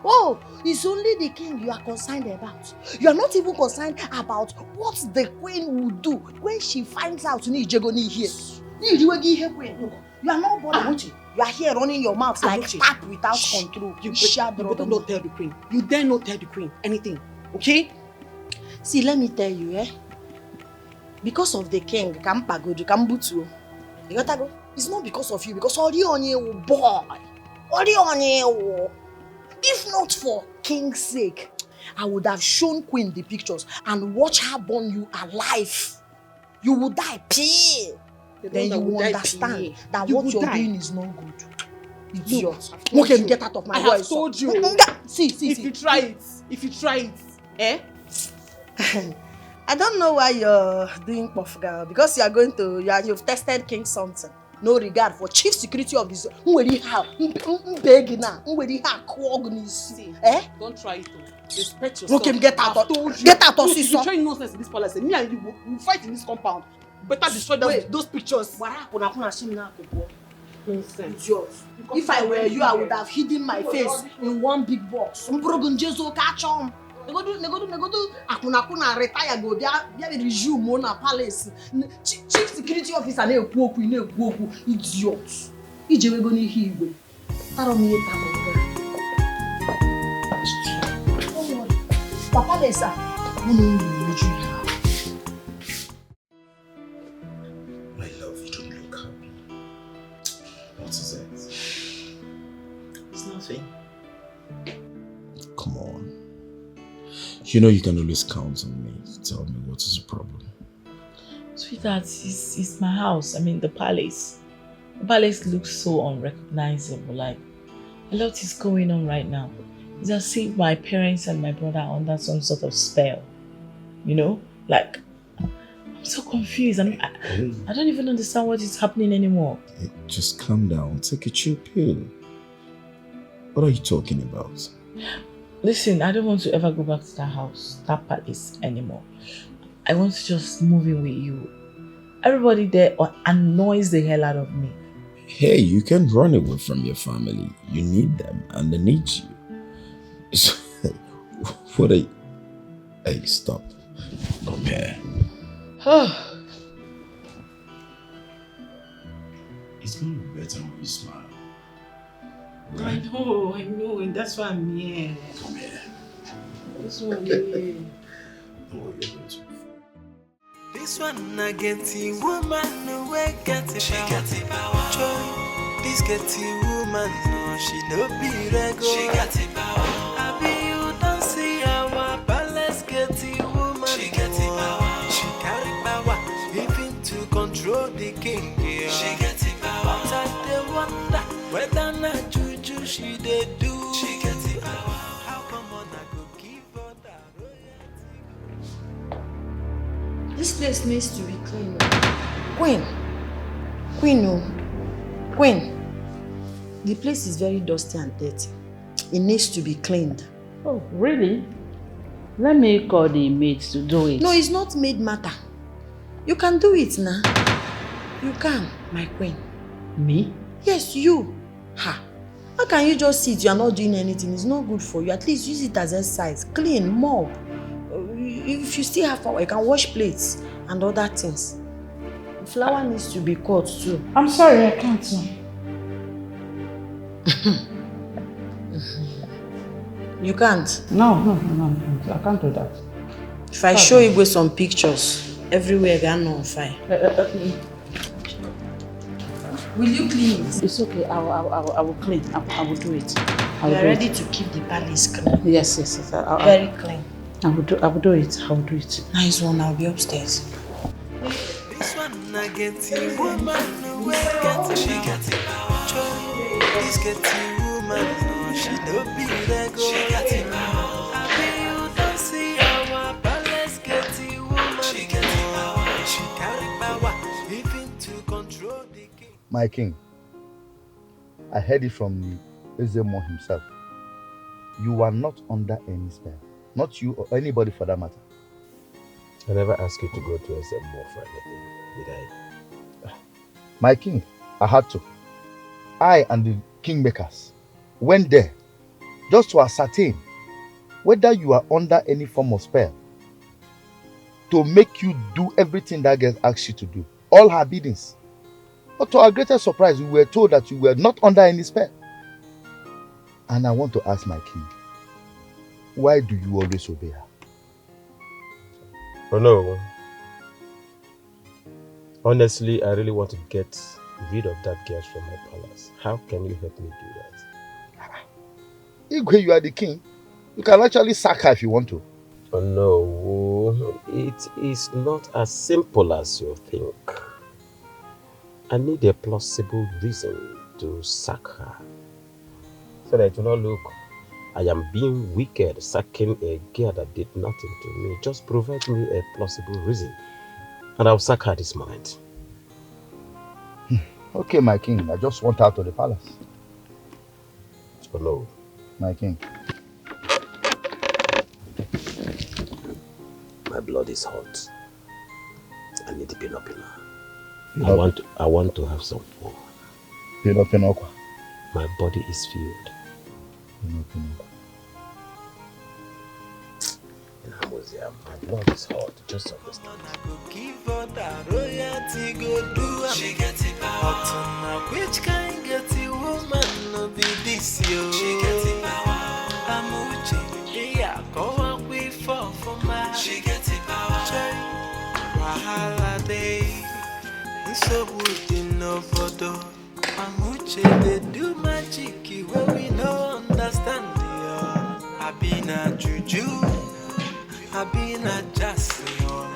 Oh, it's only the king you are concerned about. You are not even concerned about what the queen will do when she finds out here. You are not bothered. You are here running your mouth like tap without control. You better not tell the queen. You dare not tell the queen anything. Okay? See, let me tell you, because of the king, you gotta go. It's not because of you, because Orionye boy. Orionye. If not for king's sake, I would have shown queen the pictures and watch her burn you alive. You would die, then you will understand that what you're doing is not good. Idiot. Okay, get out of my voice. I have told you. See. If you try it, I don't know why you're doing puff girl, because you've tested king something. No regard for chief security of this. See, don't try it. Respect yourself. Okay, get out. I've told you. Get out of this. If you try nonsense in this palace, me and you will fight in this compound. Better destroy those pictures. Nonsense. If I were you, I would have hidden my face in one big box. Catch on. Negodu, akuna retire go there resume on a palace. Chief security officer na ekwu okwu, idiot. Ije we go ni hiwe. Taro mi eta mo. Papa Lesa, My love, you don't look happy. What is it? It's nothing. Come on. You know you can always count on me to tell me what is the problem. Sweetheart, it's my house. I mean, the palace. The palace looks so unrecognizable. Like, a lot is going on right now. It's as if my parents and my brother are under some sort of spell. You know? Like, I'm so confused. I don't even understand what is happening anymore. Hey, just calm down. Take a chill pill. What are you talking about? Listen, I don't want to ever go back to that house, that palace anymore. I want to just move in with you. Everybody there annoys the hell out of me. Hey, you can run away from your family. You need them and they need you. So, what are you? Hey, stop. Come here. It's gonna be better when you smile. Right? I know, and that's why I'm here. Come here. This one here. Oh, you're going to. This one I get the woman away get the she got the power. Joy, this get the woman no she no be regular. She got the power. I be you don't see our palace get the woman. She got the power. She carry power even to control the king. Yeah. She got the power. But I dey wonder whether not juju she dey do. She got the power. How come on I go give her that royalty? This place needs to be clean. Queen, the place is very dusty and dirty. It needs to be cleaned. Oh, really? Let me call the maids to do it. No, it's not maid matter. You can do it now. You can, my queen. Me? Yes, you. Ha. How can you just sit? You are not doing anything. It's not good for you. At least use it as exercise. Clean, mop. If you still have power, you can wash plates and other things. The flour needs to be cut too. I'm sorry, I can't. You can't? No, I can't do that. If I show you some pictures, everywhere they are on fire. Will you clean it? It's okay, I will clean. I will do it. You are ready to keep the palace clean? Yes. Very clean. I will do it. Nice one, I'll be upstairs. This one I get the woman away get the she got the power. This get the woman no she no be regular. She got the power. I be you don't see our palace get the woman. She got the power. She carry power even to control the king. My king, I heard it from Ezemo himself. You are not under any spell. Not you or anybody for that matter. I never asked you to go to Ezemo for anything, did I? My king, I had to. I and the kingmakers went there just to ascertain whether you are under any form of spell to make you do everything that girl asked you to do. All her biddings. But to our greatest surprise, we were told that you were not under any spell. And I want to ask my king, why do you always obey her? Oh no. Honestly, I really want to get rid of that girl from my palace. How can you help me do that? Igwe, you are the king. You can actually sack her if you want to. Oh no, it is not as simple as you think. I need a plausible reason to sack her. So that it will not look, I am being wicked, sacking a girl that did nothing to me. Just provide me a plausible reason, and I'll sack her this moment. Okay, my king, I just want out of the palace. Oh no. My king. My blood is hot. I need pinopino. I want to have some fun. Pinopino. My body is filled. My blood is hot, just understand. She gets it power. Which kind get it woman no be this yo? She gets it power. Amuche, yeah, go on we fall for my. She gets it power. Wahala day, so good in no photo. Amuche they do magic where we no understand yo. I been a juju, I been a just yo.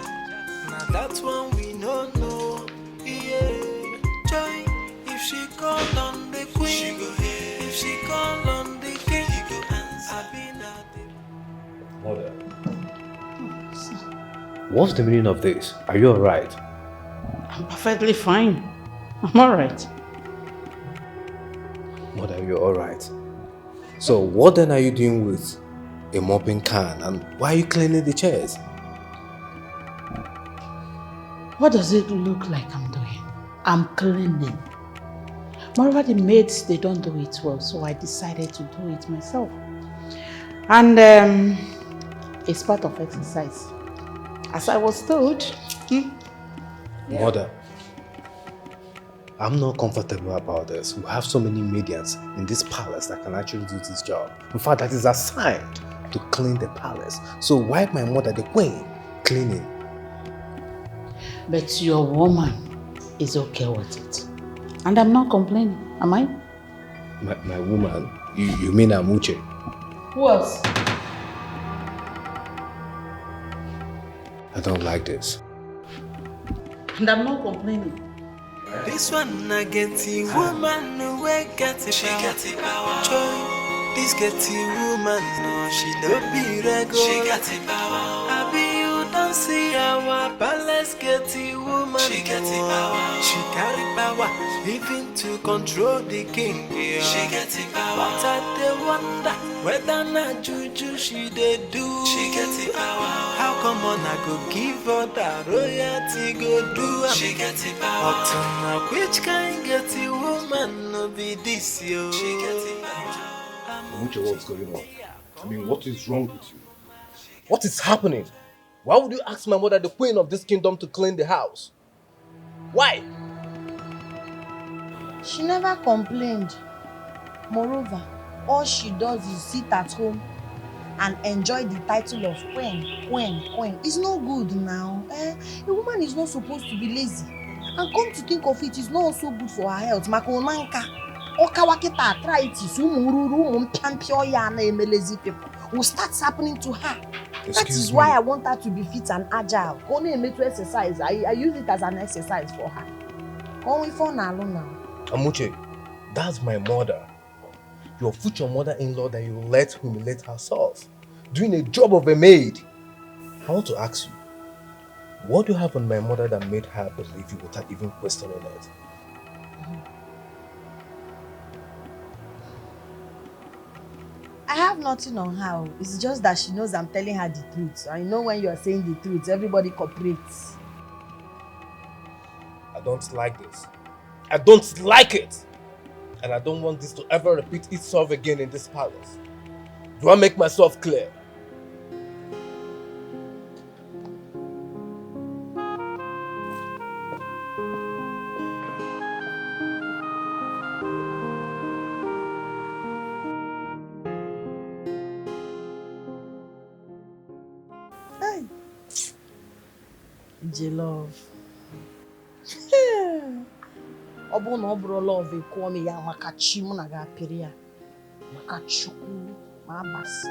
Now that's one we no know. Yeah, joy. If she call on the queen, she go here. If she call on the king, he go answer. I been a Mother, what's the meaning of this? Are you alright? I'm perfectly fine. I'm alright. Mother, you're alright. So what then are you doing with a mopping can, and why are you cleaning the chairs? What does it look like I'm doing? I'm cleaning. Moreover, the maids, they don't do it well, so I decided to do it myself. And it's part of exercise. As I was told. Mother, I'm not comfortable about this. We have so many mediums in this palace that can actually do this job. In fact, that is assigned to clean the palace. So why my mother, the queen, cleaning? But your woman is okay with it. And I'm not complaining, am I? My woman? You mean Amuche? Who else? I don't like this. And I'm not complaining. this one I get the woman who get it. She get it power. Joy. This get the woman, no, she don't be regular. She get it power. I be you don't see our palace get the woman. She get it power. She carry power, even to control the king. Yeah. She get it power. But I dey wonder whether na juju she dey do. She get it power. How come on I go give her that royalty go do? She get it power. Up to now, which kind get the woman no be this yo? She get it power. Amuche, what's going on? I mean, what is wrong with you? What is happening? Why would you ask my mother, the queen of this kingdom, to clean the house? Why? She never complained. Moreover, all she does is sit at home and enjoy the title of queen. It's no good now. A woman is not supposed to be lazy. And come to think of it, it's not also good for her health. Makonanka. Okawakita arthritis, lazy people will start happening to her. That is why I want her to be fit and agile. Only make to exercise. I use it as an exercise for her. Only for now. Amuche, that's my mother. Your future mother-in-law that you let humiliate herself, doing a job of a maid. I want to ask you, what do you have on my mother that made her believe you without even questioning it? I have nothing on her. It's just that she knows I'm telling her the truth. I know when you are saying the truth, everybody cooperates. I don't like this. I don't like it! And I don't want this to ever repeat itself again in this palace. Do I make myself clear? Hey. J-Love. Ọ bụrụ na ọ bụrụ love kwuo m ya maka chi mụ na ga-apịrị ya maka Chukwu ma abasị.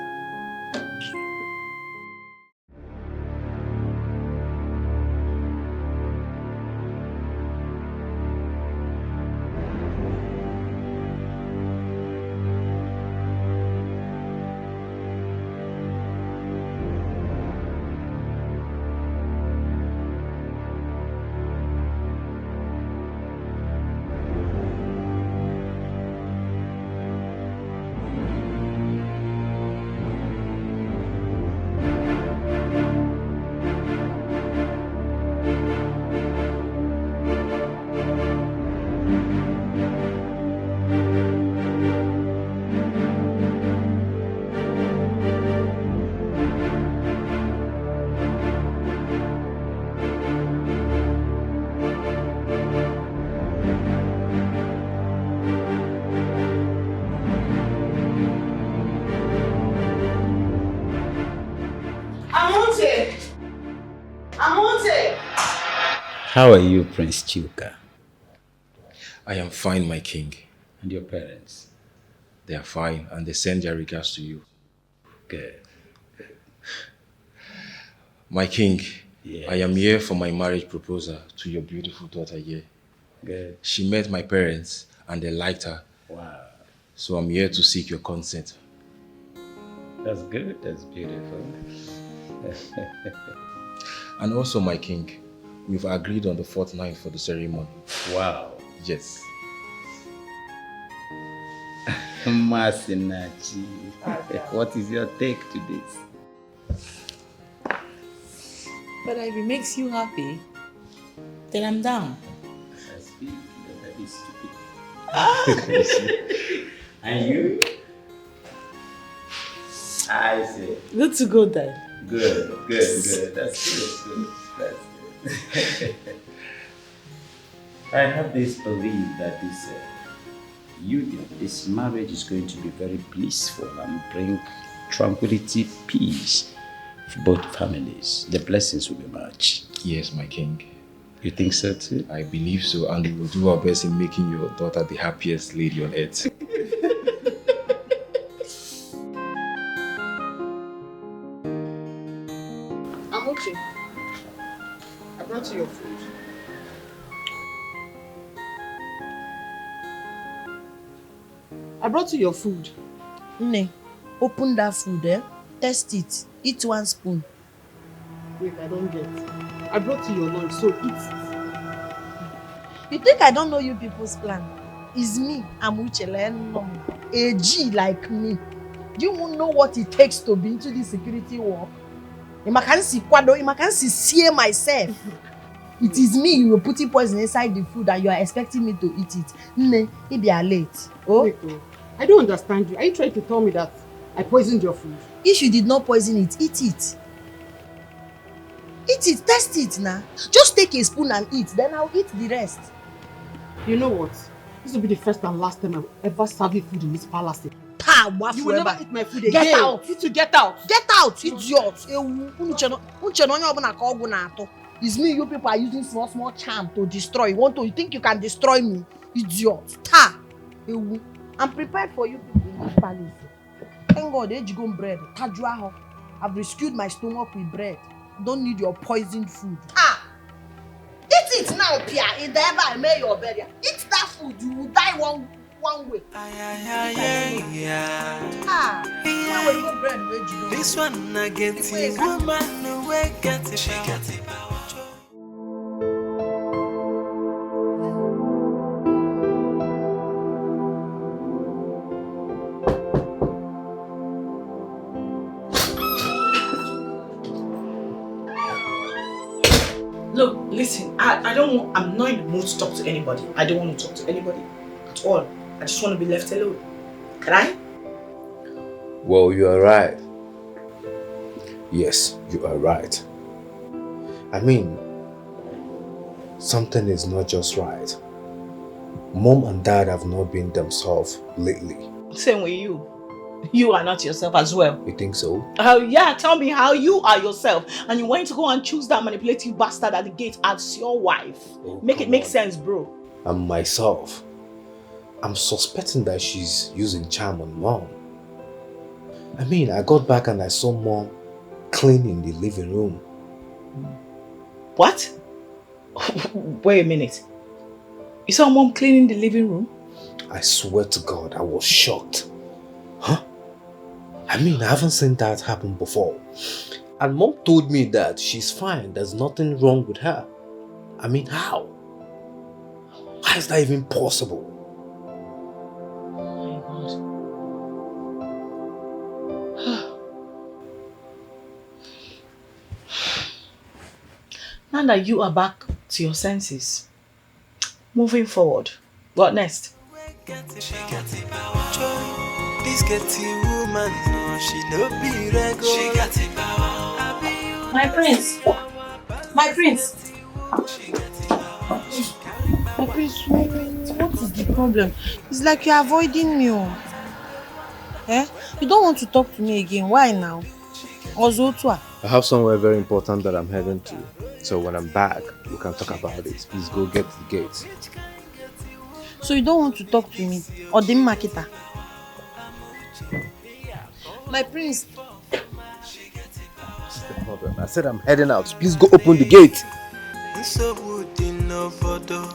Amonte! Amonte! How are you, Prince Chuka? I am fine, my king. And your parents? They are fine, and they send their regards to you. Good. My king, Yes. I am here for my marriage proposal to your beautiful daughter here. Good. She met my parents, and they liked her. Wow. So I'm here to seek your consent. That's good. That's beautiful. And also, my king, we've agreed on the 4th night for the ceremony. Wow. Yes. Masinachi. What is your take to this? But if it makes you happy, then I'm down. I speak, that is stupid. And you? I see. Good to go then. Good. That's good. That's good. I have this belief that this union, this marriage is going to be very blissful and bring tranquility, peace for both families. The blessings will be much. Yes, my king. You think so too? I believe so, and we will do our best in making your daughter the happiest lady on earth. I'm okay. I brought you your food. I brought you your food. Nne, open that food, eh? Test it. Eat 1 spoon. Wait, I don't get. I brought you your lunch, so eat it. You think I don't know you people's plan? It's me, Amuchele, a G like me. Do you know what it takes to be into this security work? I can see myself. It is me you were putting poison inside the food and you are expecting me to eat it. Nne, it be late. Oh? Wait, I don't understand you. Are you trying to tell me that I poisoned your food? If you did not poison it, eat it. Eat it, test it now. Just take a spoon and eat, then I'll eat the rest. You know what? This will be the first and last time I'll ever serve you food in this palace. You will never eat my food again. Get out. You to get out. Get out, idiot. It's me you people are using small charm to destroy. You think you can destroy me? Idiot. I'm prepared for you people in this palace. Thank God, ejigom bread. I've rescued my stomach with bread. Don't need your poisoned food. Eat it now, Pia. If ever I made your burial, eat that food. You will die one way. This one I get it, woman, no way get it. She got it. Look, listen, I'm not in the mood to talk to anybody. I don't want to talk to anybody at all. I just want to be left alone. Can I? Well, you are right. Yes, you are right. I mean, something is not just right. Mom and Dad have not been themselves lately. Same with you. You are not yourself as well. You think so? Yeah, tell me how you are yourself. And you went to go and choose that manipulative bastard at the gate as your wife. Make it make sense, bro. And myself, I'm suspecting that she's using charm on Mom. I mean, I got back and I saw Mom cleaning the living room. What? Wait a minute. You saw Mom cleaning the living room? I swear to God, I was shocked. Huh? I mean, I haven't seen that happen before. And Mom told me that she's fine, there's nothing wrong with her. I mean, how? How is that even possible? Oh my God. Now that you are back to your senses, moving forward, what next? This getting woman, no, she no be regular. She got it power. My prince. My prince. My prince, what is the problem? It's like you're avoiding me. Eh? You don't want to talk to me again. Why now? Ozotua. I have somewhere very important that I'm heading to. So when I'm back, we can talk about it. Please go get to the gate. So you don't want to talk to me? Or the marketer? My prince. What's the problem? I said I'm heading out. Please go open the gate. So would no photo.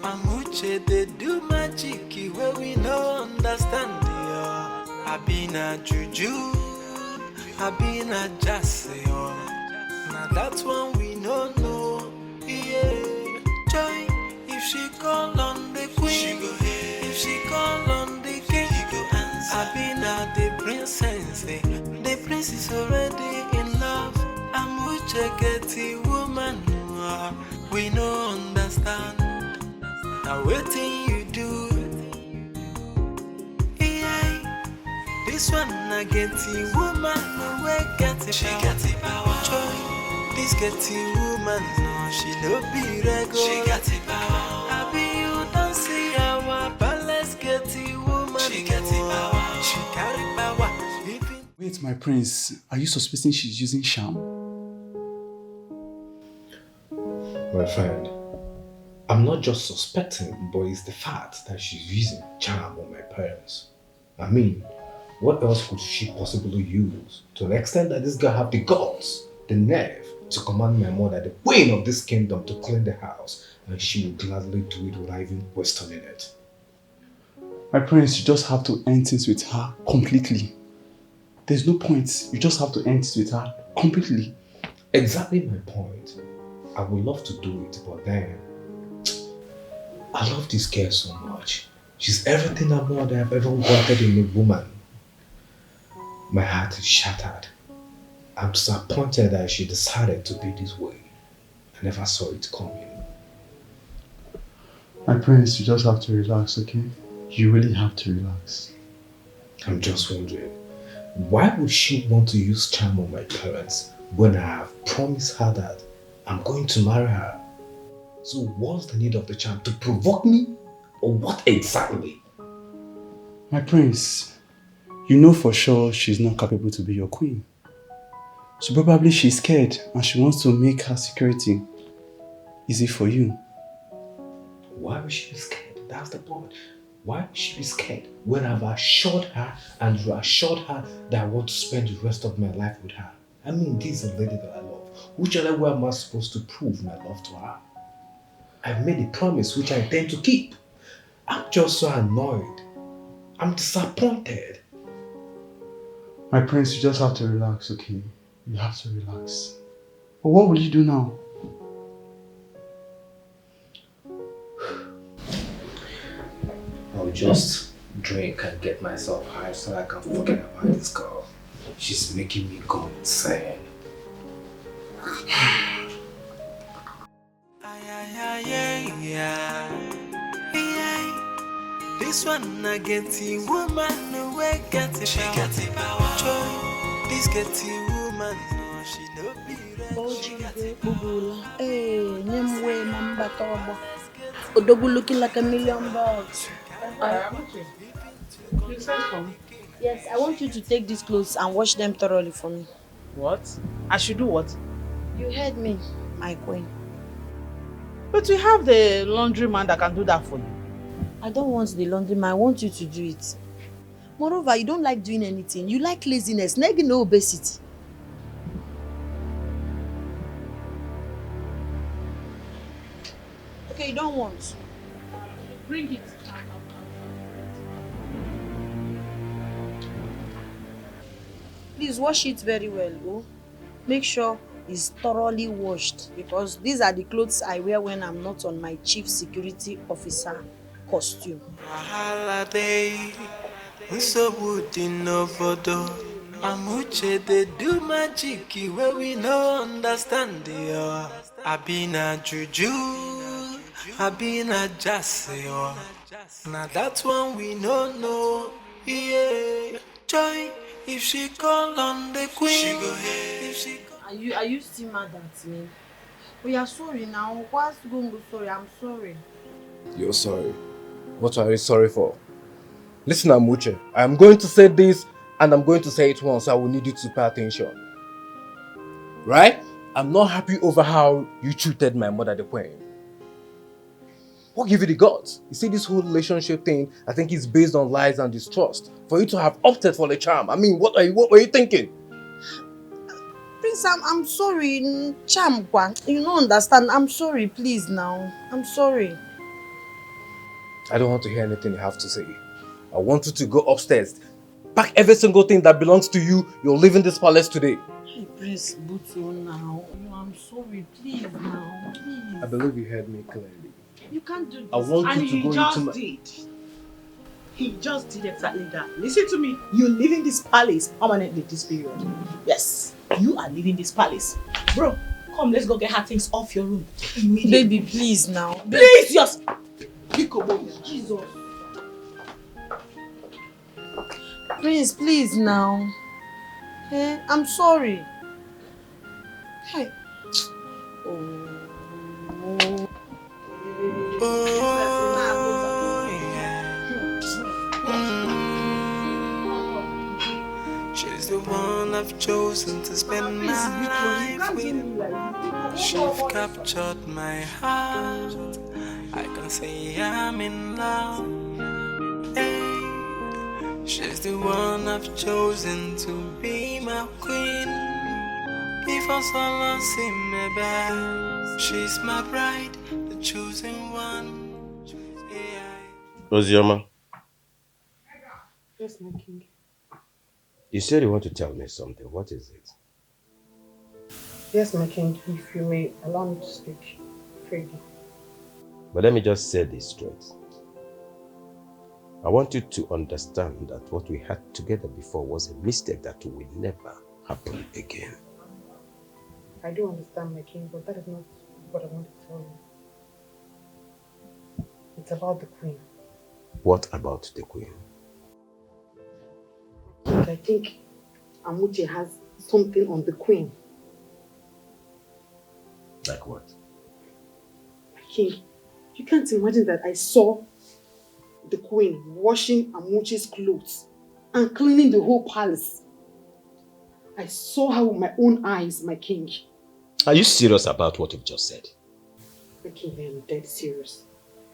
Amuche they do magic where we no understand the I been a juju, I been a jassy. Now that's one we no know. Yeah, joy. If she call on the queen, she go here. If she call on the king, he go answer. I been a the princess. The prince is already in love. Amuche get the woman. We no understand. Now waiting you do. Yeah, this one I get the woman. We get the she get the power. Joy, this get the woman. No, she no be regular. She got the power. I be you don't see our palace get the woman. She get the power. She carry power. Wait, my prince, are you suspecting she's using sham? My friend, I'm not just suspecting, but it's the fact that she's using charm on my parents. I mean, what else could she possibly use to the extent that this girl have the guts, the nerve to command my mother, the queen of this kingdom, to clean the house, and she will gladly do it without even questioning it. My prince, you just have to end things with her completely. There's no point. You just have to end it with her completely. Exactly my point. I would love to do it, but then I love this girl so much. She's everything and more that I've ever wanted in a woman. My heart is shattered. I'm disappointed that she decided to be this way. I never saw it coming. My prince, you just have to relax, okay? You really have to relax. I'm just wondering, why would she want to use charm on my parents when I have promised her that I'm going to marry her? So what's the need of the charm? To provoke me? Or what exactly? My prince, you know for sure she's not capable to be your queen. So probably she's scared and she wants to make her security easy for you. Why would she be scared? That's the point. Why would she be scared when I've assured her and reassured her that I want to spend the rest of my life with her? I mean, this is a lady that I love. Which other way am I supposed to prove my love to her? I've made a promise which I intend to keep. I'm just so annoyed. I'm disappointed. My prince, you just have to relax, okay? You have to relax. But what will you do now? I'll just drink and get myself high so I can forget about this girl. She's making me go insane. This one I get the woman away get the she get the power. Joy, this get the woman no she no be Odogu looking like $1 million. You said for me? Yes, I want you to take these clothes and wash them thoroughly for me. What? I should do what? You heard me, my queen. But we have the laundry man that can do that for you. I don't want the laundry man, I want you to do it. Moreover, you don't like doing anything. You like laziness, no obesity. Okay, you don't want. Bring it. Please wash it very well, oh. Make sure it's thoroughly washed because these are the clothes I wear when I'm not on my chief security officer costume. holiday. So would no photo. Amuche they do magic where we no understand the I been a juju, I been a jassy. Now that's one we no know. Yeah, joy. If she call on the queen, she go here. If she Are you still mad at me? We are sorry now. What's going to sorry? I'm sorry. You're sorry. What are you sorry for? Listen, Amuche, I'm going to say this and I'm going to say it once, so I will need you to pay attention. right? I'm not happy over how you treated my mother, the queen. What gave you the guts? You see, this whole relationship thing, I think it's based on lies and distrust. For you to have opted for the charm, I mean, what were you thinking? Prince, I'm sorry. Charm, you don't understand. I'm sorry, please now. I'm sorry. I don't want to hear anything you have to say. I want you to go upstairs. Pack every single thing that belongs to you. You're leaving this palace today. Hey, Prince Butu now. I'm sorry, please now. Please. I believe you heard me clearly. You can't do this. I want And you to he go just into my... did. He just did exactly that. Listen to me. You're leaving this palace permanently this period. Yes, you are leaving this palace. Bro, come, let's go get her things off your room immediately. Baby, please now. Please, just... Jesus. Prince, please now. Hey, I'm sorry. Hey. She's the one I've chosen to spend my life with. She's captured my heart. I can say I'm in love. Hey, she's the one I've chosen to be my queen. Before someone see me back, she's my bride, the chosen one. Ozioma, Yes, my king. you said you want to tell me something. What is it? Yes, my king. If you may allow me to speak freely. But let me just say this straight. I want you to understand that what we had together before was a mistake that will never happen again. I do understand, my king, but that is not what I want to tell you. It's about the queen. What about the queen? I think Amuche has something on the queen. Like what? My king, you can't imagine that I saw the queen washing Amuche's clothes and cleaning the whole palace. I saw her with my own eyes, my king. Are you serious about what you've just said? My king, I am dead serious.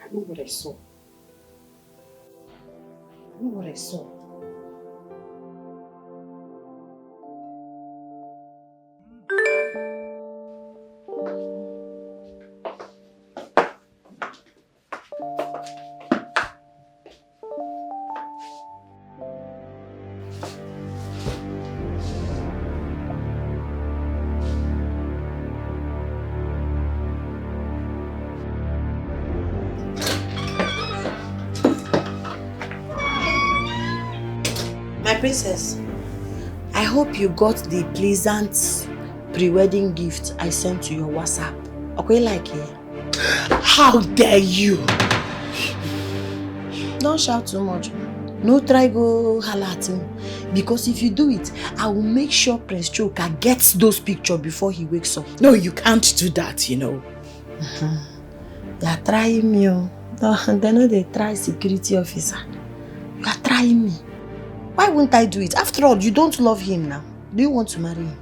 I know what I saw. I know what I saw. My princess, I hope you got the pleasant pre-wedding gift I sent to your WhatsApp. Okay, like it? How dare you? Don't shout too much. No try go holla at me. Because if you do it, I will make sure Prince Choka gets those pictures before he wakes up. No, you can't do that, you know. You are trying me. They know they try security officer. You are trying me. Why wouldn't I do it? After all, you don't love him now. Do you want to marry him?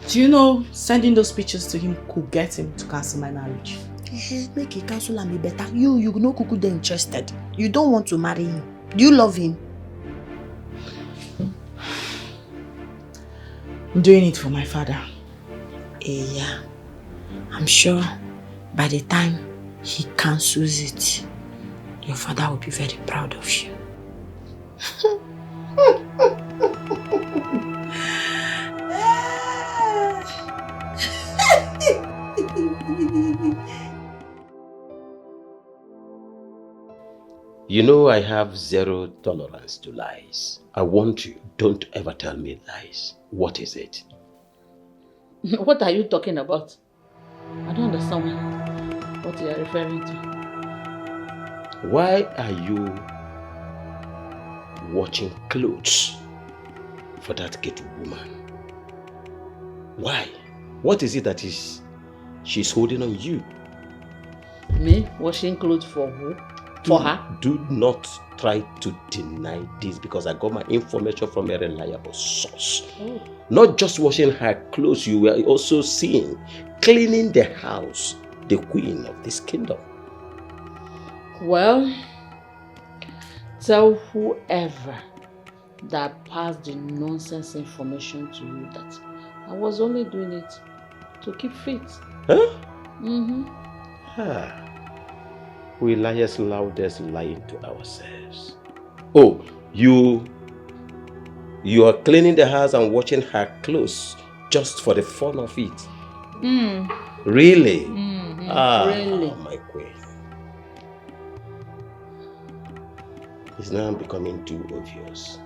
Do you know sending those pictures to him could get him to cancel my marriage? Make a cancel and be better. You know Kuku they interested. You don't want to marry him. Do you love him? I'm doing it for my father. Yeah. I'm sure by the time he cancels it, your father will be very proud of you. You know I have zero tolerance to lies. I want you, don't ever tell me lies. What is it? What are you talking about? I don't understand what you are referring to. Why are you watching clothes for that gate woman? Why? What is it that she's holding on you? Me? Washing clothes for who? for her? Do not try to deny this because I got my information from a reliable source. Oh. Not just washing her clothes, you were also seeing cleaning the house, the queen of this kingdom. Well, tell whoever that passed the nonsense information to you that I was only doing it to keep fit. Huh? Mm-hmm. We liars loudest lying to ourselves. Oh, you are cleaning the house and watching her clothes just for the fun of it. Really? Really? My queen. It's now becoming too obvious.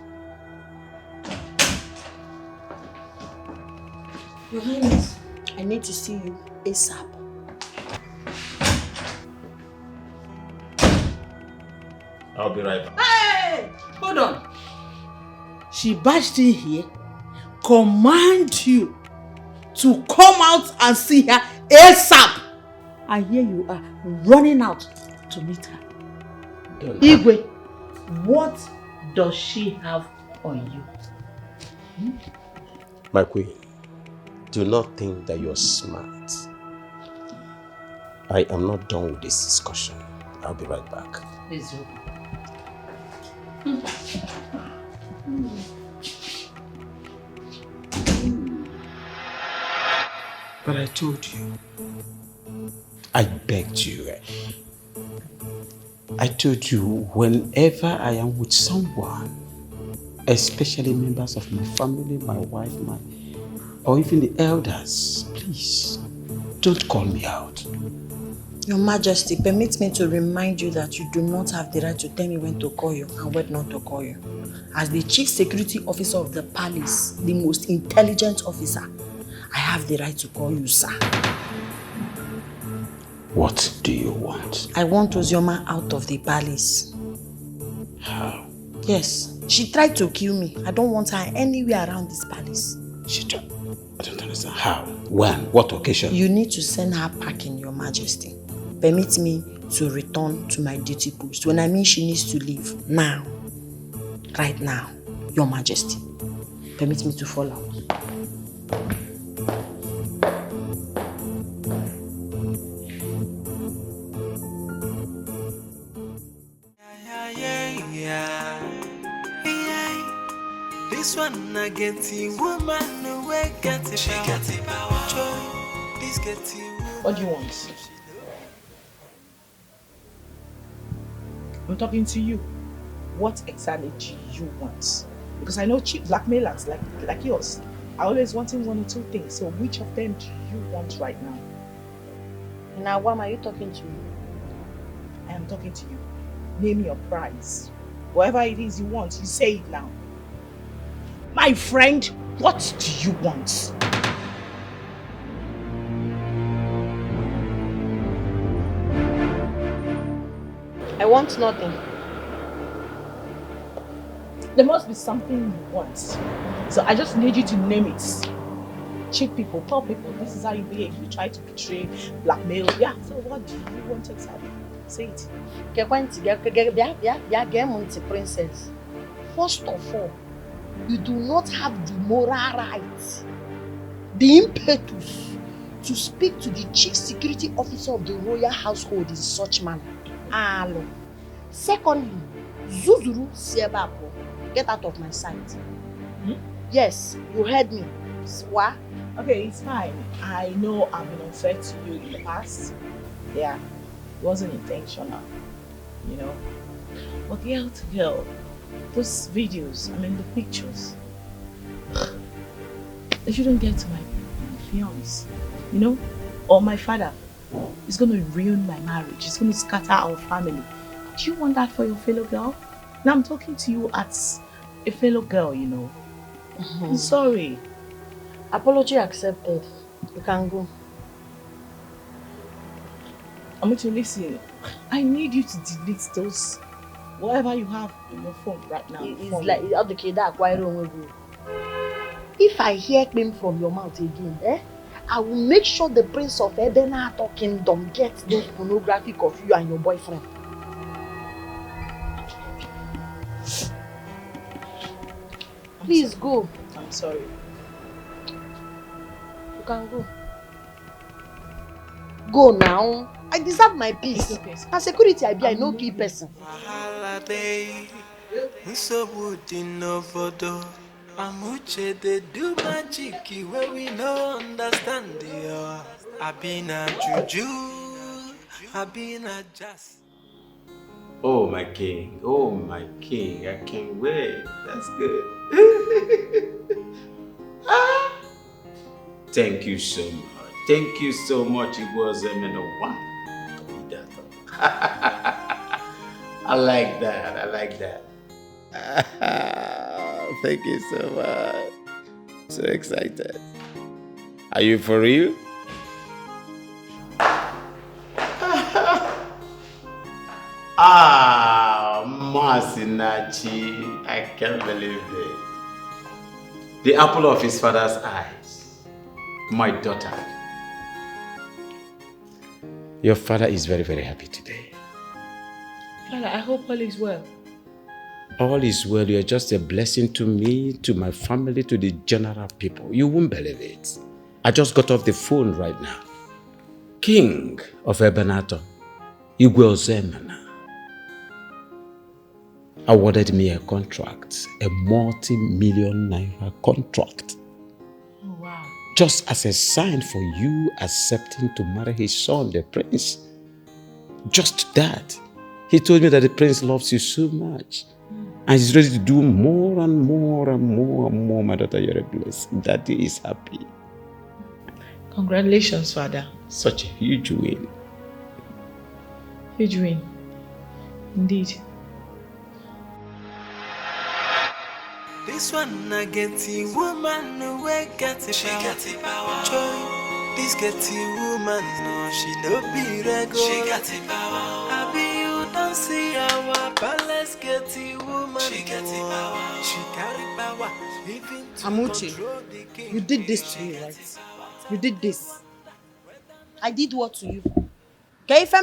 Your Highness, I need to see you ASAP. I'll be right back. Hey! Hold on. She barged in here, command you to come out and see her ASAP. And here you are, running out to meet her. Igwe, what does she have on you? My queen, do not think that you're smart. I am not done with this discussion. I'll be right back. Please open. But I told you. I begged you. I told you whenever I am with someone, especially members of my family, my wife, or even the elders, please don't call me out. Your Majesty, permit me to remind you that you do not have the right to tell me when to call you and when not to call you. As the Chief Security Officer of the palace, the most intelligent officer, I have the right to call you sir. What do you want? I want Ozioma out of the palace. How? Yes, she tried to kill me. I don't want her anywhere around this palace. I don't understand. How? When? What occasion? You need to send her packing, Your Majesty. Permit me to return to my duty post. When I mean she needs to leave, now. Right now, Your Majesty. Permit me to fall out. This one I get the woman away, get the power. Joy, this get the woman. What do you want? I'm talking to you. What exactly do you want? Because I know cheap blackmailers like yours. I always wanting one or two things. So which of them do you want right now? Now, why are you talking to me? I am talking to you. Name your price. Whatever it is you want, you say it now. My friend, what do you want? I want nothing. There must be something you want. So I just need you to name it. Cheat people, poor people, this is how you behave. You try to betray, blackmail. Yeah, so what do you want exactly? Say it. Princess. First of all, you do not have the moral right, the impetus, to speak to the Chief Security Officer of the royal household in such manner. Alo. Secondly, Zuzuru Sebapo, get out of my sight. Yes, you heard me. What? Okay, it's fine. I know I've been unfair to you in the past. Yeah, it wasn't intentional, you know. But girl to girl, those videos, the pictures, they shouldn't get to my fiance, you know, or my father. It's going to ruin my marriage. It's going to scatter our family. Do you want that for your fellow girl? Now I'm talking to you as a fellow girl, you know. I'm sorry. Apology accepted. You can go. I'm going to listen. I need you to delete those, whatever you have in your phone right now. It's like if I hear claim from your mouth again, I will make sure the Prince of Ebenator Kingdom gets those pornographic of you and your boyfriend. Please go. I'm sorry. You can go. Go now. I deserve my peace. It's okay. As security, I no key person. Amuche they do magic where we no understand the I been a juju, I been a jazz. Oh my king, I can't wait. That's good. Thank you so much. Thank you so much. It was a one. I like that. Thank you so much. So excited. Are you for real? Masinachi, I can't believe it. The apple of his father's eyes. My daughter. Your father is very, very happy today. Father, I hope all is well. All is well. You're just a blessing to me, to my family, to the general people. You won't believe it. I just got off the phone right now. King of Ebenator, Igwe Ozemena, awarded me a contract, a multi-million naira contract. Oh, wow. Just as a sign for you accepting to marry his son, the prince. Just that. He told me that the prince loves you so much. And he's ready to do more and more and more and more. My daughter, you're a blessing. Daddy is happy. Congratulations, Father. Such a huge win. Huge win. Indeed. This one I get the woman no way get it. She got the power. Joy. This get the woman no she no be regular. She got the power. I be you don't see our palace get the woman. She got the power. She carry power. Amuchi, you did this to me, right? You did this. I did what to you?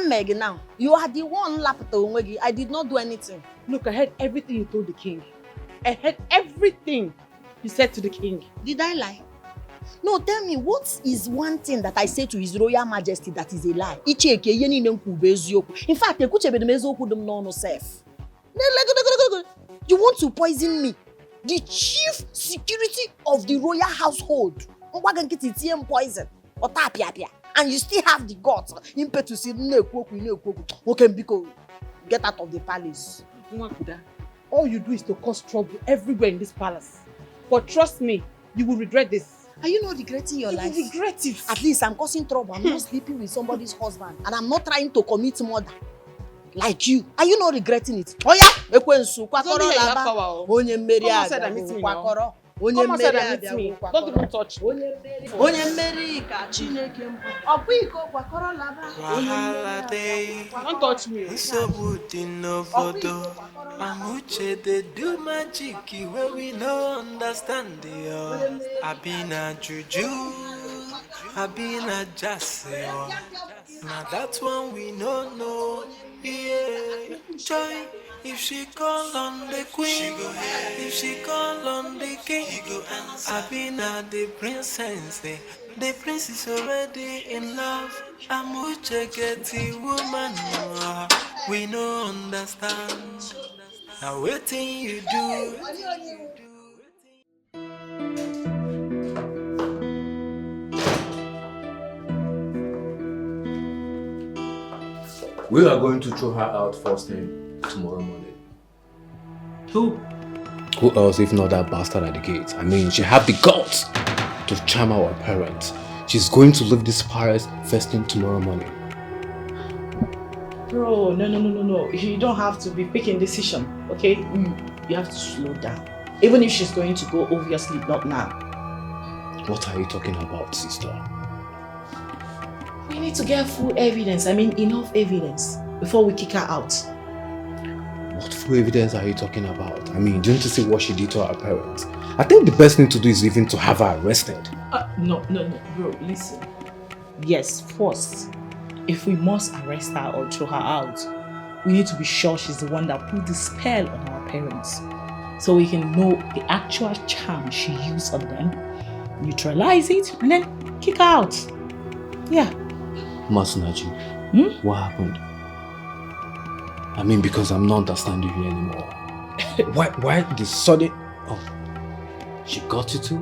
Meg now. You are the one laughed at. I did not do anything. Look, I heard everything you told the king. I heard everything you said to the king. Did I lie? No, tell me, what is one thing that I say to His Royal Majesty that is a lie? In fact, you want to poison me? The chief security of the royal household. Poison. And you still have the guts impetus to get out of the palace. All you do is to cause trouble everywhere in this palace. But trust me, you will regret this. Are you not regretting your life? You will regret it. At least I'm causing trouble. I'm not sleeping with somebody's husband. And I'm not trying to commit murder. Like you. Are you not regretting it? Oh yeah! Someone said I meet me. Don't even touch me. Don't touch me. Amuche they do magic where we no understand the I been a juju, I been a jazz. Now that one we no know. Yeah, joy. If she call on the queen, if she call on the king, I been at the princess. The prince is already in love. Amuche get the woman. We no understand. Now waiting you do. We are going to throw her out first thing tomorrow morning. Who else if not that bastard at the gate? I mean, she had the guts to charm our parents. She's going to leave this palace first thing tomorrow morning. Bro, no. You don't have to be picking decision, okay? You have to slow down. Even if she's going to go, obviously not now. What are you talking about, sister? We need to get full evidence. I mean, enough evidence before we kick her out. What full evidence are you talking about? I mean, don't you see what she did to our parents? I think the best thing to do is even to have her arrested. No, bro, listen. Yes, first, if we must arrest her or throw her out, we need to be sure she's the one that put the spell on our parents. so we can know the actual charm she used on them, neutralize it, and then kick her out. Yeah. Masunaji, what happened? I mean, because I'm not understanding you anymore. Why the sudden... Oh, she got you too?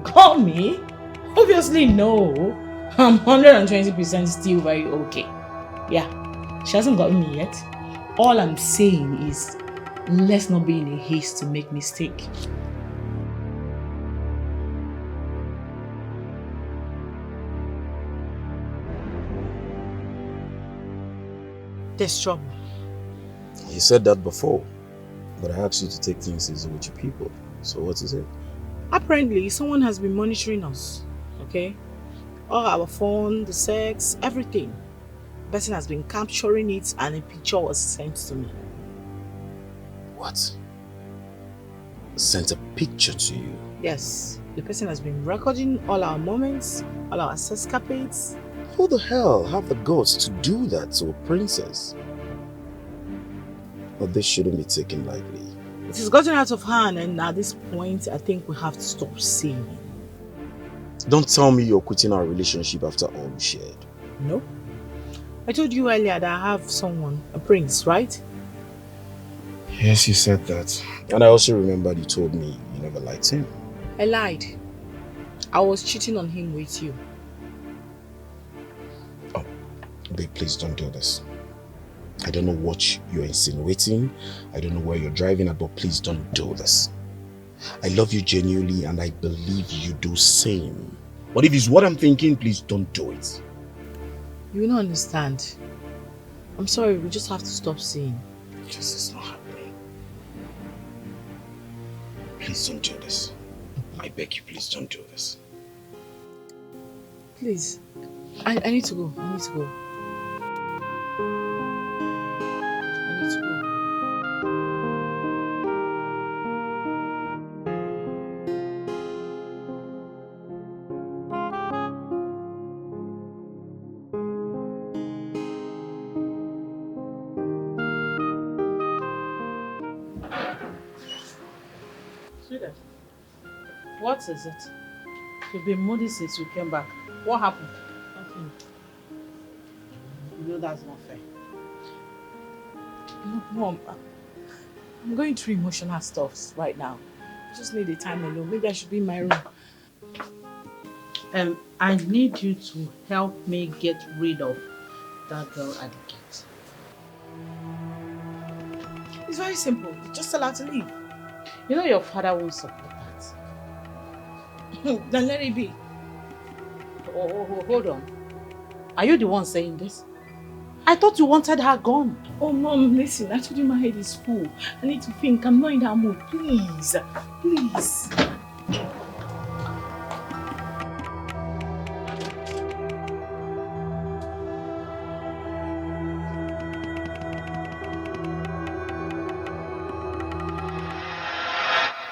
Call me? Obviously no. I'm 120% still very okay. Yeah, she hasn't gotten me yet. All I'm saying is, let's not be in a haste to make mistake. There's trouble. You said that before, but I asked you to take things easy with your people. So what is it? Apparently, someone has been monitoring us, okay? All our phone, the sex, everything. The person has been capturing it and a picture was sent to me. What? Sent a picture to you? Yes, the person has been recording all our moments, all our escapades. Who the hell have the guts to do that to a princess? But this shouldn't be taken lightly. It has gotten out of hand, and at this point, I think we have to stop saying. Don't tell me you're quitting our relationship after all we shared. No. I told you earlier that I have someone, a prince, right? Yes, you said that. And I also remembered you told me you never liked him. I lied. I was cheating on him with you. Oh, babe, please don't do this. I don't know what you're insinuating. I don't know where you're driving at, but please don't do this. I love you genuinely and I believe you do same. But if it's what I'm thinking, please don't do it. You will not understand. I'm sorry, we just have to stop seeing. This is not happening. Please don't do this. I beg you, please don't do this. Please. I need to go. I need to go. I need to go. Sweetheart, what is it? You've been moody since you came back. What happened? Nothing. You know that's not fair. Look, Mom, I'm going through emotional stuff right now. I just need the time alone. Maybe I should be in my room. I need you to help me get rid of that girl at the gate. It's very simple. Just tell her to leave. You know your father won't support that. Then let it be. Oh, hold on. Are you the one saying this? I thought you wanted her gone. Oh, Mom, listen. I told you my head is full. I need to think. I'm not in that mood. Please. Please.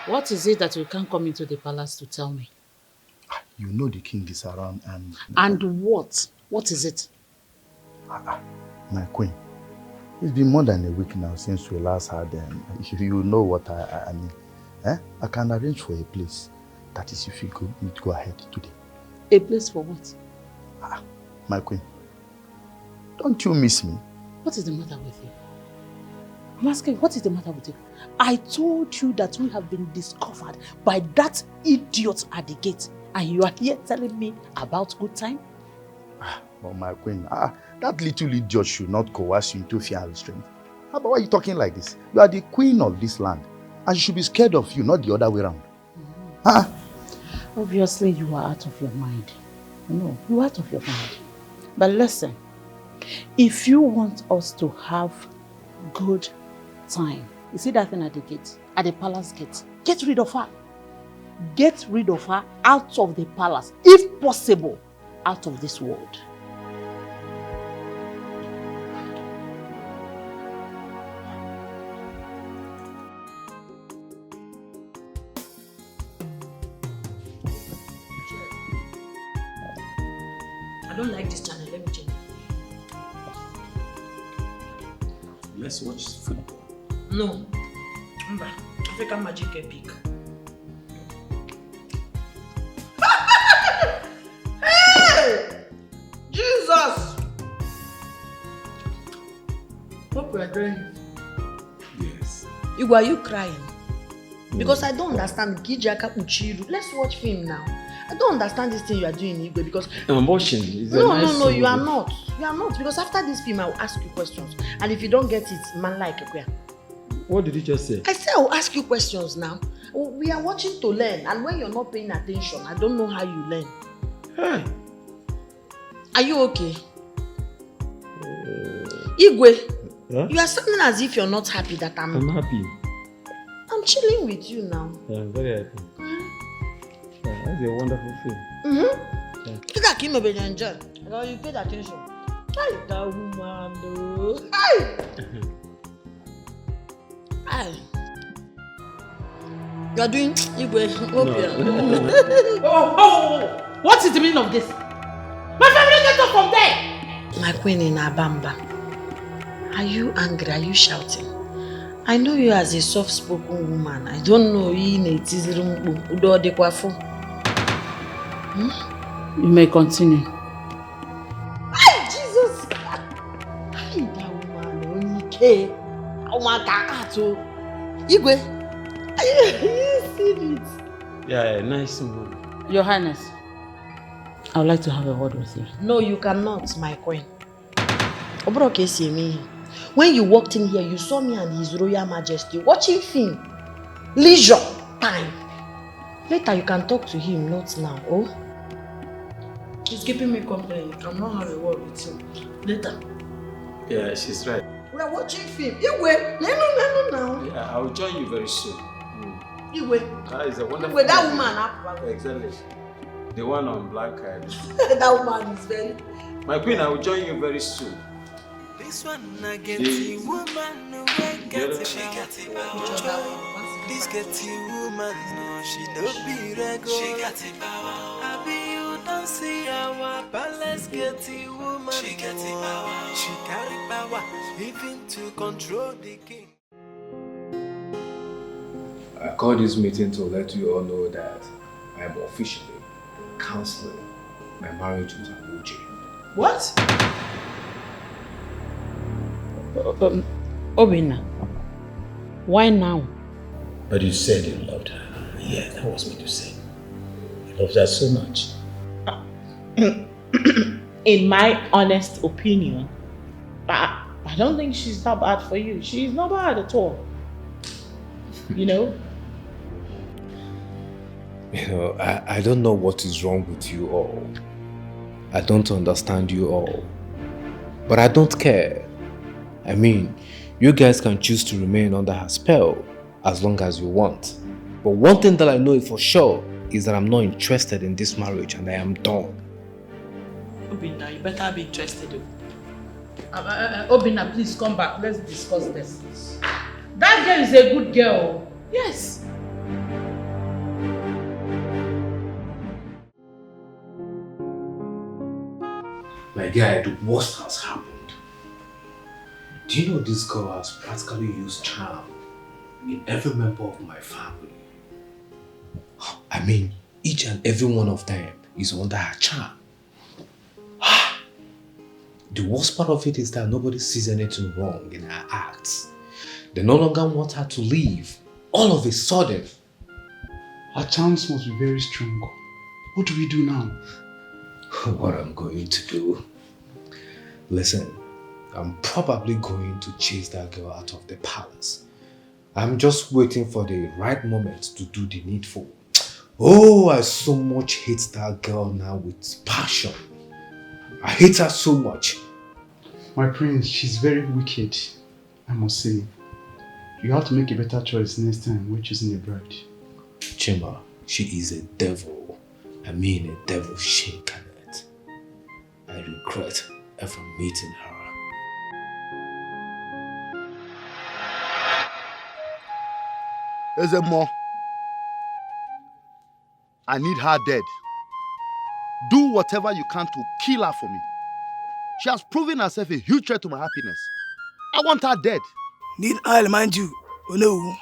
What is it that you can't come into the palace to tell me? You know the king is around and... And what? What is it? My queen, it's been more than a week now since we last had them. You know what I mean. I can arrange for a place. That is if you need to go ahead today. A place for what? My queen, don't you miss me? What is the matter with you? I'm asking, what is the matter with you? I told you that we have been discovered by that idiot at the gate, and you are here telling me about good time? Well, my queen, that little idiot should not coerce you into fear and restraint. But why are you talking like this? You are the queen of this land, and she should be scared of you, not the other way around. Obviously, you are out of your mind. No, you are out of your mind. But listen, if you want us to have good time, you see that thing at the gate, at the palace gate, get rid of her. Get rid of her out of the palace, if possible, out of this world. I don't like this channel. Let me change. Let's watch football. No. African magic epic. Hey! Jesus! Hope we are doing it. Yes. Igwe, are you crying? Because I don't understand. Let's watch film now. I don't understand this thing you are doing, Igwe, because... I'm watching. No, you are not. You are not. Because after this film, I will ask you questions. And if you don't get it, man like Igwe. What did you just say? I said I will ask you questions now. We are watching to learn. And when you're not paying attention, I don't know how you learn. Hey. Are you okay? Igwe, Huh? you are sounding as if you're not happy that I'm happy. I'm chilling with you now. I'm very happy. Yeah, that's a wonderful film. Mm-hmm. Yeah. You that came over and enjoy. You paid attention. Hi, that woman, though. Hi! Hi. You are doing Igwe. Oh! What is the meaning of this? My family get up from there! My queen in Abamba. Are you angry? Are you shouting? I know you as a soft-spoken woman. I don't know you in a You may continue. Hi, Jesus! Hi, that woman. Okay. Oh my God. Igwe, are you seeing it? Yeah, nice movie. Your Highness, I would like to have a word with you. No, you cannot, my queen. When you walked in here, you saw me and His Royal Majesty watching film. Leisure time. Later, you can talk to him, not now. Oh? He's keeping me company. You cannot have a word with him. Later. Yeah, she's right. We are watching film. Igwe, no, now. Yeah, I'll join you very soon. Igwe. That is a wonderful Igwe, that woman. Exactly. The one on black card. That woman is very... My queen, I will join you very soon. This one I get the woman no way get it. She got it power. This get the woman no, she no be regular. She got it power. I be you don't see our palace get the woman. She got it power. She carry power even to control the king. I called this meeting to let you all know that I am officially cancelling my marriage with Abuja. What? Obina, why now? But you said you loved her. Yeah, that was me to say. You loved her so much. In my honest opinion, I don't think she's that bad for you. She's not bad at all. You know? You know, I don't know what is wrong with you all. I don't understand you all. But I don't care. I mean, you guys can choose to remain under her spell as long as you want. But one thing that I know for sure is that I'm not interested in this marriage and I am done. Obina, you better be interested. Obina, please come back. Let's discuss this. That girl is a good girl. Yes. My guy, the worst has happened. Do you know this girl has practically used charm in every member of my family? I mean, each and every one of them is under her charm. The worst part of it is that nobody sees anything wrong in her acts. They no longer want her to leave. All of a sudden. Her charms must be very strong. What do we do now? What I'm going to do? Listen, I'm probably going to chase that girl out of the palace. I'm just waiting for the right moment to do the needful. Oh, I so much hate that girl now with passion. I hate her so much. My prince, she's very wicked, I must say. You have to make a better choice next time when choosing a bride. Chima, she is a devil. I mean a devil incarnate. I regret ever meeting her. Ezemo, I need her dead. Do whatever you can to kill her for me. She has proven herself a huge threat to my happiness. I want her dead. Need I remind you, oh no,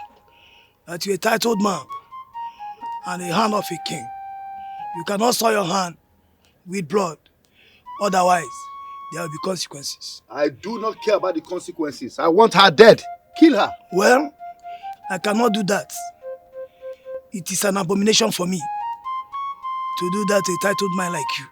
that you're a titled man and a hand of a king. You cannot soil your hand with blood. Otherwise, there will be consequences. I do not care about the consequences. I want her dead. Kill her. Well, I cannot do that. It is an abomination for me to do that to a titled man like you.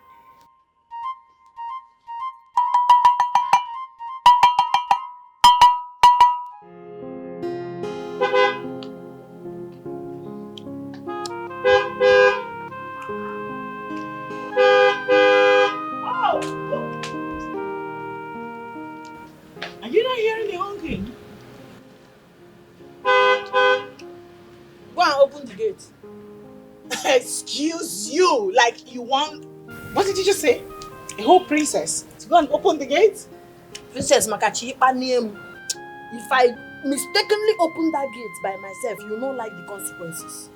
Are you not hearing me honking? Go and open the gate. Excuse you, like you want... What did you just say? A whole princess to go and open the gate? Princess Makachi, if I mistakenly open that gate by myself, you won't like the consequences.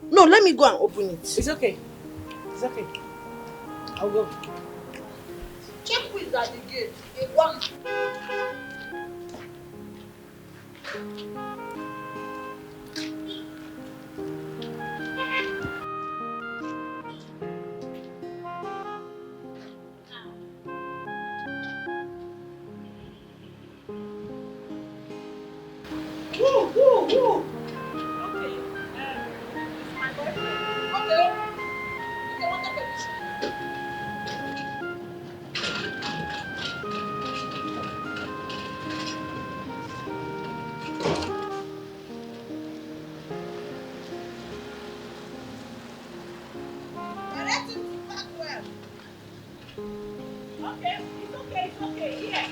No, let me go and open it. It's okay. It's okay. I'll go. Check who is at the gate. It won't. Woo. Okay. My boyfriend. Okay. You can want the permission. Okay, it's okay. Here.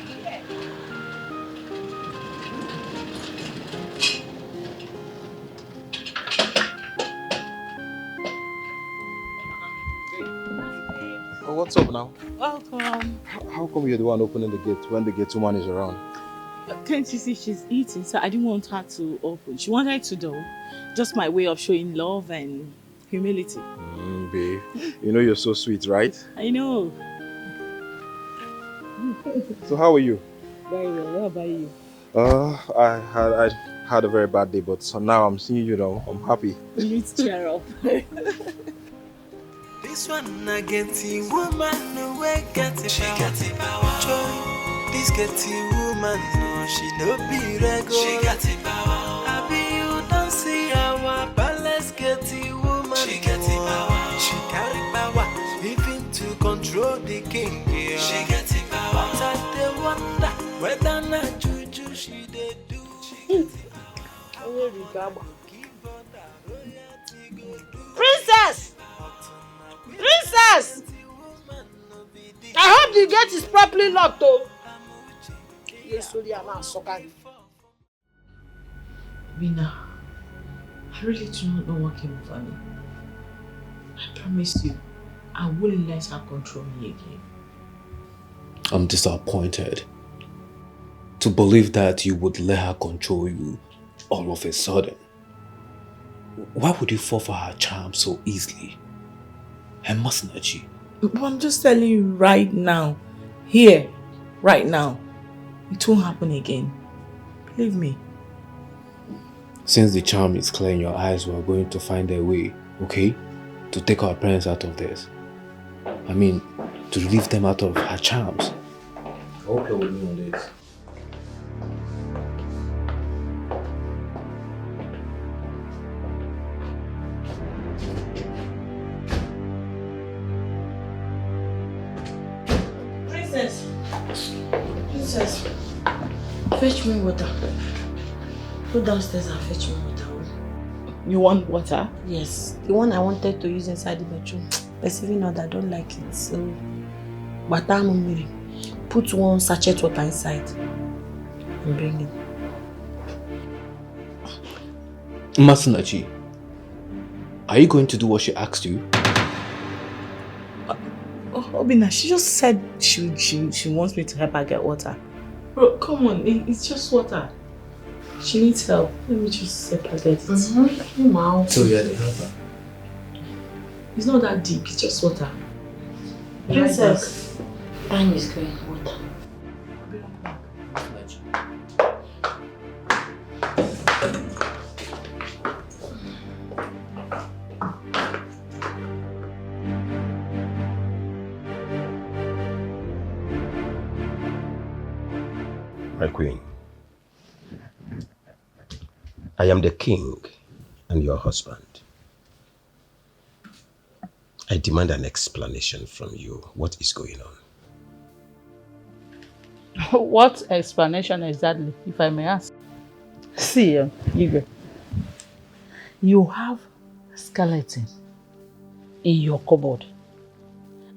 Oh, what's up now? Welcome. How come you're the one opening the gate when the gate woman is around? Can't you see she's eating? So I didn't want her to open. She wanted to though. Just my way of showing love and humility. Babe, you know you're so sweet, right? I know. So how are you? Very well. What about you? I had a very bad day, but so now I'm seeing you now. I'm happy. You need to cheer up. This one I get the woman no way get the power. Joy, this get the woman no she no be regular. She got the power. I be you don't see our palace get the woman. She got the power. She carry power even to control the king. Yeah. She got the power. But I dey wonder whether not juju she dey do. Princess! Princess! I hope the gate is properly locked, though. Yes, sorry, I'm not sorry. Bina, I really do not know what came over me. I promise you, I wouldn't let her control me again. I'm disappointed to believe that you would let her control you all of a sudden. Why would you fall for her charm so easily? Her mercenary. But I'm just telling you right now, here, right now, it won't happen again. Believe me. Since the charm is clear in your eyes, we are going to find a way, okay? To take our parents out of this. I mean, to relieve them out of her charms. I hope you're with me on this. Princess, fetch me water. Go downstairs and fetch me water. You want water? Yes, the one I wanted to use inside the bedroom. Perceiving that I don't like it, so put one sachet water inside and bring it. Masunachi, are you going to do what she asked you? Obina, she just said she wants me to help her get water. Bro, come on, it's just water. She needs help. Let me just help her get it. So you're the helper? It's not that deep, it's just water. Princess, time is going. Water. My queen, I am the king and your husband. I demand an explanation from you. What is going on? What explanation exactly, if I may ask? See, Igwe, you have skeleton in your cupboard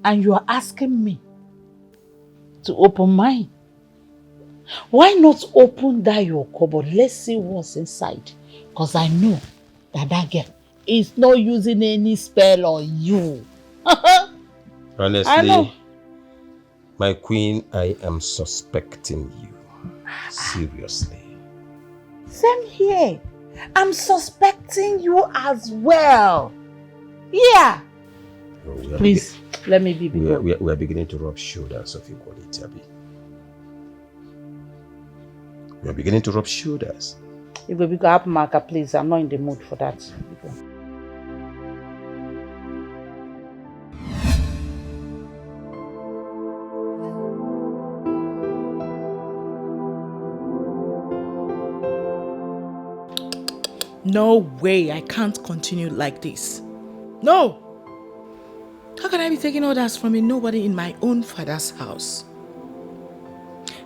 and you are asking me to open mine. Why not open that your cupboard? Let's see what's inside. Because I know that girl is not using any spell on you. I Honestly, know. my queen, I am suspecting you. Seriously. Same here. I'm suspecting you as well. Yeah. Please, let me be bigger. We are beginning to rub shoulders of equality, Abi. We are beginning to rub shoulders. If we go up, Marker, please. I'm not in the mood for that. No way, I can't continue like this. No! How can I be taking orders from a nobody in my own father's house?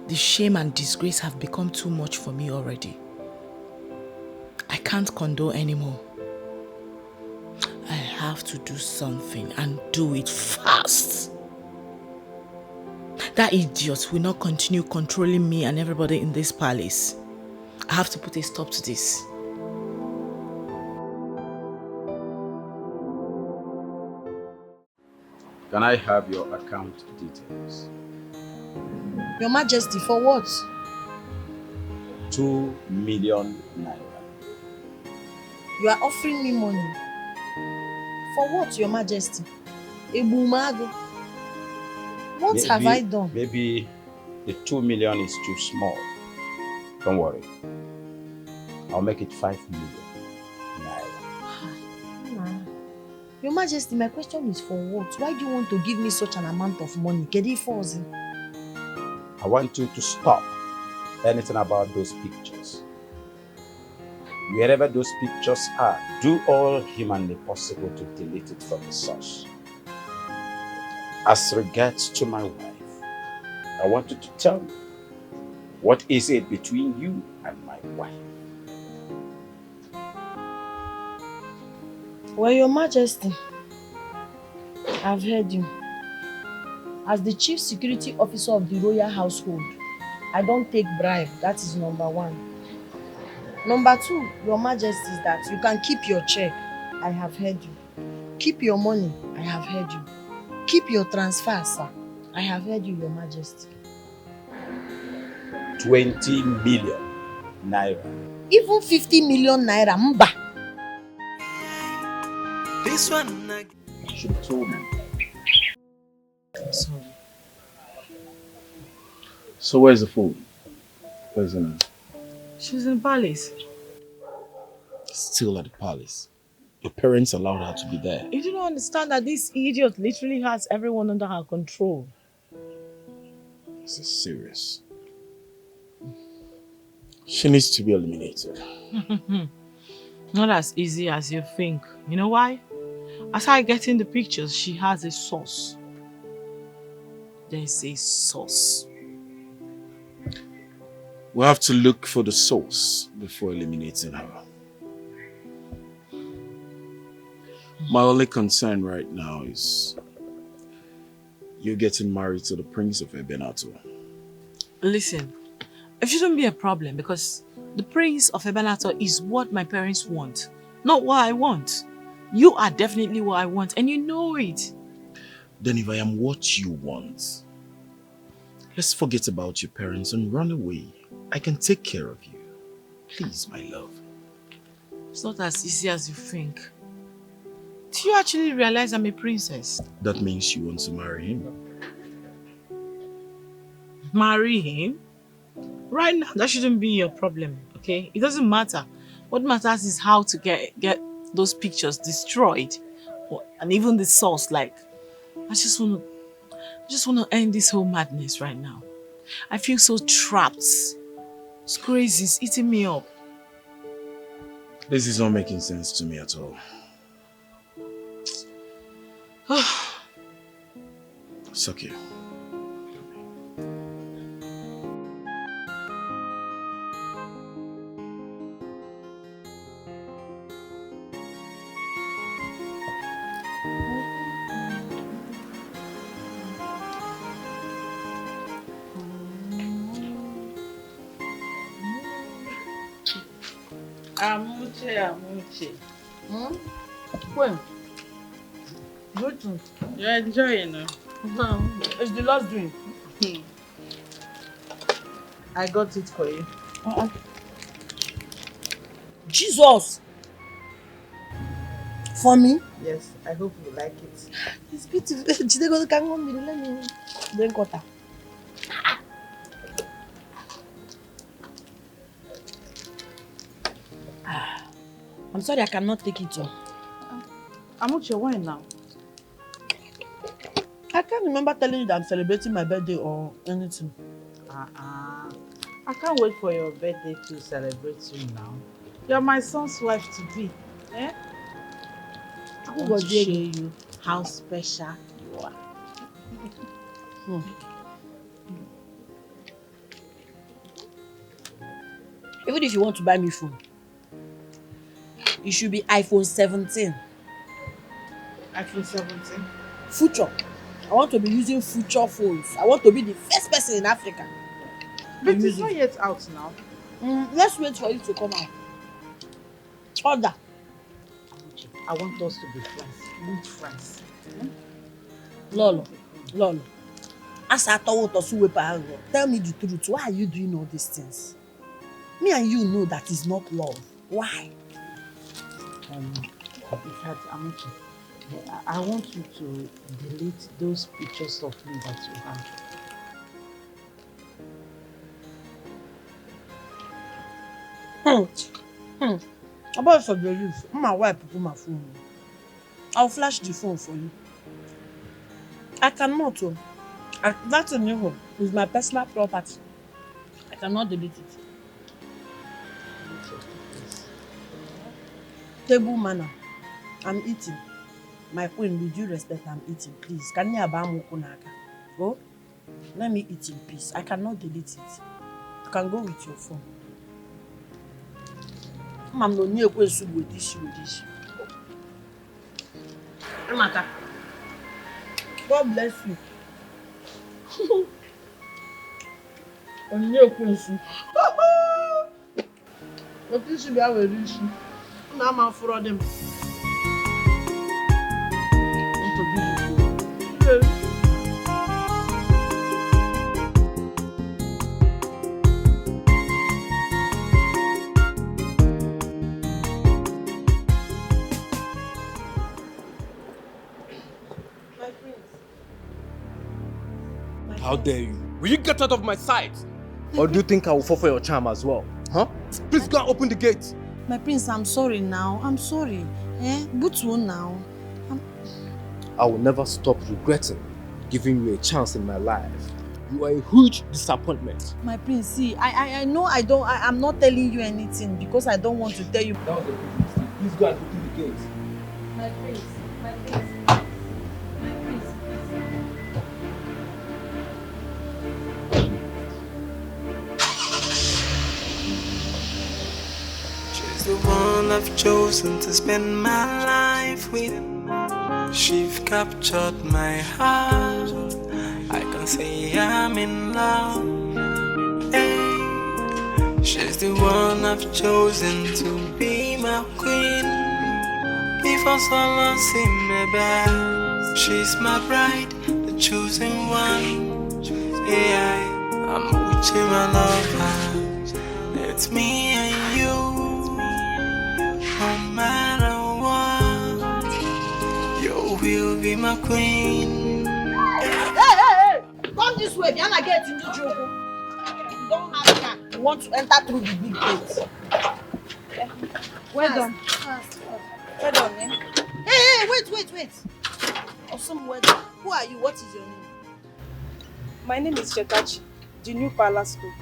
The shame and disgrace have become too much for me already. I can't condone anymore. I have to do something and do it fast. That idiot will not continue controlling me and everybody in this palace. I have to put a stop to this. Can I have your account details? Your Majesty, for what? 2 million naira. You are offering me money. For what, Your Majesty? Ebumago. What have I done? Maybe the 2 million is too small. Don't worry. I'll make it 5 million naira. Your Majesty, my question is for what? Why do you want to give me such an amount of money? I want you to stop anything about those pictures. Wherever those pictures are, do all humanly possible to delete it from the source. As regards to my wife, I want you to tell me, what is it between you and my wife? Well, Your Majesty, I've heard you. As the chief security officer of the royal household, I don't take bribe. That is number 1. Number 2, Your Majesty, is that you can keep your check. I have heard you. Keep your money. I have heard you. Keep your transfer, sir. I have heard you, Your Majesty. 20 million naira. Even 50 million naira, mba. This one I should have told me. I'm sorry. So where's the food? Where's the man? She's in the palace. Still at the palace. Your parents allowed her to be there. You do not understand that this idiot literally has everyone under her control. This is serious. She needs to be eliminated. Not as easy as you think. You know why? As I get in the pictures, she has a source. There's a source. We'll have to look for the source before eliminating her. My only concern right now is you getting married to the Prince of Ebenato. Listen, it shouldn't be a problem because the Prince of Ebenato is what my parents want, not what I want. You are definitely what I want and you know it. Then if I am what you want, let's forget about your parents and run away. I can take care of you. Please, my love. It's not as easy as you think. Do you actually realize I'm a princess? That means you want to marry him. Marry him? Right now, that shouldn't be your problem, okay? It doesn't matter. What matters is how to get those pictures destroyed. And even the source, like, I just want to end this whole madness right now. I feel so trapped It's crazy. It's eating me up. This is not making sense to me at all. It's okay. Amuche. When? Good. You're enjoying it. It's the last drink. I got it for you. Jesus! For me? Yes, I hope you like it. It's beautiful. Today go to Kangon, let me drink water. I'm sorry, I cannot take it all. Amuche, why now? I can't remember telling you that I'm celebrating my birthday or anything. I can't wait for your birthday to celebrate you now. You're my son's wife to be. Eh? I want to show you how special you are. Even if you want to buy me phone, it should be iPhone 17. iPhone 17? Future. I want to be using future phones. I want to be the first person in Africa. But it's not yet out now. Let's wait for it to come out. Order. I want us to be friends. Good friends. Lolo. As I told you, tell me the truth. Why are you doing all these things? Me and you know that is not love. Why? In fact, Amuche, I want you to delete those pictures of me that you have. About for the use, my wife put my phone. I'll flash the phone for you. I cannot. That's a new home. It's my personal property. I cannot delete it. Table manner. I'm eating. My queen, with due respect, I'm eating. Please, can you go? Let me eat in peace. I cannot delete it. You can go with your phone. I'm not near with this. Amaka. God bless you. I'm near Quincy. But this should be our issue. I'm out for them. How dare you? Will you get out of my sight? Or do you think I will fall for your charm as well? Huh? Please go and open the gate. My prince, I'm sorry now. I'm sorry. Butu now. I will never stop regretting giving you a chance in my life. You are a huge disappointment. My prince, see, I know I'm not telling you anything because I don't want to tell you. That was a big mistake. Please go and open the gate. My prince. The one I've chosen to spend my life with. She's captured my heart. I can say I'm in love. Hey, she's the one I've chosen to be my queen. Before someone see me back, she's my bride, the chosen one. Yeah, I'm with you, my lover. It's me and you. No matter what, you will be my queen. Hey! Come this way, Diana get into trouble. You don't have car. You want to enter through the big gate. Well done. Well done, eh? Hey, wait. Awesome weather. Who are you? What is your name? My name is Chetachi, the new palace cook.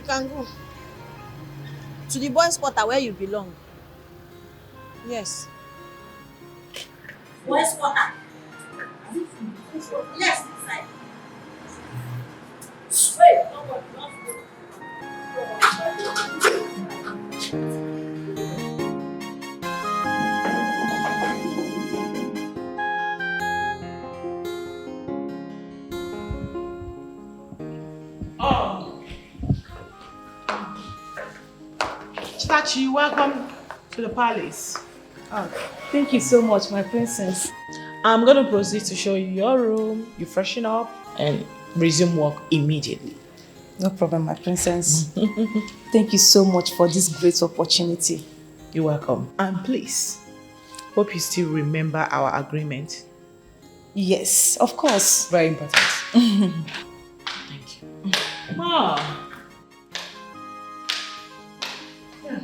can go. To the boys' quarter where you belong. Yes. Boys quarter. Yes, inside. Straight. Don't worry, don't worry. Oh. Chitachi, welcome to the palace. Oh, thank you so much, my princess. I'm going to proceed to show you your room, you freshen up, and resume work immediately. No problem, my princess. Thank you so much for this great opportunity. You're welcome. And please, hope you still remember our agreement. Yes, of course. Very important. Thank you. Mom. Yeah,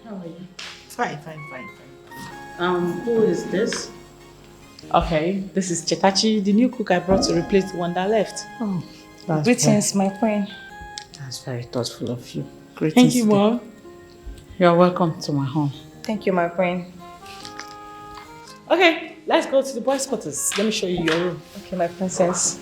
how are you? Fine. Who is this? Okay, this is Chetachi, the new cook I brought to replace the one that left. Oh, greetings, my queen. That's very thoughtful of you. Thank Greetings. you, Mom. You're welcome to my home. Thank you, my queen. Okay, let's go to the boys' quarters. Let me show you your room. Okay, my princess.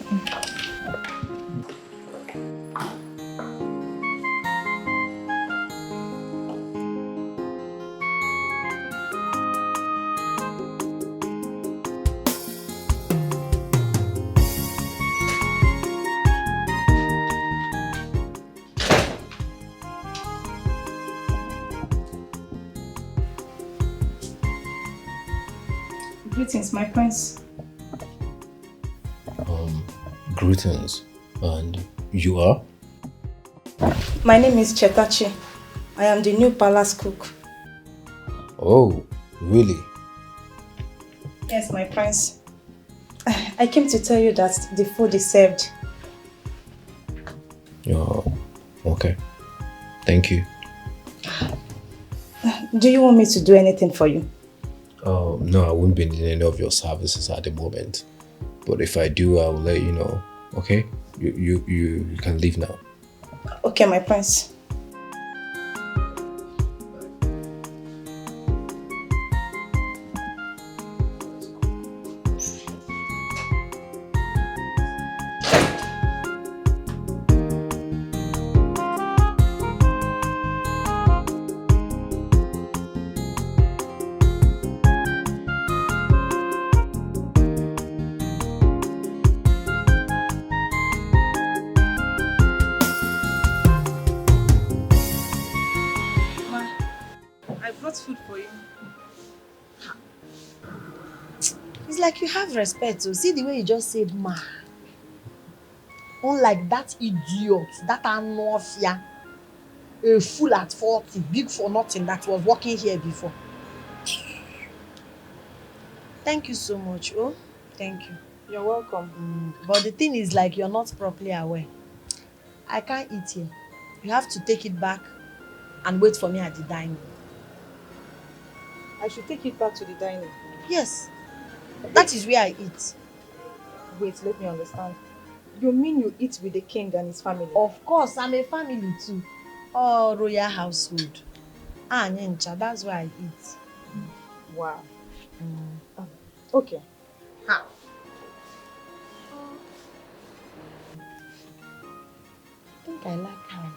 Greetings, my prince. Greetings. And you are? My name is Chetachi. I am the new palace cook. Oh, really? Yes, my prince. I came to tell you that the food is served. Oh, okay. Thank you. Do you want me to do anything for you? No, I won't be needing any of your services at the moment. But if I do, I will let you know. Okay? You can leave now. Okay, my prince. Food for you. It's like you have respect. So see the way you just said, ma. Unlike that idiot, that anofia, a fool at 40, big for nothing that was working here before. Thank you so much. Oh, thank you. You're welcome. But the thing is, like, you're not properly aware. I can't eat here. You have to take it back and wait for me at the dining. I should take it back to the dining. Yes. That is where I eat. Wait, let me understand. You mean you eat with the king and his family? Of course, I'm a family too. Oh, royal household. Nyencha, that's where I eat. Wow. Okay. Ha. I think I like her.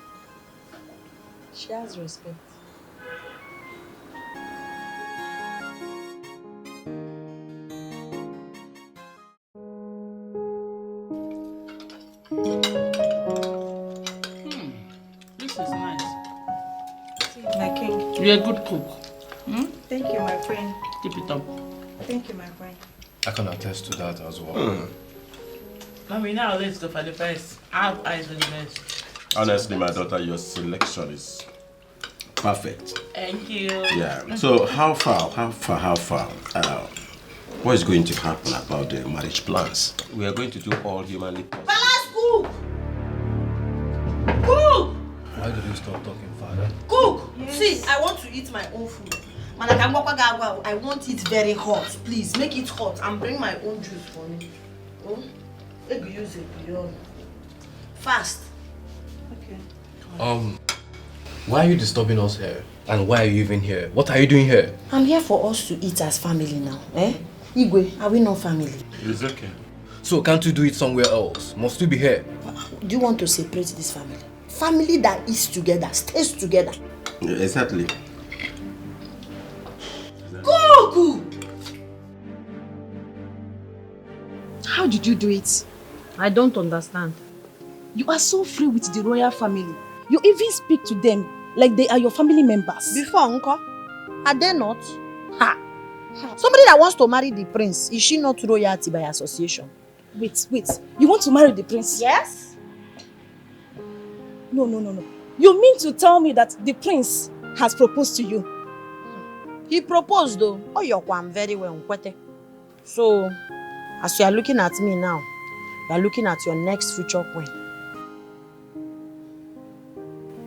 She has respect. This is nice. My king. You're a good cook. Thank you, my friend. Keep it up. Thank you, my friend. I can attest to that as well. Mommy, now let's go for the best. I have eyes on the best. Honestly, my daughter, your selection is perfect. Thank you. Yeah. So how far? What is going to happen about the marriage plans? We are going to do all humanly possible. Palace cook! Cook! Why did you stop talking, father? Cook! Yes. See, I want to eat my own food. I want it very hot. Please, make it hot and bring my own juice for me. Oh? Maybe use it beyond. Fast. Okay. Why are you disturbing us here? And why are you even here? What are you doing here? I'm here for us to eat as family now, eh? Igwe, are we not family? It's okay. So can't you do it somewhere else? Must we be here? Do you want to separate this family? Family that is together, stays together. Exactly. Goku! How did you do it? I don't understand. You are so free with the royal family. You even speak to them like they are your family members. Before, uncle, are they not? Ha! Somebody that wants to marry the prince, is she not royalty by association? Wait. You want to marry the prince? Yes. No. You mean to tell me that the prince has proposed to you? He proposed though. Oh, you're very well. So, as you are looking at me now, you are looking at your next future queen.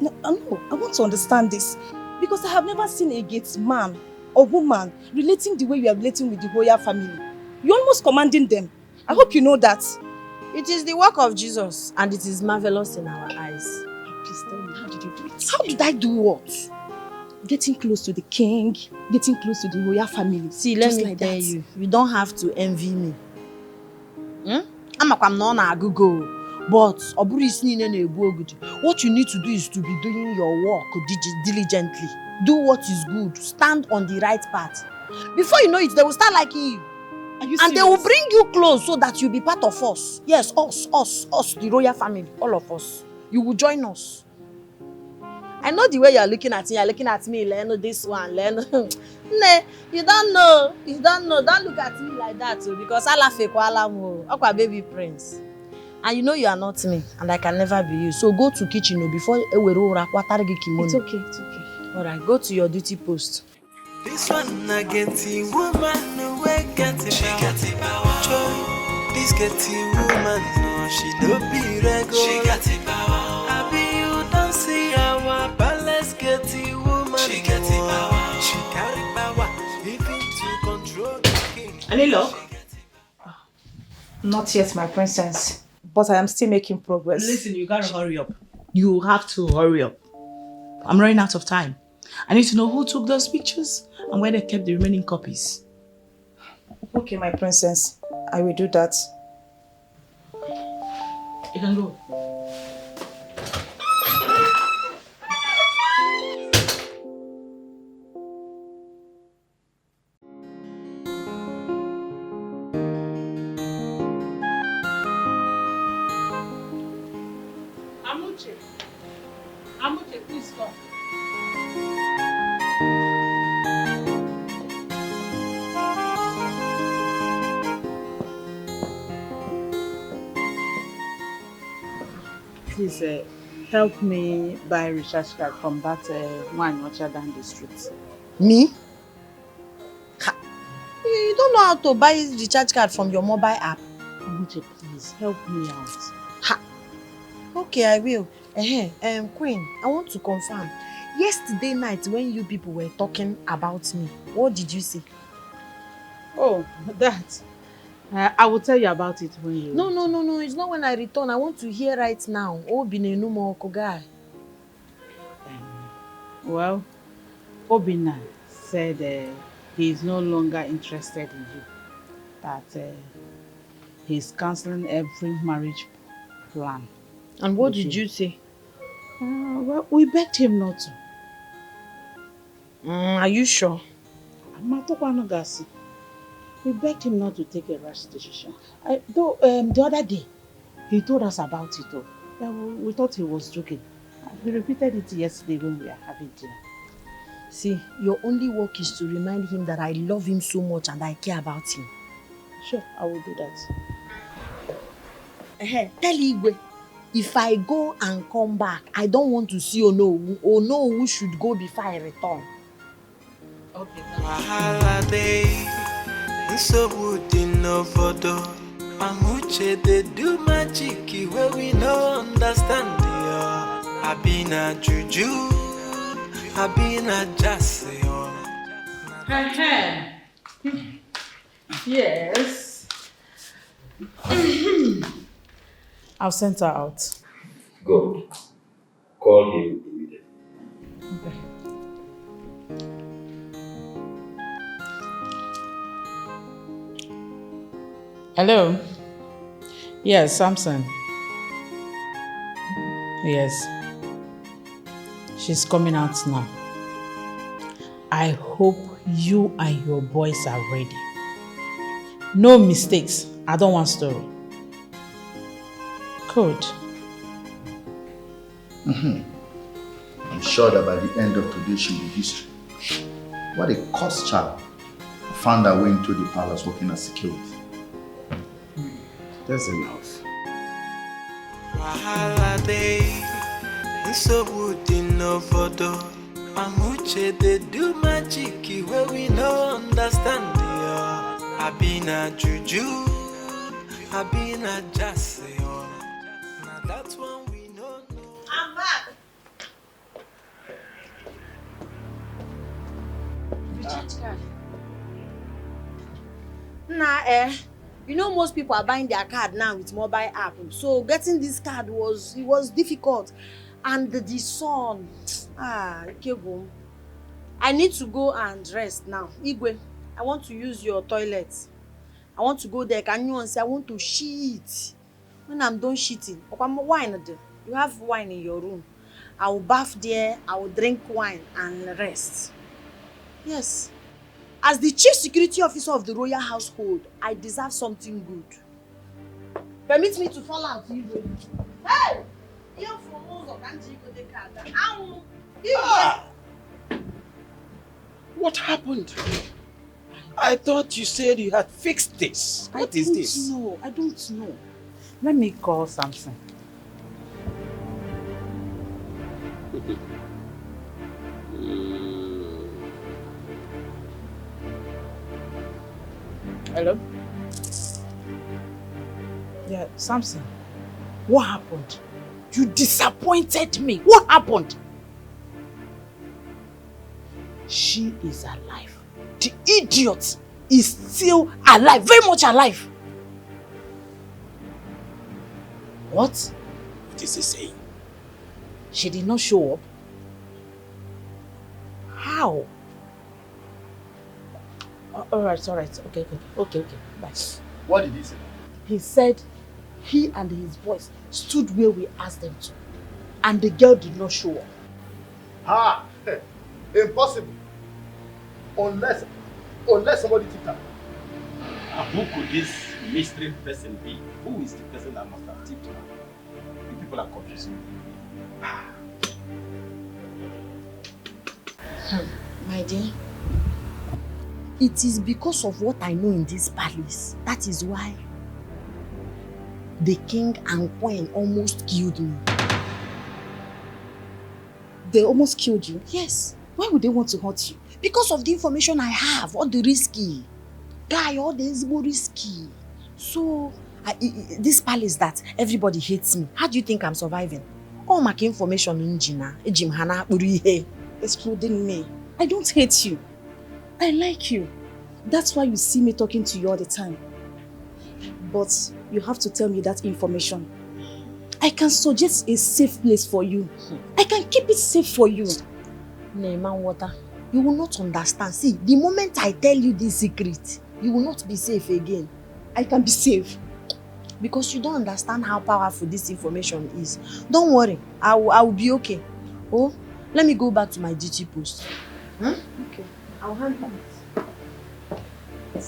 No, I want to understand this. Because I have never seen a gate man or woman relating the way you are relating with the royal family. You're almost commanding them. I hope you know that. It is the work of Jesus and it is marvelous in our eyes. Please tell me, how did you do it? How did I do what? Getting close to the king, getting close to the royal family. See, let me tell you, you don't have to envy me. I'm not Google. But what you need to do is to be doing your work diligently. Do what is good. Stand on the right path. Before you know it, they will start liking you. Are you and serious? They will bring you close so that you'll be part of us. Yes, us, the royal family, all of us. You will join us. I know the way you're looking at me. You're looking at me, Leno, this one, Leno. Nah, you don't know. Don't look at me like that too, because Allah fake Alamu. Aqua baby prince. And you know you are not me, and I can never be you. So go to kitchen before It's okay. Alright, go to your duty post. This one I get the woman away get it. She got it power. Joy. This get the woman, no, she no be regular. She got it power. I be you don't see our palace get the woman. She got it power. She carry power, even to control the king. Any luck? Not yet, my princess. But I am still making progress. Listen, you gotta hurry up. You have to hurry up. I'm running out of time. I need to know who took those pictures and where they kept the remaining copies. Okay, my princess. I will do that. You can go. Amuche, please come. Please help me buy a recharge card from that one orchard down the street. Me? Ha. You don't know how to buy recharge card from your mobile app. Amuche, please help me out. Ha. Okay, I will. Queen, I want to confirm. Yesterday night when you people were talking about me, what did you say? Oh, that. I will tell you about it when you... No. It's not when I return. I want to hear right now. Obinenu guy. Well, Obina said he is no longer interested in you. That he's cancelling every marriage plan. And what did you say? Well, we begged him not to. Are you sure? We begged him not to take a rash decision. Though the other day, he told us about it. We thought he was joking. We repeated it yesterday when we were having dinner. See, your only work is to remind him that I love him so much and I care about him. Sure, I will do that. Tell Igwe, if I go and come back, I don't want to see Onowu. Onowu should go before I return. Okay. Wahala day, so would in no photo. Amuche they do magic where we no understand. I been a juju, I been a jassy. Yes. I'll send her out. Good. Call him immediately. Okay. Hello? Yes, Samson. Yes. She's coming out now. I hope you and your boys are ready. No mistakes. I don't want story. Good. I'm sure that by the end of today she'll be history. What a cursed child found her way into the palace working as security. That's enough. Wahala day, so wood in no photo. Amuche they do magic where we no understand the I been a juju, I been a jassy. Now that's one we know. I'm back. Recharge card. Nah, you know most people are buying their card now with mobile app. So getting this card was difficult. And the sun, Kego, I need to go and rest now. Igwe, I want to use your toilet. I want to go there. Can you say I want to shit? When I'm done shitting, wine. You have wine in your room. I will bath there. I will drink wine and rest. Yes. As the chief security officer of the royal household, I deserve something good. Permit me to fall out, Igwe. Hey! What happened? I thought you said you had fixed this. What is this? No, I don't know. Let me call Samson. Hello? Yeah, Samson. What happened? You disappointed me. What happened? She is alive. The idiot is still alive. Very much alive. What? What is he saying? She did not show up. How? Alright. Okay. Bye. What did he say? He said he and his boys stood where we asked them to. And the girl did not show up. Ha! Impossible. Unless somebody tipped her. Who could this mystery person be? Who is the person that must have tipped her? You people are confusing me. My dear, it is because of what I know in this palace. That is why the king and queen almost killed me. They almost killed you? Yes. Why would they want to hurt you? Because of the information I have, all the risky. Guy, all the is more risky. So, this palace that everybody hates me, how do you think I'm surviving? All my information in Jina, Ejimhana, Urihe, excluding me. I don't hate you. I like you. That's why you see me talking to you all the time. But you have to tell me that information. I can suggest a safe place for you. I can keep it safe for you. Neyman Water, you will not understand. See, the moment I tell you this secret, you will not be safe again. I can be safe. Because you don't understand how powerful this information is. Don't worry, I will be okay. Oh, let me go back to my duty post. Huh? Okay, I'll handle it.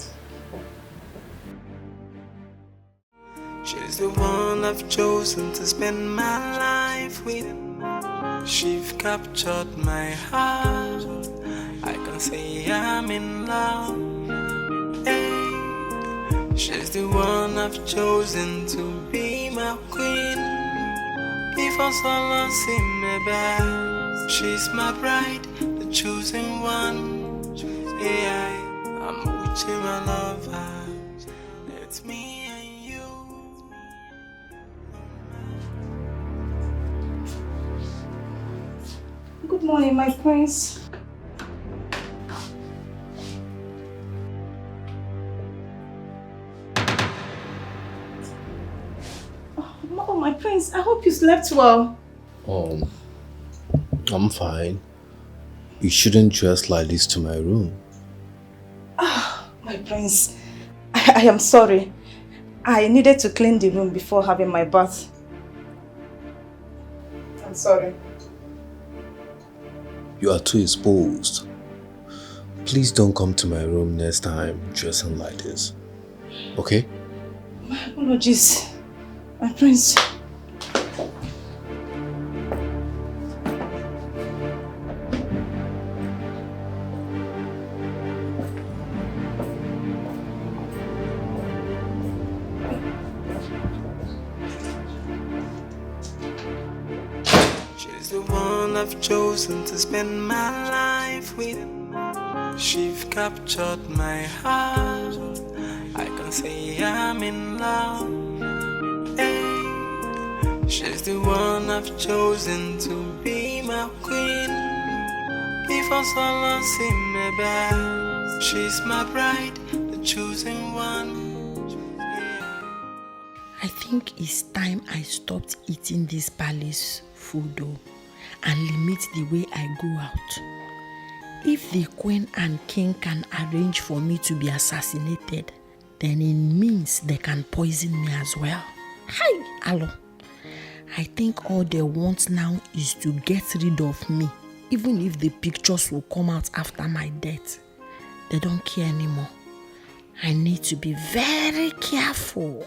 She's the one I've chosen to spend my life with. She's captured my heart. I can say I'm in love. Hey, she's the one I've chosen to be my queen. Before someone see me back, she's my bride, the chosen one. Yeah, I'm with you, my lover. It's me and you. Good morning, my prince. Oh, my prince, I hope you slept well. I'm fine. You shouldn't dress like this to my room. My prince, I am sorry. I needed to clean the room before having my bath. I'm sorry. You are too exposed. Please don't come to my room next time dressing like this. Okay? My apologies, my prince. She's the one I've chosen to spend my life with. She's captured my heart. I can say I'm in love. Hey, she's the one I've chosen to be my queen. Before someone see me back, she's my bride, the chosen one. I think it's time I stopped eating this palace food though, and limit the way I go out. If the queen and king can arrange for me to be assassinated, then it means they can poison me as well. Hi, hello. I think all they want now is to get rid of me, even if the pictures will come out after my death. They don't care anymore. I need to be very careful.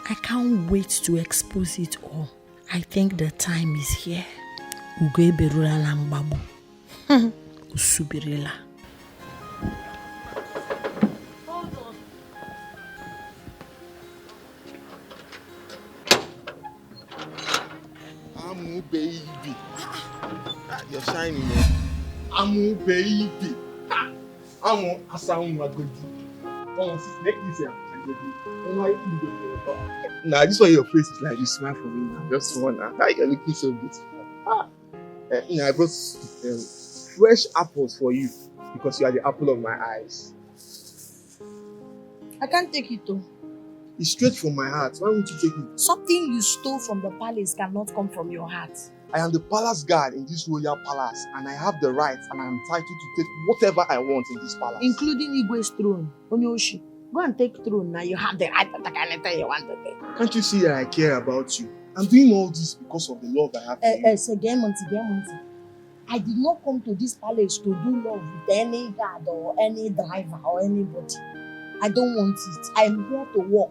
I can't wait to expose it all. I think the time is here. Ugo berula lambabu. Usubirila. Amu baby. You're shining, man. Amu baby. Amu asamu magodi. Oh, make this here. Nah, this one your face is like you smile for me now. Just one. You're looking so beautiful. I brought fresh apples for you because you are the apple of my eyes. I can't take it though. It's straight from my heart. Why won't you take it? Something you stole from the palace cannot come from your heart. I am the palace guard in this royal palace, and I have the right and I am entitled to take whatever I want in this palace. Including Igwe's throne. Onyoshi. Go and take throne now. You have the right to take anything you want to take. Can't you see that I care about you? I'm doing all this because of the love I have for you. I did not come to this palace to do love with any guard or any driver or anybody. I don't want it. I'm here to work.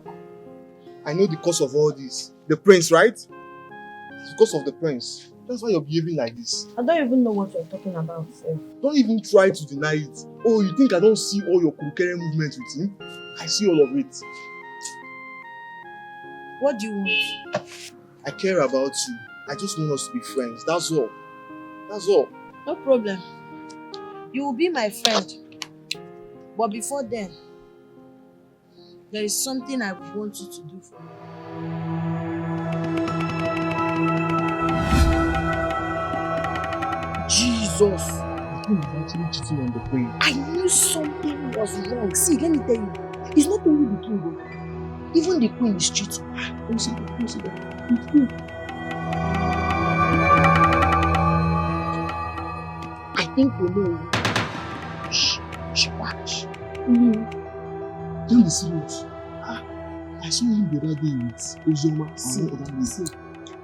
I know the cause of all this. The prince, right? It's because of the prince. That's why you're behaving like this. I don't even know what you're talking about, sir. Don't even try to deny it. Oh, you think I don't see all your kurukere movements with him? I see all of it. What do you want? I care about you. I just want us to be friends. That's all. That's all. No problem. You will be my friend. But before then, there is something I want you to do for me. Jesus! The queen is actually cheating on the queen. I knew something was wrong. See, let me tell you. It's not only the king though. Even the queen is cheating. Let me see that. Let me see that. It's good. I think we know. Shh, watch. Don't be serious. I saw him the other day with Ozoma. See,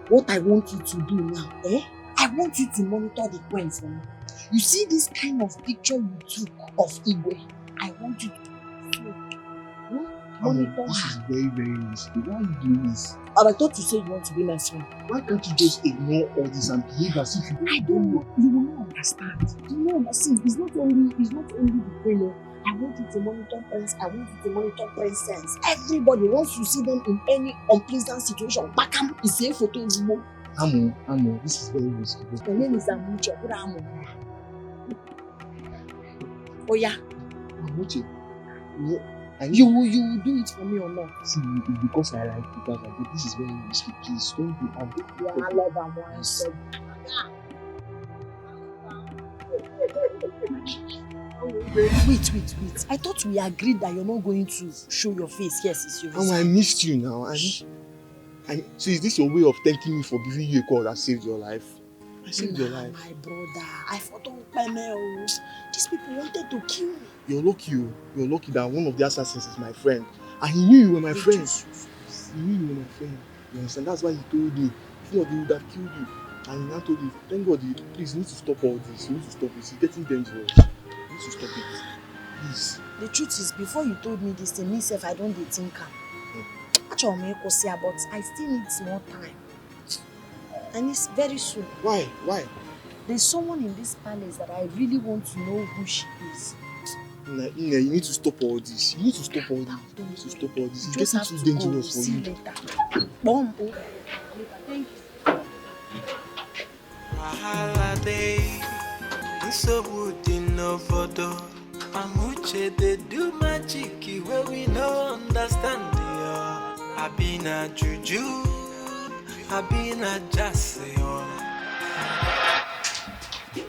what I want you to do now, I want you to monitor the queen for me. You see this kind of picture you took of Igwe? I want you to monitor this her. is very, very risky. Why are you doing this? I thought you said you want to be my friend. Why can't you just ignore all this and behave as if you I don't know. You will not understand. You will not understand. It's not only the queen. I want you to monitor prince. I want you to monitor princess. Everybody, once you see them in any unpleasant situation, Bakam is a photo of you. Amo, this is very risky. My name is Amuche. Put Amo. Oh yeah. Amuche. You will do it for me or not? See, it's because I like you guys. But this is very risky. Please don't do it. Yeah, I love Amo. Wait. I thought we agreed that you're not going to show your face. Yes, it's your face. I missed you now. So is this your way of thanking me for giving you a call that saved your life? I saved your life. My brother, I fought on blackmail. These people wanted to kill me. You're lucky that one of the assassins is my friend. And he knew you were my friend. He knew you were my friend. You understand? That's why he told me. If not, he would have killed you. And he now told you, thank God, please, you need to stop all this. You need to stop this. It's getting dangerous. You need to stop it. Please. The truth is, before you told me this thing, myself, I don't think actually, but I still need more time. And it's very soon. Why? There's someone in this palace that I really want to know who she is. You need to stop all this. You need to stop all this. You need to stop all this. It's getting too dangerous for you. Later. Bomb. Thank you. Holiday, so wood in no photo. Amuche they do magic where we no understand the I been a juju, I been a jassy.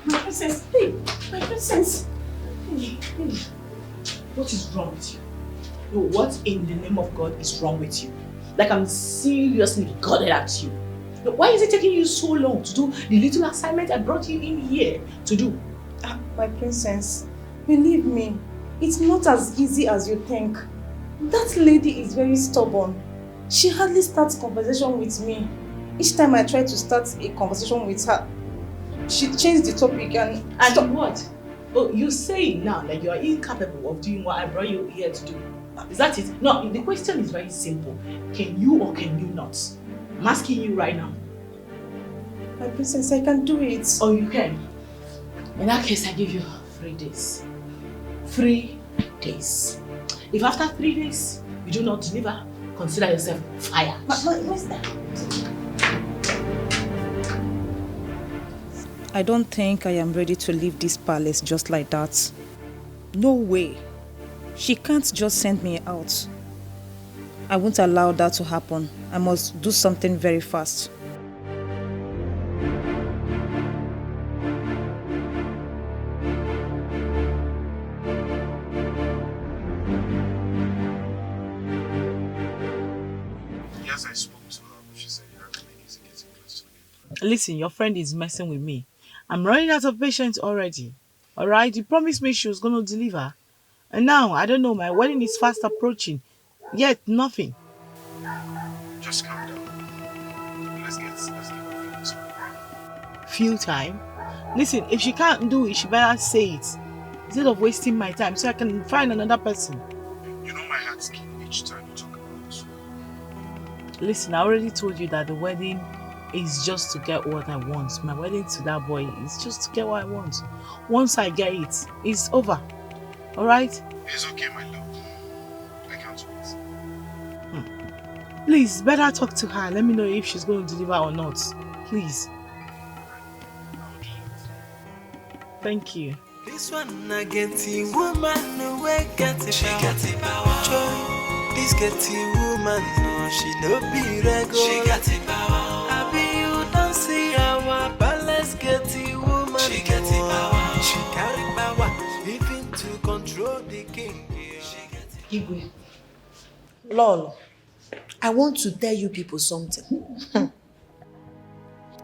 My princess, hey, my princess. Hey. What is wrong with you? No, what in the name of God is wrong with you? Like I'm seriously gutted at you. No, why is it taking you so long to do the little assignment I brought you in here to do? My princess, believe me, it's not as easy as you think. That lady is very stubborn. She hardly starts conversation with me. Each time I try to start a conversation with her, she changed the topic and what? Oh, you say it now like you are incapable of doing what I brought you here to do. Is that it? No, the question is very simple. Can you or can you not? I'm asking you right now. My princess, I can do it. Oh, you can? In that case, I give you 3 days. 3 days. If after 3 days you do not deliver, consider yourself fired. What's that? I don't think I am ready to leave this palace just like that. No way. She can't just send me out. I won't allow that to happen. I must do something very fast. Yes, I spoke to her, but she said you have to make it getting close to it. Listen, your friend is messing with me. I'm running out of patience already. Alright, you promised me she was going to deliver. And now, I don't know, my wedding is fast approaching. Yet, nothing. Just calm down. Let's get Few time? Listen, if she can't do it, she better say it. Instead of wasting my time so I can find another person. You know my heart skip each time you talk about it. Listen, I already told you that the wedding is just to get what I want. My wedding to that boy is just to get what I want. Once I get it, it's over. Alright? It's okay, my love. I can't wait. Please, better talk to her. Let me know if she's going to deliver or not. Please. Thank you. This one I get the woman no way get it. She got it power. Joy. This get the woman no she no be regular. She got it power. I be you don't see our palace get the woman. She got it power. She carry power even to control the king. Igwe. Lol, I want to tell you people something.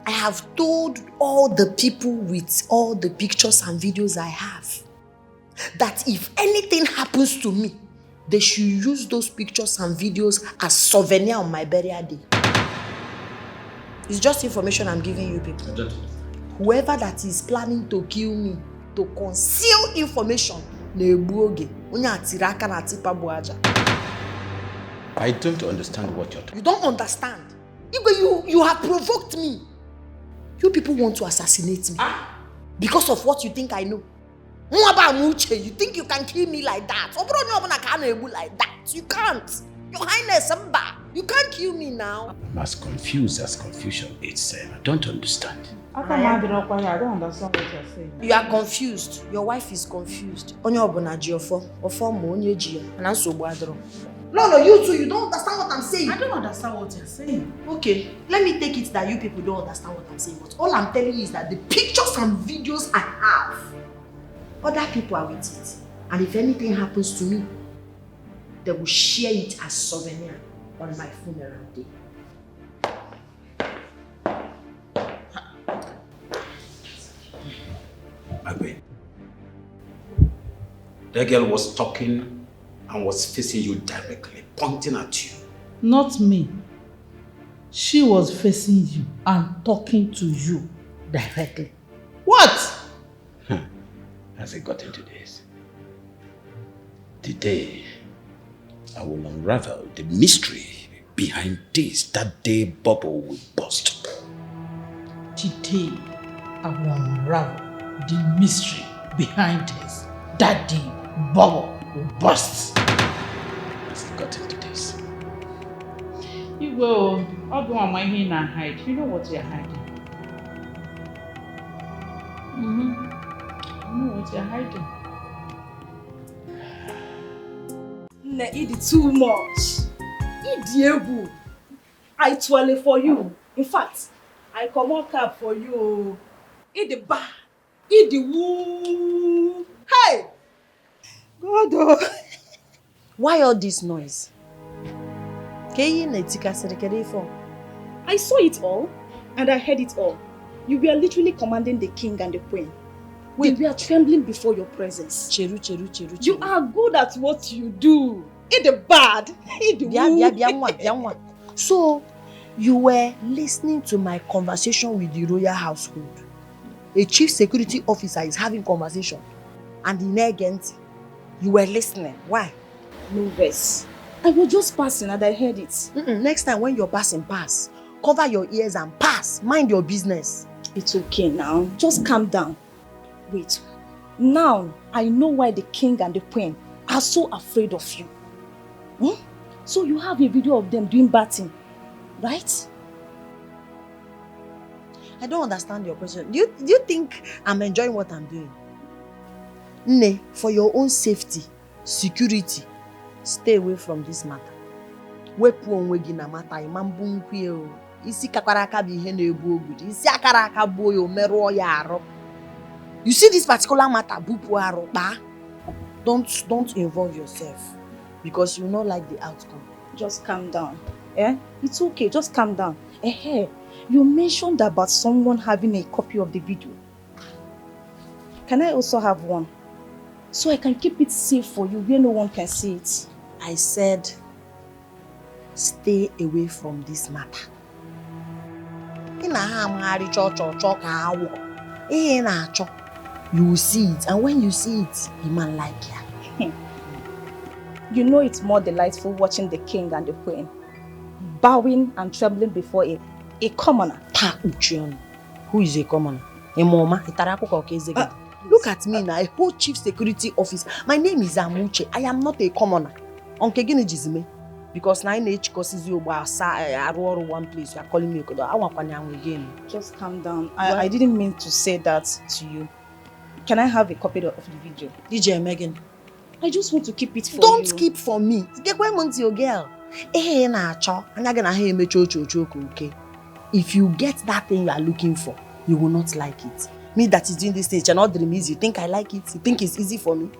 I have told all the people with all the pictures and videos I have that if anything happens to me, they should use those pictures and videos as souvenir on my burial day. It's just information I'm giving you people. Whoever that is planning to kill me, to conceal information, I don't understand what you're talking about. You don't understand. You have provoked me. You people want to assassinate me because of what you think I know. You think you can kill me like that? Like that. You can't. Your Highness, you can't kill me now. I'm as confused as confusion is. I don't understand. I don't understand what you're saying. You are confused. Your wife is confused. No, you too, you don't understand what I'm saying. I don't understand what you're saying. Okay, let me take it that you people don't understand what I'm saying. But all I'm telling you is that the pictures and videos I have, other people are with it. And if anything happens to me, they will share it as souvenir on my funeral day. That girl was talking and was facing you directly, pointing at you. Not me. She was facing you and talking to you directly. What? Has it got into this? Today, I will unravel the mystery behind this. That day bubble will burst. Today, I will unravel the mystery behind this. That day, bubble will burst. Has it got into this? You will. I'll go on my hand and hide. You know what you're hiding. You know what you're hiding. Nah, it is too much. Idiebu. I twirl for you. In fact, I come on cap for you. Eat the bar. Eat the woo. Hey! God, oh. Why all this noise? I saw it all and I heard it all. You were literally commanding the king and the queen. They were trembling before your presence. Cheru. You are good at what you do. Eat the bad. Eat the woo. So, you were listening to my conversation with the royal household. A chief security officer is having conversation. And the negent, you were listening. Why? No verse. I was just passing and I heard it. Next time when you're passing, pass. Cover your ears and pass. Mind your business. It's okay now. Just calm down. Wait. Now, I know why the king and the queen are so afraid of you. So you have a video of them doing bad thing, right? I don't understand your question. Do you think I'm enjoying what I'm doing? Ne, for your own safety, security, stay away from this matter. Wepu onwe gi na mata imambu nkwie o. Isi kakwara aka bi ihe na-ebu ogudu. Isi akara aka bo yo meruo ya aro. You see this particular matter, bupu aro ba? Don't involve yourself because you will not like the outcome. Just calm down. It's okay, just calm down. You mentioned about someone having a copy of the video. Can I also have one? So I can keep it safe for you where no one can see it. I said, stay away from this matter. You will see it, and when you see it, you man like ya. You know it's more delightful watching the king and the queen bowing and trembling before a commoner. Who is a commoner? A mama? Look at me now, a whole chief security officer. My name is Amuche. I am not a commoner. Because now in each causes you one place, you are calling me again. Just calm down. I didn't mean to say that to you. Can I have a copy of the video? DJ Megan. I just want to keep it for you. Don't keep for me. Get going on to your girl. If you get that thing you are looking for, you will not like it. Me that is doing this thing, you're not dreaming. You think I like it? You think it's easy for me?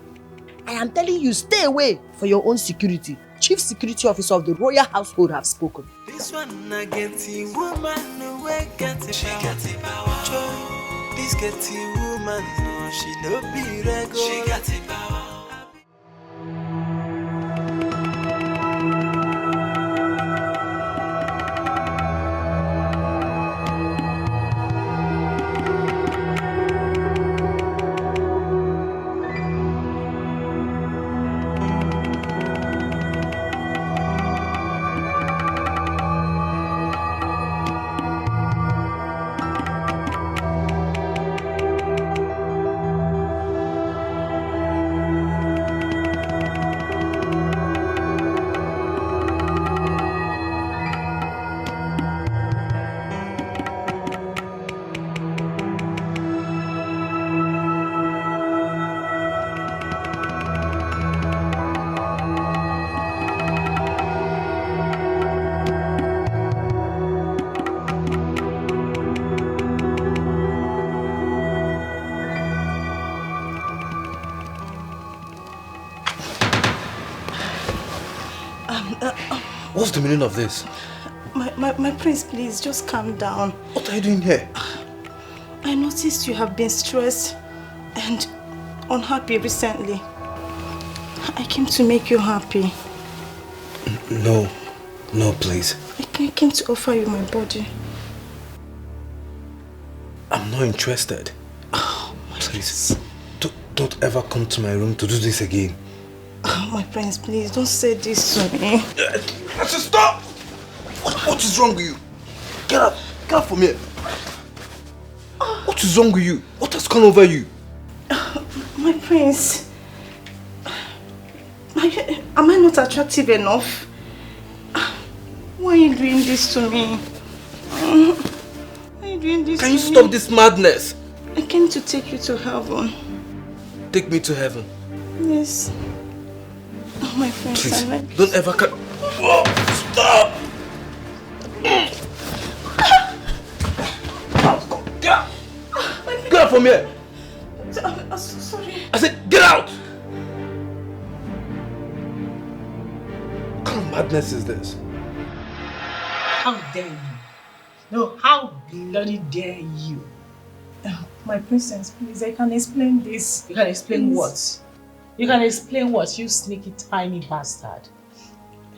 I am telling you, stay away for your own security. Chief Security Officer of the Royal Household have spoken. This one I get the woman no way get the power. This get the woman no she no be regular. She got the power. What's the meaning of this? My prince, please, just calm down. What are you doing here? I noticed you have been stressed and unhappy recently. I came to make you happy. No. No, please. I came to offer you my body. I'm not interested. Oh, please. Don't ever come to my room to do this again. Oh, my prince, please don't say this to me. Stop! What is wrong with you? Get up from here. What is wrong with you? What has gone over you? My prince, am I not attractive enough? Why are you doing this to me? Why are you doing this to me? Can you stop this madness? I came to take you to heaven. Take me to heaven. Yes. Oh, my friends, please, I like you. don't ever stop! Get out from here! I'm so sorry. I said, get out! What kind of madness is this? How dare you? No, how bloody dare you? My princess, please, I can explain this. You can explain Please. what? You can explain what, you sneaky tiny bastard?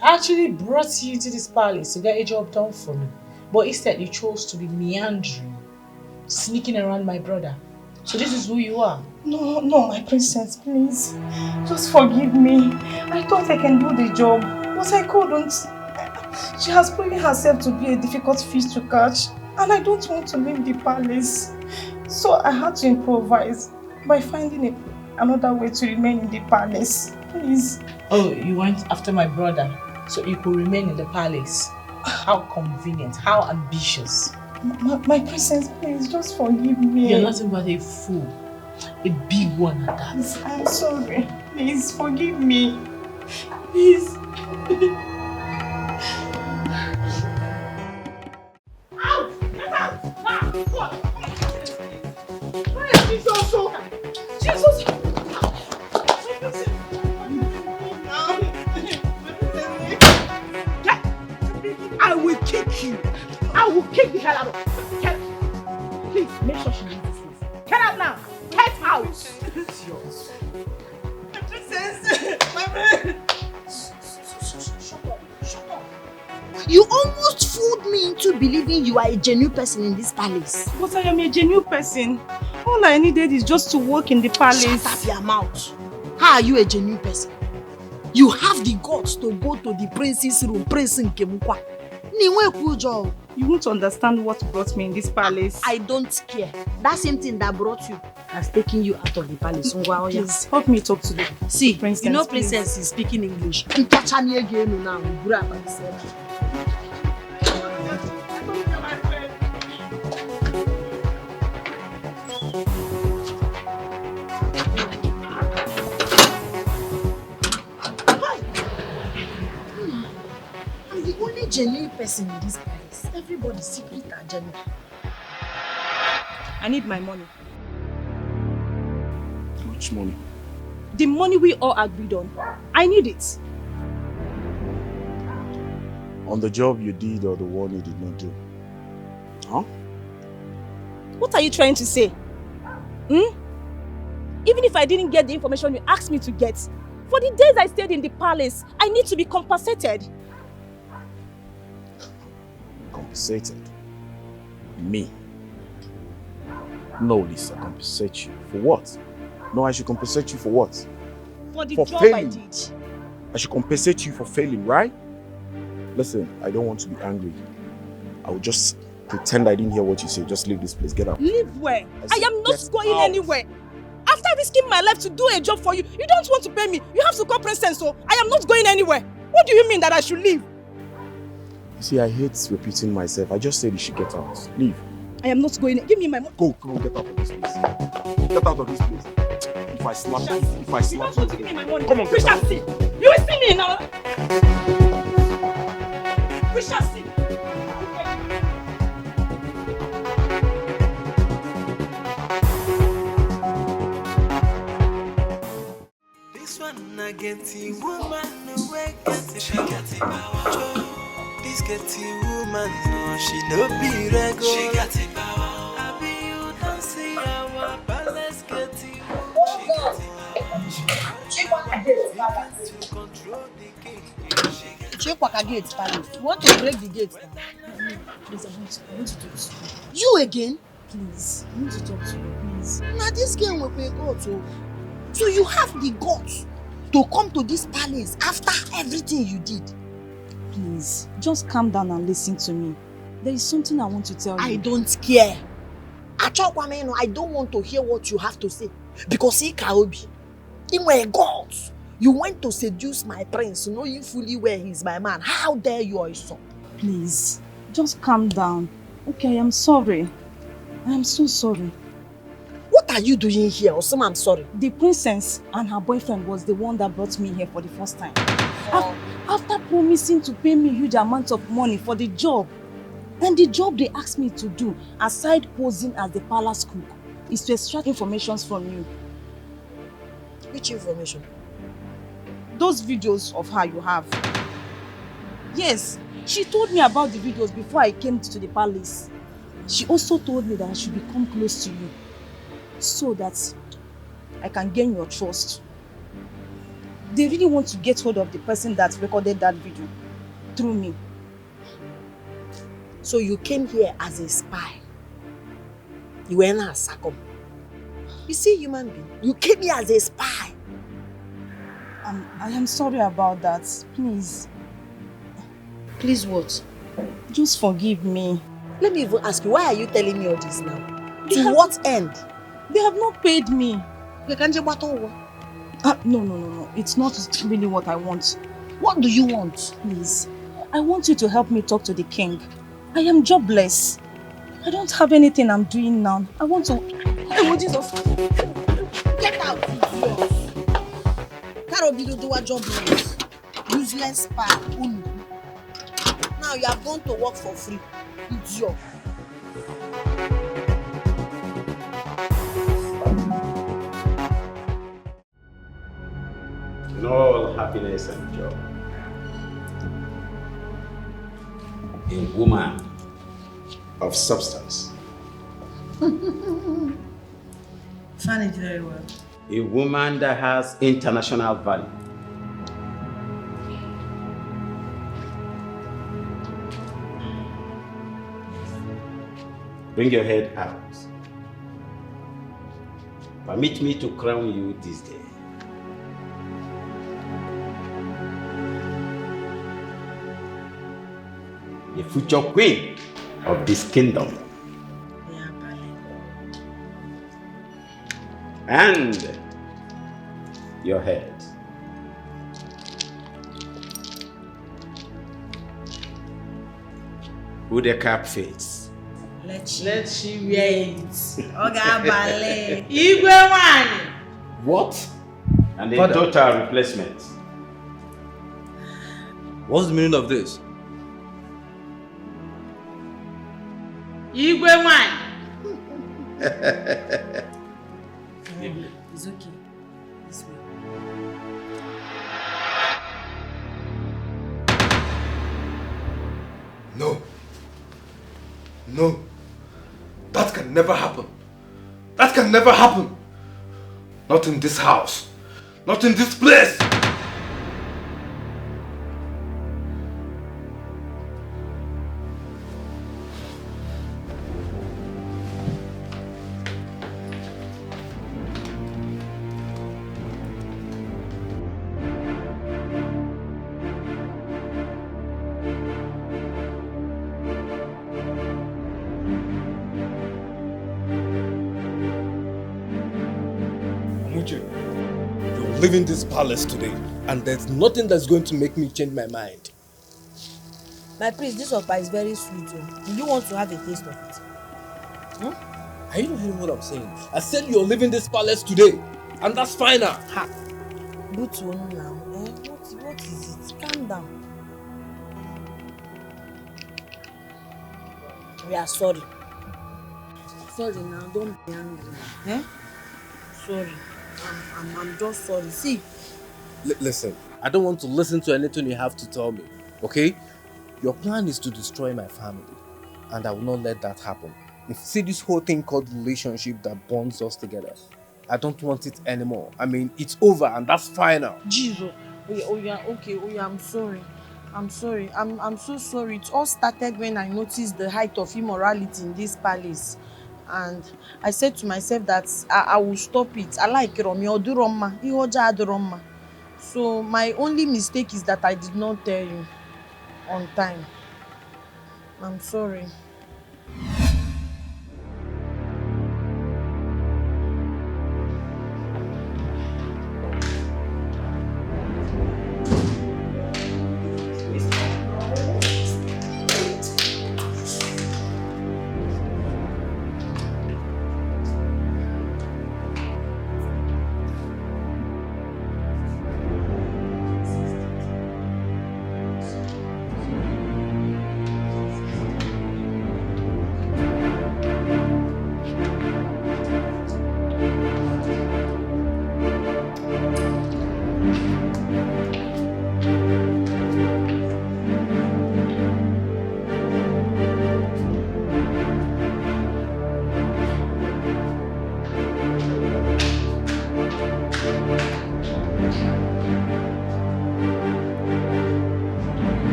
I actually brought you to this palace to get a job done for me. But instead you chose to be meandering, sneaking around my brother. So this is who you are? No, my princess, please. Just forgive me. I thought I can do the job, but I couldn't. She has proven herself to be a difficult fish to catch, and I don't want to leave the palace. So I had to improvise by finding another way to remain in the palace. Please. Oh, you went after my brother so you could remain in the palace. How convenient, how ambitious. My princess, please, just forgive me. You're nothing but a fool. A big one at that. Please, I'm sorry. Please, forgive me. Please. Out! Get out! Ah, what? Why is Jesus so? Jesus! I will kick you. I will kick the hell out of you. Get out. Please make sure she leaves this place. Get out now. Get out. It's yours. Princess, my friend. Shut up. You almost fooled me into believing you are a genuine person in this palace. But I am a genuine person. All I needed is just to work in the palace. Shut up your mouth. How are you a genuine person? You have the guts to go to the prince's room, Prince Nkemukwa. You won't understand what brought me in this palace. I don't care. That same thing that brought you has taken you out of the palace. Please, help me talk to them. See, Princess, you know please. Princess is speaking English. I'm the only genuine person in this palace. Everybody's secret and genuine. I need my money. Which money? The money we all agreed on. I need it. On the job you did or the one you did not do? Huh? What are you trying to say? Even if I didn't get the information you asked me to get, for the days I stayed in the palace, I need to be compensated. Compensated? Me? No, Lisa, compensate you. For what? No, I should compensate you for what? For the For job failing. I did. I should compensate you for failing, right? Listen, I don't want to be angry. I will just pretend I didn't hear what you said. Just leave this place. Get out. Leave where? I am not get going out. anywhere. After risking my life to do a job for you, you don't want to pay me. You have to call Princess, so I am not going anywhere. What do you mean that I should leave? You see, I hate repeating myself. I just said you should get out. Leave. I am not going. Give me my money. Go, get out of this place. Get out of this place. If I slap you, You don't want to give me my money. Come on, We get shall out. see. You will see me now. We shall see. This one I get the woman no way she got the power. This get the woman no she no be regular. She got the power. I be you don't see our palace get the woman. She got the power. Check Waka Gate Palace. You want to break the gate? Please, I want to talk to you. You again? Please, I want to talk to you, please. Now this girl will pay God too. So you have the guts to come to this palace after everything you did. Please, just calm down and listen to me. There is something I want to tell you. I don't care. I don't want to hear what you have to say. Because he Kaobi, in my God, you went to seduce my prince, knowing fully well he's my man. How dare you, Oiso? Please, just calm down. Okay, I am sorry. I am so sorry. What are you doing here, Osama? I'm sorry. The princess and her boyfriend was the one that brought me here for the first time. After promising to pay me huge amounts of money for the job. And the job they asked me to do, aside posing as the palace cook, is to extract information from you. Which information? Those videos of her you have. Yes, she told me about the videos before I came to the palace. She also told me that I should become close to you so that I can gain your trust. They really want to get hold of the person that recorded that video through me. So you came here as a spy. You were not a sacco. You see, human being, you came here as a spy. I am sorry about that. Please. Please what? Just forgive me. Let me even ask you, why are you telling me all this now? To what end? They have not paid me. No. It's not really what I want. What do you want? Please. I want you to help me talk to the king. I am jobless. I don't have anything I'm doing now. I want to... Oh, Jesus. Get out, idiot. Karobido do a jobless. Useless spy. Now you are going to work for free. Idiot. In all happiness and joy, a woman of substance. Find it very well. A woman that has international value. Bring your head out. Permit me to crown you this day. The future queen of this kingdom. And your head. Who the cap fits? Let she wear it. Oga Bale. Igwe one. What? And a Father. total replacement. What's the meaning of this? Igwe one. It's okay. This way. No. No. That can never happen. That can never happen. Not in this house. Not in this place. You're leaving this palace today, and there's nothing that's going to make me change my mind. My prince, this okpa is very sweet. Do you want to have a taste of it? Are you not hearing what I'm saying? I said you're leaving this palace today, and that's final. Ha! But now, what is it? Calm down. We are sorry. Sorry now, don't be angry. Sorry. I'm just sorry. See. Listen, I don't want to listen to anything you have to tell me, okay? Your plan is to destroy my family, and I will not let that happen. You see this whole thing called relationship that bonds us together. I don't want it anymore. I mean, it's over and that's final. Jesus, Oh yeah, okay, oh yeah, I'm sorry. I'm sorry. I'm so sorry. It all started when I noticed the height of immorality in this palace. And I said to myself that I will stop it. I like Romi Oduroma. Ihoja Aduroma. So my only mistake is that I did not tell you on time. I'm sorry.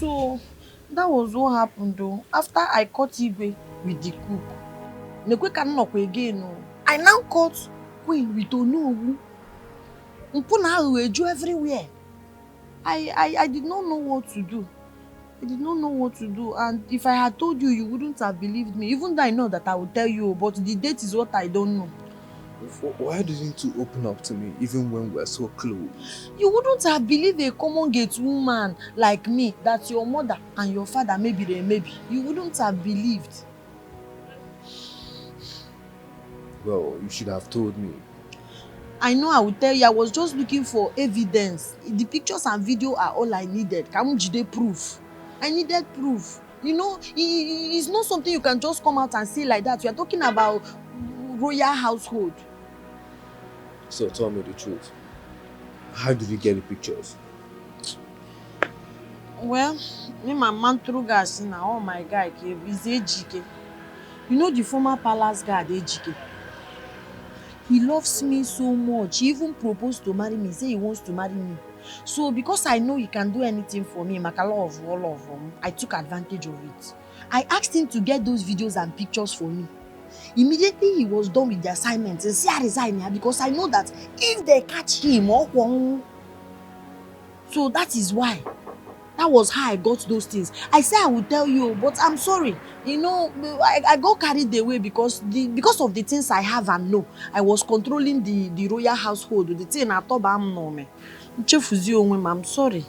So that was what happened though. After I caught Igwe with the cook, Nekwe cannot again. No. I now caught Queen with Onowu. Mpuna Eju everywhere. I did not know what to do. I did not know what to do. And if I had told you, you wouldn't have believed me. Even though I know that I would tell you, but the date is what I don't know. Why didn't you open up to me even when we're so close? You wouldn't have believed a common gate woman like me that your mother and your father maybe they maybe. You wouldn't have believed. Well, you should have told me. I know I would tell you. I was just looking for evidence. The pictures and video are all I needed. Kamujide proof. I needed proof. You know, it's not something you can just come out and say like that. We are talking about royal household. So tell me the truth. How did you get the pictures? Well, me my man through gas now. Oh my guy, is Ejike. You know the former palace guard Ejike. He loves me so much. He even proposed to marry me. Say he wants to marry me. So because I know he can do anything for me, all of them, I took advantage of it. I asked him to get those videos and pictures for me. Immediately he was done with the assignment and say I resign here because I know that if they catch him, so that is why. That was how I got those things. I said I would tell you, but I'm sorry. You know, I got carried away because of the things I have and know. I was controlling the royal household. The thing I thought I'm no me. I'm sorry.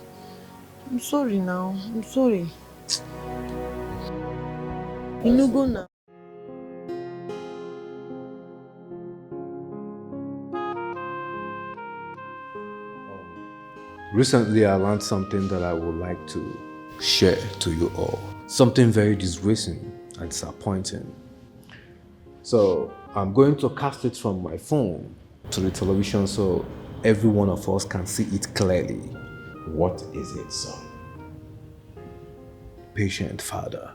I'm sorry now. I'm sorry. You know, go now. Recently, I learned something that I would like to share to you all. Something very disgracing and disappointing. So, I'm going to cast it from my phone to the television so every one of us can see it clearly. What is it, son? Patient father.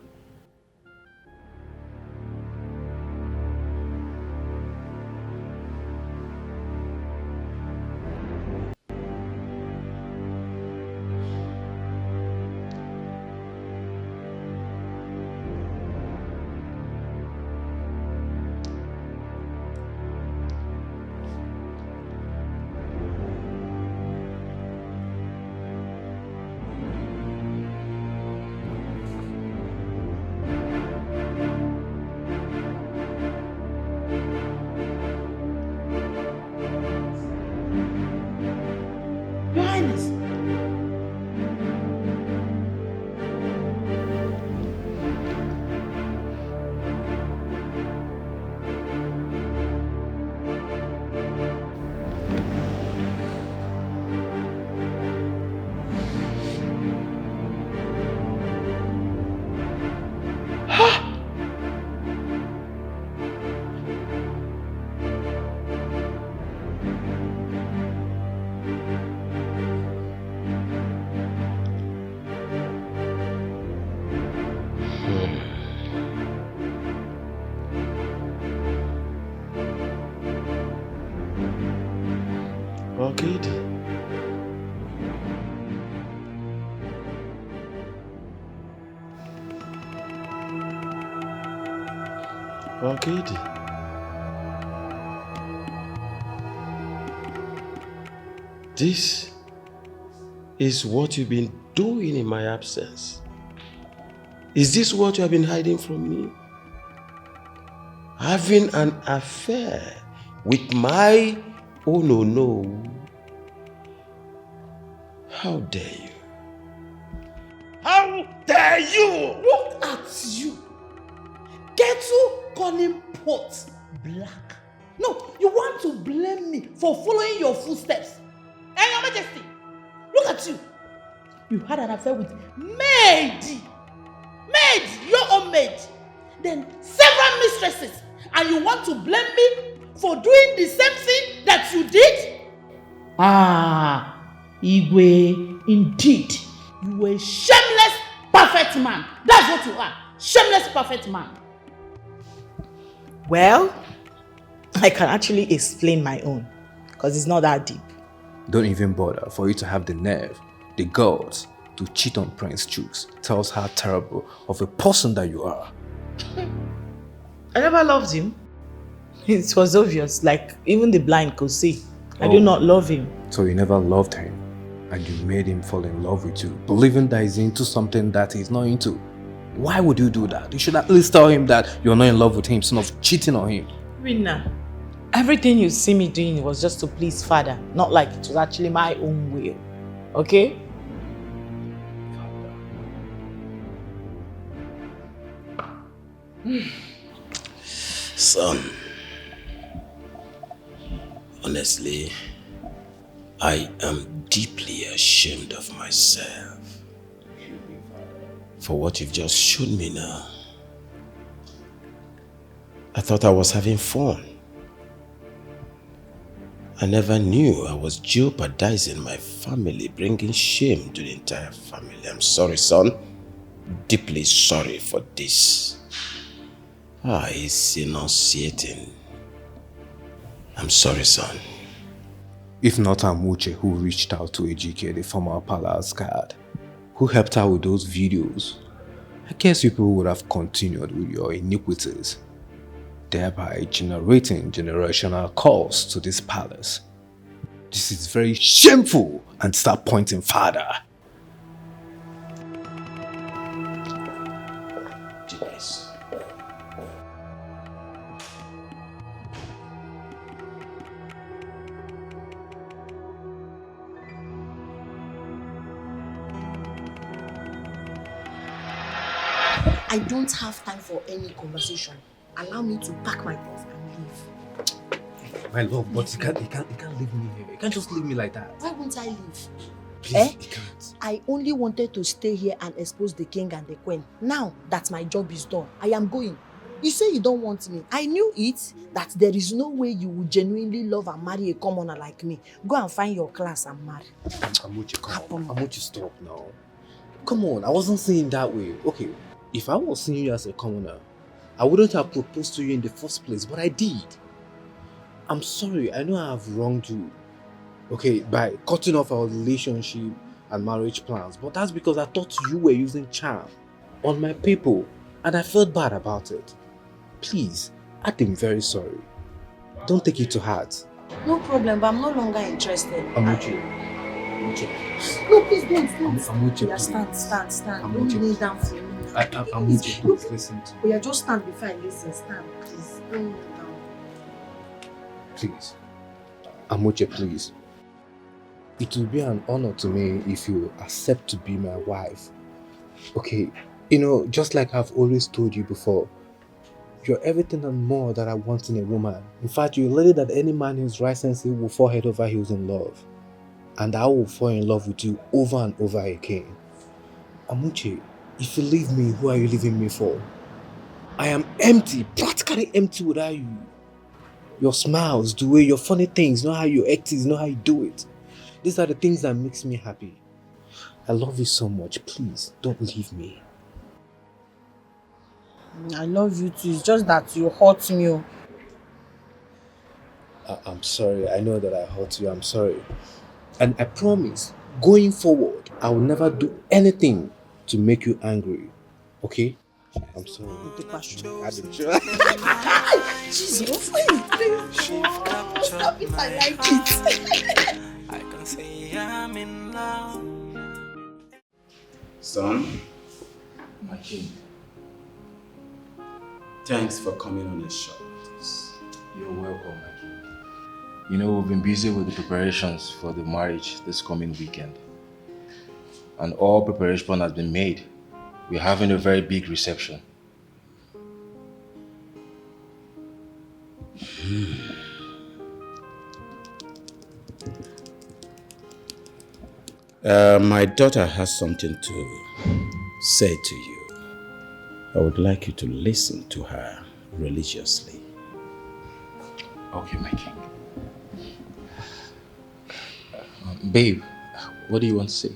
Your Highness. Okay. Okay. This is what you've been doing in my absence. Is this what you have been hiding from me? Having an affair with my oh no. How dare you? How dare you? Look at you. Ketu calling pot black. No, you want to blame me for following your footsteps. And Your Majesty, look at you. You had an affair with maid. Maid, your own maid. Then several mistresses. And you want to blame me for doing the same thing that you did? Ah, Igwe, indeed. You were a shameless, perfect man. That's what you are. Shameless, perfect man. Well, I can actually explain my own because it's not that deep. Don't even bother. For you to have the nerve, the guts to cheat on Prince Chooks tells how terrible of a person that you are. I never loved him. It was obvious, like even the blind could see. I do not love him. So you never loved him and you made him fall in love with you, believing that he's into something that he's not into. Why would you do that? You should at least tell him that you're not in love with him instead of cheating on him. Rina, everything you see me doing was just to please father, not like it was actually my own will. Okay? Son, honestly, I am deeply ashamed of myself. for what you've just shown me now. I thought I was having fun. I never knew I was jeopardizing my family, bringing shame to the entire family. I'm sorry, son. Deeply sorry for this. He's enunciating. I'm sorry, son. If not Amuche, who reached out to Ejike, the former palace guard, who helped her with those videos, I guess people would have continued with your iniquities, thereby generating generational curse to this palace. This is very shameful, and start pointing further. Jeez. I don't have time for any conversation. Allow me to pack my things and leave. My love, but you can't leave me here. You can't just leave me like that. Why won't I leave? Please, you can't. I only wanted to stay here and expose the king and the queen. Now that my job is done, I am going. You say you don't want me. I knew it, that there is no way you would genuinely love and marry a commoner like me. Go and find your class and marry. Amuche, come on. Amuche, stop now. Come on, I wasn't saying that way. Okay, if I was seeing you as a commoner, I wouldn't have proposed to you in the first place, but I did. I'm sorry, I know I have wronged you. Okay, by cutting off our relationship and marriage plans, but that's because I thought you were using charm on my people, and I felt bad about it. Please, I'm very sorry. Don't take it to heart. No problem, but I'm no longer interested. Amuche. No, please don't. Amuche, Yeah, please. stand. Amuche, Don't kneel down for me. Amuche, please listen to me. Oh, yeah, just stand before I listen. Stand, please. Don't kneel down. Please. Amuche, please. It will be an honor to me if you accept to be my wife. Okay, you know, just like I've always told you before, you're everything and more that I want in a woman. In fact, you're a lady that any man who's right sensitive will fall head over heels in love. And I will fall in love with you over and over again. Amuche, if you leave me, who are you leaving me for? I am empty, practically empty without you. Your smiles, the way, your funny things, know how you act, know how you do it. These are the things that makes me happy. I love you so much. Please, don't leave me. I love you too. It's just that you hurt me. I'm sorry. I know that I hurt you. I'm sorry. And I promise, going forward, I will never do anything to make you angry. Okay? I'm sorry. Jesus, stop it. I like it. I can say I'm in love. Son, My king. thanks for coming on a show with us. You're welcome, my king. You know, we've been busy with the preparations for the marriage this coming weekend. And all preparation has been made. We're having a very big reception. My daughter has something to say to you. I would like you to listen to her religiously. Okay, my king. Babe, what do you want to say?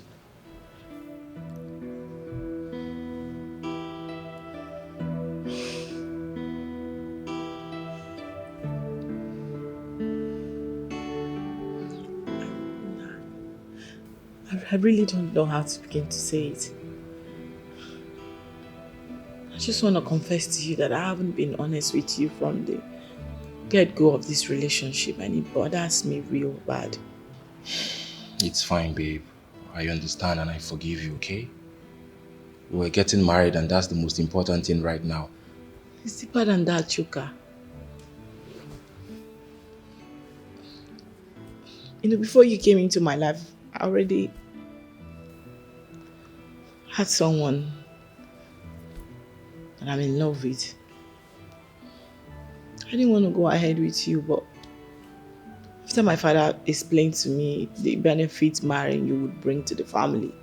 I really don't know how to begin to say it. I just want to confess to you that I haven't been honest with you from the get-go of this relationship, and it bothers me real bad. It's fine, babe. I understand and I forgive you, okay? We're getting married and that's the most important thing right now. It's deeper than that, Chuka. You know, before you came into my life, I already had someone that I'm in love with. I didn't want to go ahead with you, but after my father explained to me the benefits marrying you would bring to the family,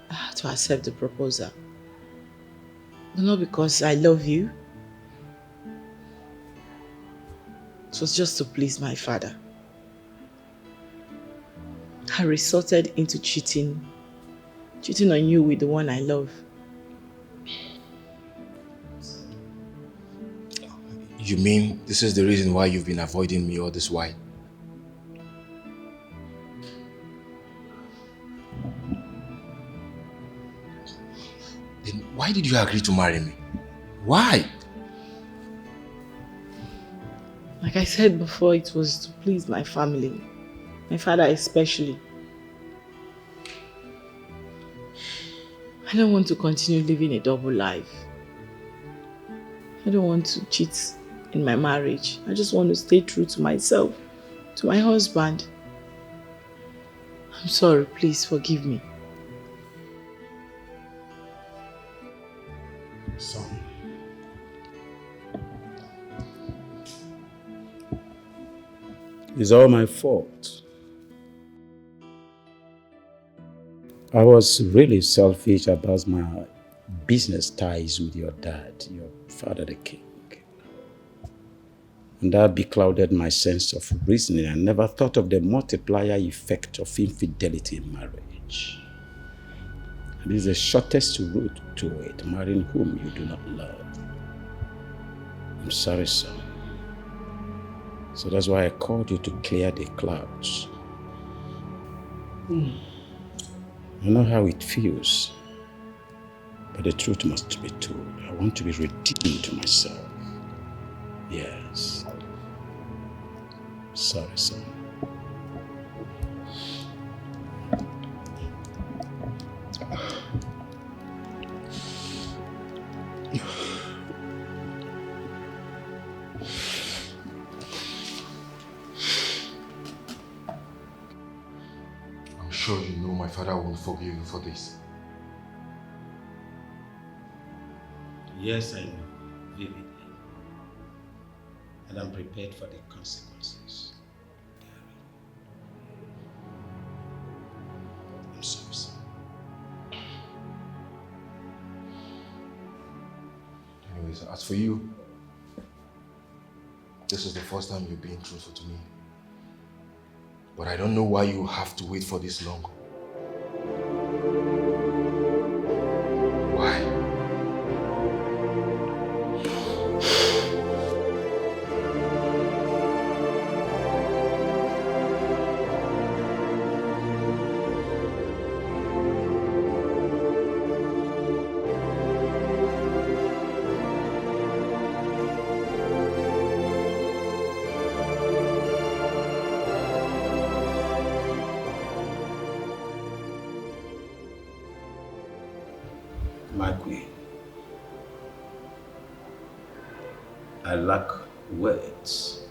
I had to accept the proposal. But not because I love you. It was just to please my father. I resorted into cheating on you with the one I love. You mean this is the reason why you've been avoiding me all this while? Then why did you agree to marry me? Why? Like I said before, it was to please my family. My father especially. I don't want to continue living a double life. I don't want to cheat in my marriage. I just want to stay true to myself, to my husband. I'm sorry, please forgive me. Son, it's all my fault. I was really selfish about my business ties with your dad, your father the king. And that beclouded my sense of reasoning. I never thought of the multiplier effect of infidelity in marriage. It is the shortest route to it, marrying whom you do not love. I'm sorry, son. So that's why I called you to clear the clouds. I know how it feels, but the truth must be told. I want to be redeemed to myself. Yes. Sorry, son. I'm sure you know my father won't forgive you for this. Yes, I know, vividly. And I'm prepared for the consequences. I'm sorry, son. Anyways, as for you, this is the first time you're being truthful to me. But I don't know why you have to wait for this long. Why? My queen, I lack words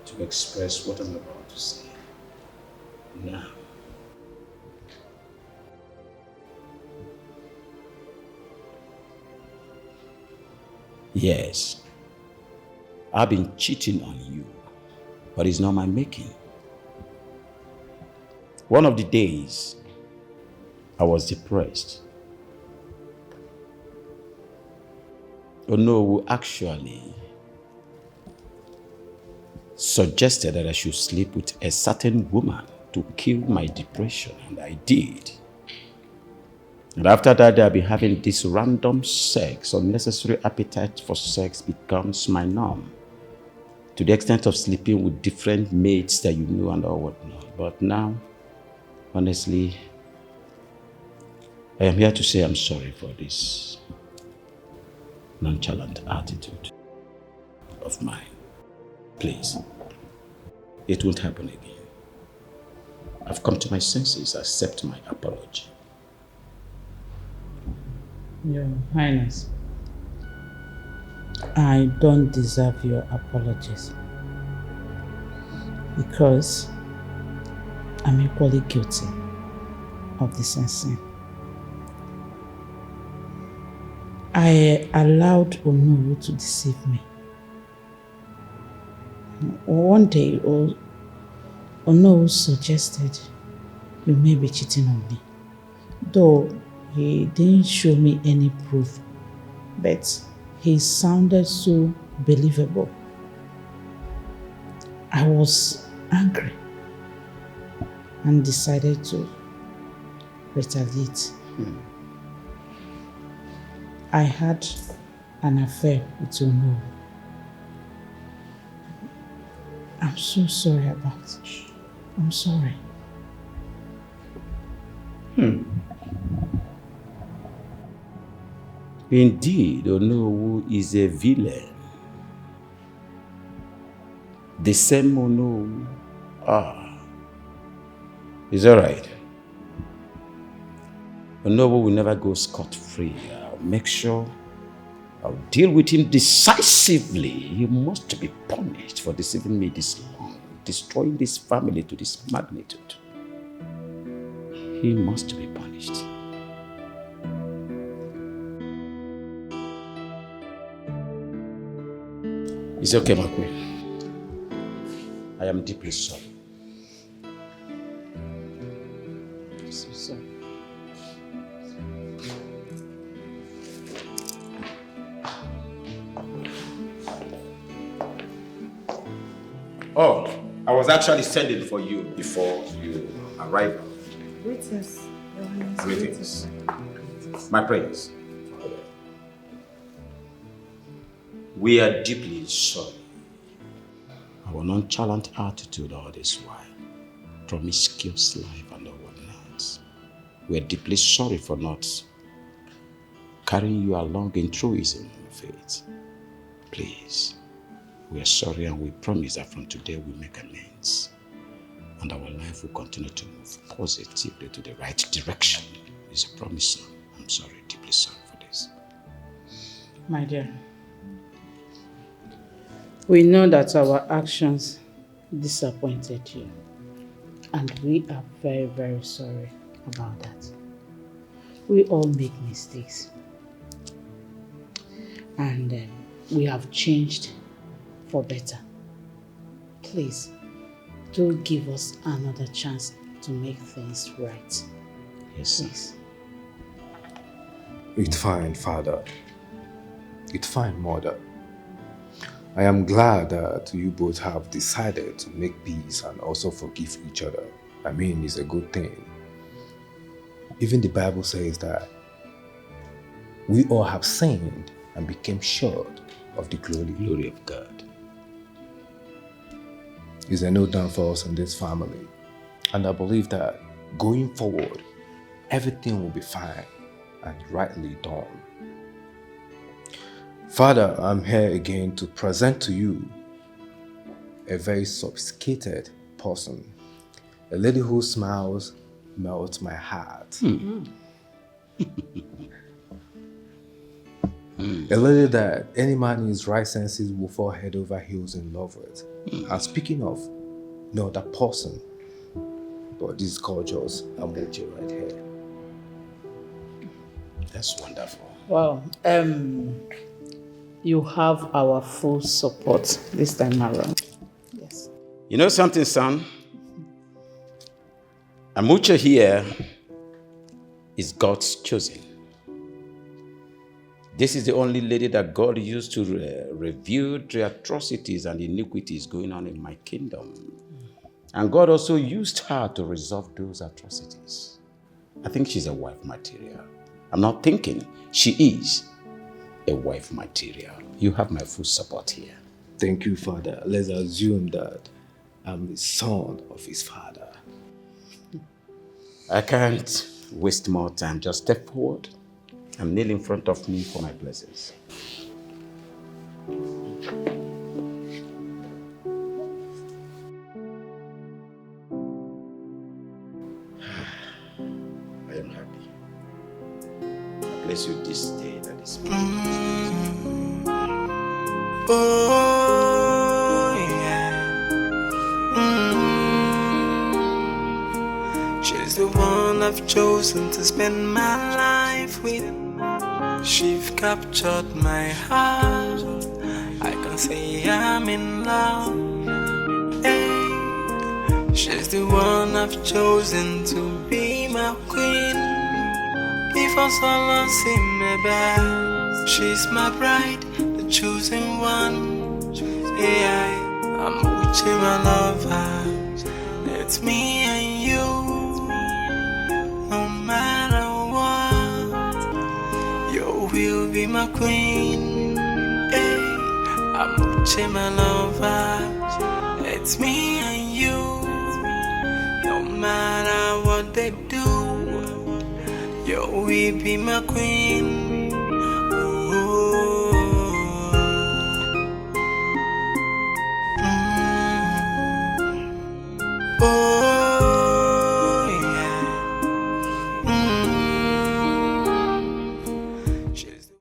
to express what I'm about to say. Now, yes, I've been cheating on you, but it's not my making. One of the days, I was depressed. Ono actually suggested that I should sleep with a certain woman to kill my depression, and I did. And after that, I've been having this random sex. Unnecessary appetite for sex becomes my norm, to the extent of sleeping with different mates that you know and all whatnot. But now, honestly, I am here to say I'm sorry for this nonchalant attitude of mine. Please, it won't happen again. I've come to my senses. Accept my apology. Your Highness, I don't deserve your apologies because I'm equally guilty of the same sin. I allowed Ono to deceive me. One day, Ono suggested you may be cheating on me. Though he didn't show me any proof, but he sounded so believable. I was angry and decided to retaliate. I had an affair with Ono. I'm so sorry about it. I'm sorry. Indeed, Onowu is a villain. The same Onowu. It's alright. Onowu will never go scot-free. I'll make sure I'll deal with him decisively. He must be punished for deceiving me this long, destroying this family to this magnitude. He must be punished. It's okay, my queen. I am deeply sorry. I'm so sorry. Oh, I was actually sending for you before you arrived. Greetings, Your Highness. Greetings. My prayers. We are deeply sorry. Our nonchalant attitude all this while, promiscuous life and all whatnot. We are deeply sorry for not carrying you along in truism of faith. Please, we are sorry and we promise that from today we make amends. And our life will continue to move positively to the right direction. It's a promise. I'm sorry, deeply sorry for this. My dear, we know that our actions disappointed you, and we are very, very sorry about that. We all make mistakes, and we have changed for better. Please, do give us another chance to make things right. Yes, please. It's fine, Father. It's fine, Mother. I am glad that you both have decided to make peace and also forgive each other. I mean, it's a good thing. Even the Bible says that we all have sinned and became short of the glory of God. Is there no downfalls in this family? And I believe that going forward, everything will be fine and rightly done. Father, I'm here again to present to you a very sophisticated person. A lady whose smiles melt my heart. A lady that any man in his right senses will fall head over heels in love with. And speaking of, no other person, but this is gorgeous Amoche right here. That's wonderful. Wow. You have our full support this time around. Yes. You know something, son? Amucha here is God's chosen. This is the only lady that God used to review the atrocities and iniquities going on in my kingdom. And God also used her to resolve those atrocities. I think she's a wife material. I'm not thinking, she is a wife material. You have my full support here. Thank you, Father. Let's assume that I'm the son of his father. I can't waste more time. Just step forward and kneel in front of me for my blessings. I am happy. I bless you this day that is mine. Oh, yeah. She's the one I've chosen to spend my life with. She's captured my heart. I can say I'm in love. Hey. She's the one I've chosen to be my queen. If I saw lost in my bed, she's my bride, the chosen one. Yeah, I'm with you, my lover. It's me and you, no matter what. You will be my queen. Hey, I'm with you, my lover. It's me and you, no matter what they do. You will be my queen.